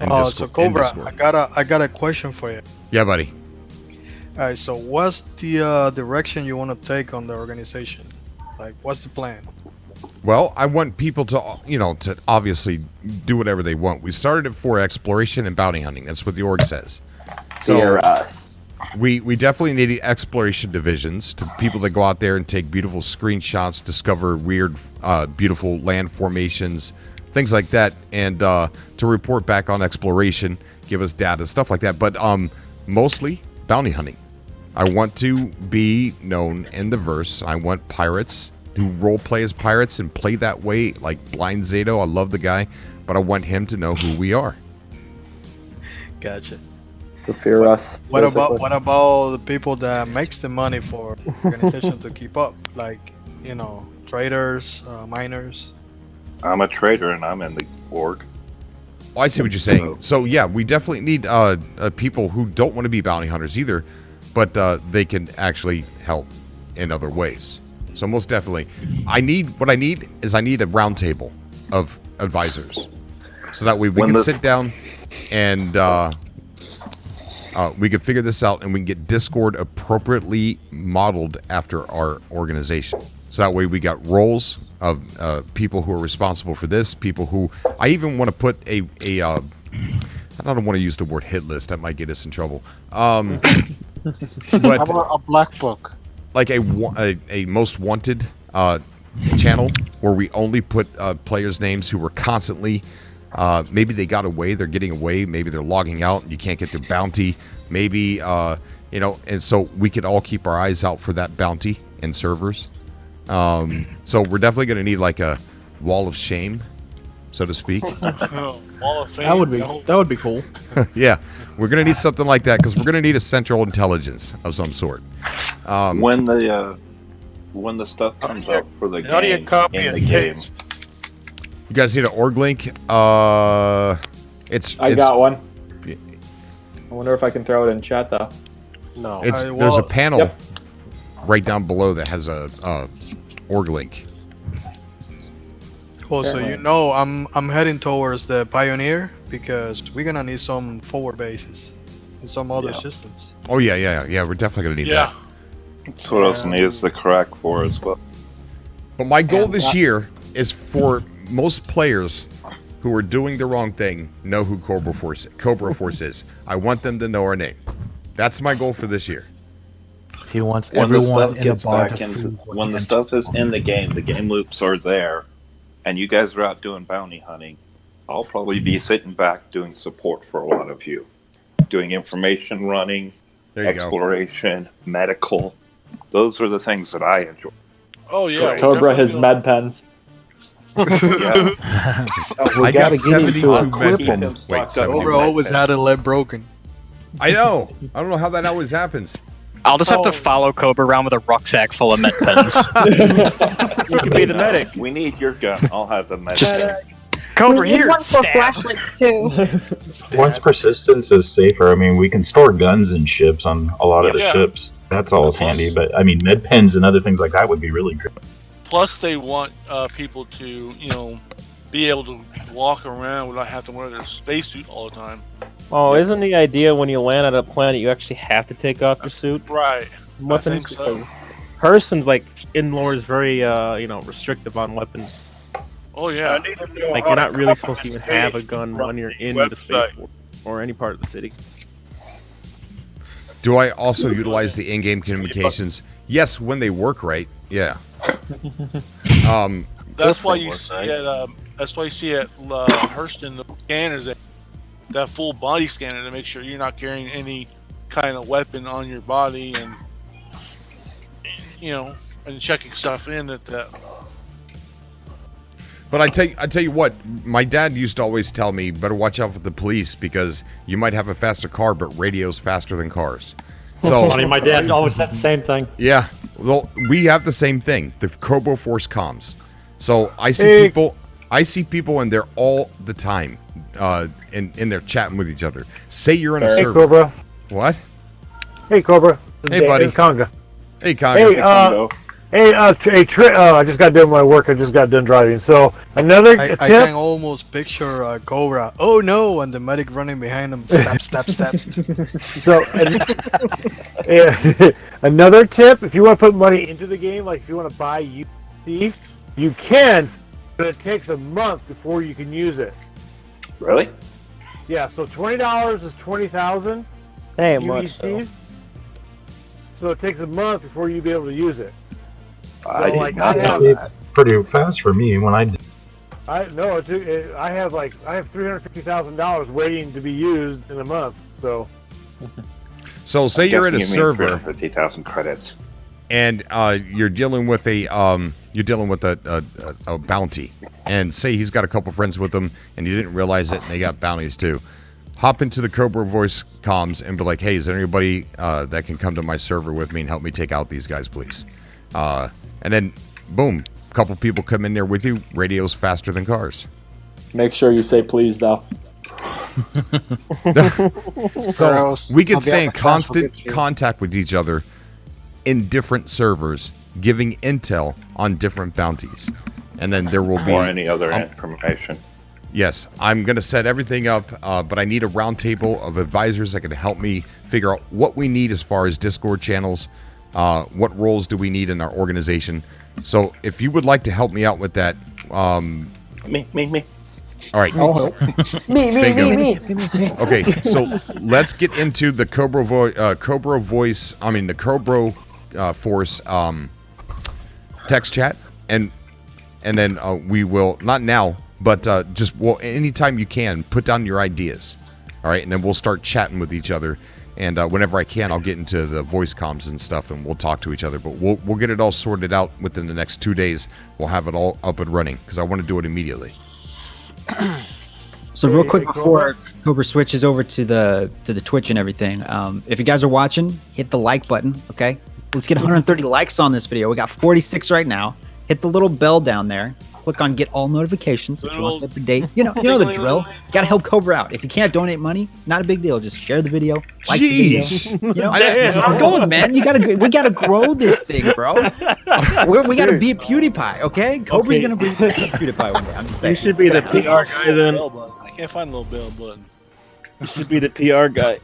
Oh, so Cobra, I got a question for you. Yeah, buddy. Alright, so what's the direction you want to take on the organization? Like, what's the plan? Well, I want people to, to obviously do whatever they want. We started it for exploration and bounty hunting. That's what the org says. So we definitely need exploration divisions to people that go out there and take beautiful screenshots, discover weird, beautiful land formations, things like that, and to report back on exploration, give us data, stuff like that. But mostly bounty hunting. I want to be known in the verse. I want pirates who role play as pirates and play that way, like Blind Zato. I love the guy, but I want him to know who we are. Gotcha. To fear us. What about the people that makes the money for organization to keep up? Like, traders, miners. I'm a trader and I'm in the org. Oh, I see what you're saying. So yeah, we definitely need people who don't want to be bounty hunters either, but they can actually help in other ways. So most definitely, I need a round table of advisors, so that way we can sit down and we can figure this out, and we can get Discord appropriately modeled after our organization. So that way we got roles of people who are responsible for this, people who I even want to put I don't want to use the word hit list. That might get us in trouble. But how about a black book? Like a most wanted channel where we only put players' names who were constantly maybe they got away, they're getting away, maybe they're logging out, you can't get their bounty, maybe and so we could all keep our eyes out for that bounty in servers. So we're definitely going to need like a wall of shame, so to speak. Wall of fame. That would be cool. Yeah, we're going to need something like that because we're going to need a central intelligence of some sort. When the stuff comes out for the How do you game, copy in a the game, You guys need an org link? I got one. I wonder if I can throw it in chat though. No. There's a panel right down below that has a org link. Cool. So I'm heading towards the Pioneer because we're gonna need some forward bases and some other systems. Oh yeah. We're definitely gonna need that. that's what else needs the crack for as well. But my goal this year is for most players who are doing the wrong thing know who Cobra Force is. I want them to know our name. That's my goal for this year. He wants When the everyone stuff in the gets bar back to into, food when the stuff is in the game loops are there, and you guys are out doing bounty hunting, I'll probably be sitting back doing support for a lot of you, doing information running, exploration, medical. Those are the things that I enjoy. Oh yeah, Cobra has med pens. I got 72 med pens. Wait, 72 Cobra always had a leg broken. I know. I don't know how that always happens. I'll just have to follow Cobra around with a rucksack full of med pens. You can be the medic. We need your gun. I'll have the medic. Cobra We need here. one for Stab. flashlights too. Once persistence is safer, I mean, we can store guns in ships on a lot of the Yeah. ships. That's always handy. But I mean, med pens and other things like that would be really good. Plus, they want people to, be able to walk around without having to wear their spacesuit all the time. Oh, isn't the idea when you land on a planet you actually have to take off your suit? Right. Weapons, I think so. Person's like in-lore is very restrictive on weapons. Oh yeah. Like you're not really supposed to even have a gun when you're in the spaceport or any part of the city. Do I also utilize the in-game communications? Yes, when they work right. Yeah. That's why you see at Hurston the scanners that full body scanner to make sure you're not carrying any kind of weapon on your body, and and checking stuff in at that. But I tell you what, my dad used to always tell me, better watch out for the police because you might have a faster car, but radio's faster than cars. So Funny, my dad always said the same thing. Yeah, well, we have the same thing, the Cobra Force comms. So I see people in there all the time, in there chatting with each other. Say you're in a server. Hey, Cobra. What? Hey, Cobra. Hey, buddy. Conga. Hey, Conga. I just got done my work. I just got done driving. So another I tip. can almost picture Cobra. Oh no! And the medic running behind him. Stab. So another tip: if you want to put money into the game, like if you want to buy UC, You can, but it takes a month before you can use it. Really? Yeah, so $20 is 20,000 Ain't much, though. UECs. So it takes a month before you be able to use it. I So, like, didn't I know have, it's pretty fast for me when I did. I have $350,000 waiting to be used in a month. So So say you're at a server, 350,000 credits, and you're dealing with a bounty, and say he's got a couple friends with him, and you didn't realize it, and they got bounties too. Hop into the Cobra voice comms and be like, "Hey, is there anybody that can come to my server with me and help me take out these guys, please?" And then, boom, a couple people come in there with you. Radio's faster than cars. Make sure you say please, though. So we can stay in constant contact with each other in different servers, giving intel on different bounties, and then there will be or any other information. Yes, I'm going to set everything up, but I need a round table of advisors that can help me figure out what we need as far as Discord channels, what roles do we need in our organization. So if you would like to help me out with that, Me. All right. Me. Okay, so let's get into the Cobra Force text chat, and then we will, not now, but anytime you can, put down your ideas. All right, and then we'll start chatting with each other. And whenever I can, I'll get into the voice comms and stuff, and we'll talk to each other. But we'll get it all sorted out within the next 2 days. We'll have it all up and running because I want to do it immediately. So real quick before Cobra switches over to the Twitch and everything, if you guys are watching, hit the like button. Okay, let's get 130 likes on this video. We got 46 right now. Hit the little bell down there. Click on get all notifications if you want to stay up to date. You know the drill. You gotta help Cobra out. If you can't donate money, not a big deal. Just share the video, like the video. You know, that's how it goes, man. We gotta grow this thing, bro. We gotta beat PewDiePie, okay? Cobra's gonna beat PewDiePie one day. I'm just saying. You should be the PR guy then. I can't find the little bell button. You should be the PR guy.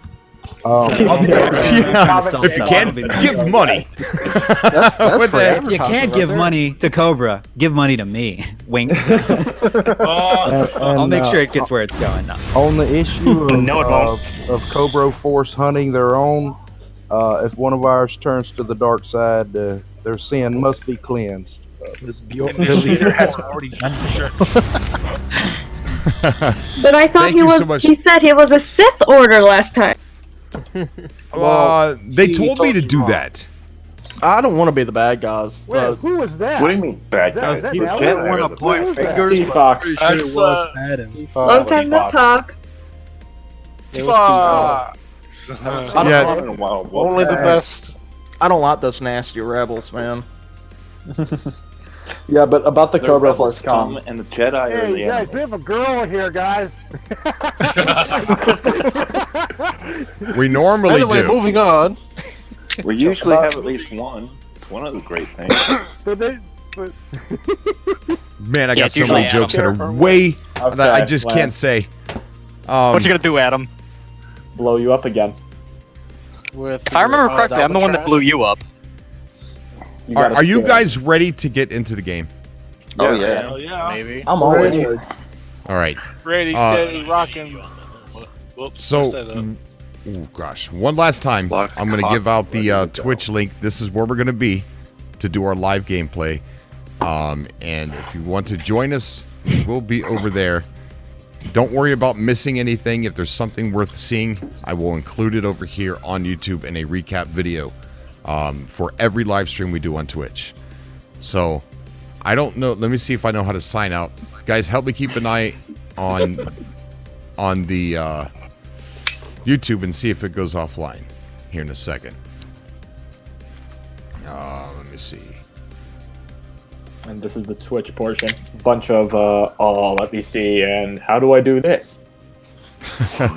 I'll be there. If you can, give money. If you can't give money to Cobra, give money to me. Wink. I'll make sure it gets where it's going. No. On the issue of Cobra Force hunting their own, if one of ours turns to the dark side, their sin must be cleansed. This is your The leader has already done sure. But I thought he said he was a Sith Order last time. They told me to do that. I don't want to be the bad guys. Wait, who was that? What do you mean bad guys? That You Alex? didn't Who want was to point that? fingers. T-Fox. Long time no talk. Only the best. I don't like those nasty rebels, man. Yeah, but about the The Cobra rebels Force come comms. and the Jedi are Hey, the guys, enemy. we have a girl here, guys. We normally Anyway, do. moving on. We usually have at least one. It's one of the great things. Man, I Yeah, got it's so many usually jokes that Adam. are way that I Okay, just Lance. can't say. What you gonna do, Adam? Blow you up again. If I remember correctly, I'm the one that blew you up. Are you guys ready to get into the game? Oh yeah. Hell yeah. Maybe. I'm always ready. All right. Ready, steady, rocking. Whoops, So, messed that up. oh gosh, one last time, I'm going to give out the Twitch link. This is where we're going to be to do our live gameplay. And if you want to join us, we'll be over there. Don't worry about missing anything. If there's something worth seeing, I will include it over here on YouTube in a recap video for every live stream we do on Twitch. So, I don't know. Let me see if I know how to sign out. Guys, help me keep an eye on the YouTube and see if it goes offline here in a second. Let me see. And this is the Twitch portion. Bunch of, let me see, and how do I do this? All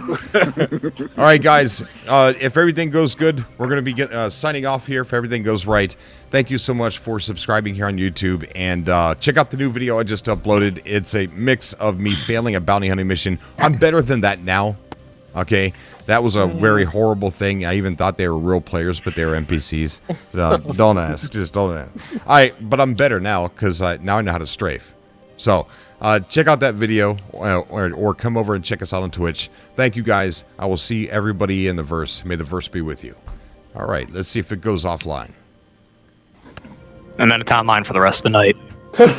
right, guys. If everything goes good, we're going to be signing off here. If everything goes right, thank you so much for subscribing here on YouTube. And check out the new video I just uploaded. It's a mix of me failing a bounty hunting mission. I'm better than that now. Okay, that was a very horrible thing. I even thought they were real players, but they were NPCs. So don't ask. Just don't ask. All right, but I'm better now because now I know how to strafe. So check out that video or come over and check us out on Twitch. Thank you guys. I will see everybody in the verse. May the verse be with you. All right, let's see if it goes offline. And then it's online for the rest of the night. 3, 2,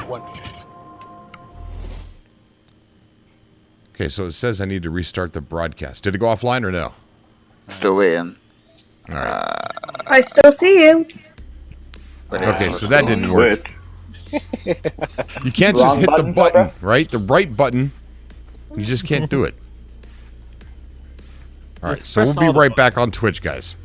1. Okay, so it says I need to restart the broadcast. Did it go offline or no? Still waiting. All right. I still see you. Okay, so that didn't work. You can't just hit the button, right? The right button. You just can't do it. All right, so we'll be right back on Twitch, guys.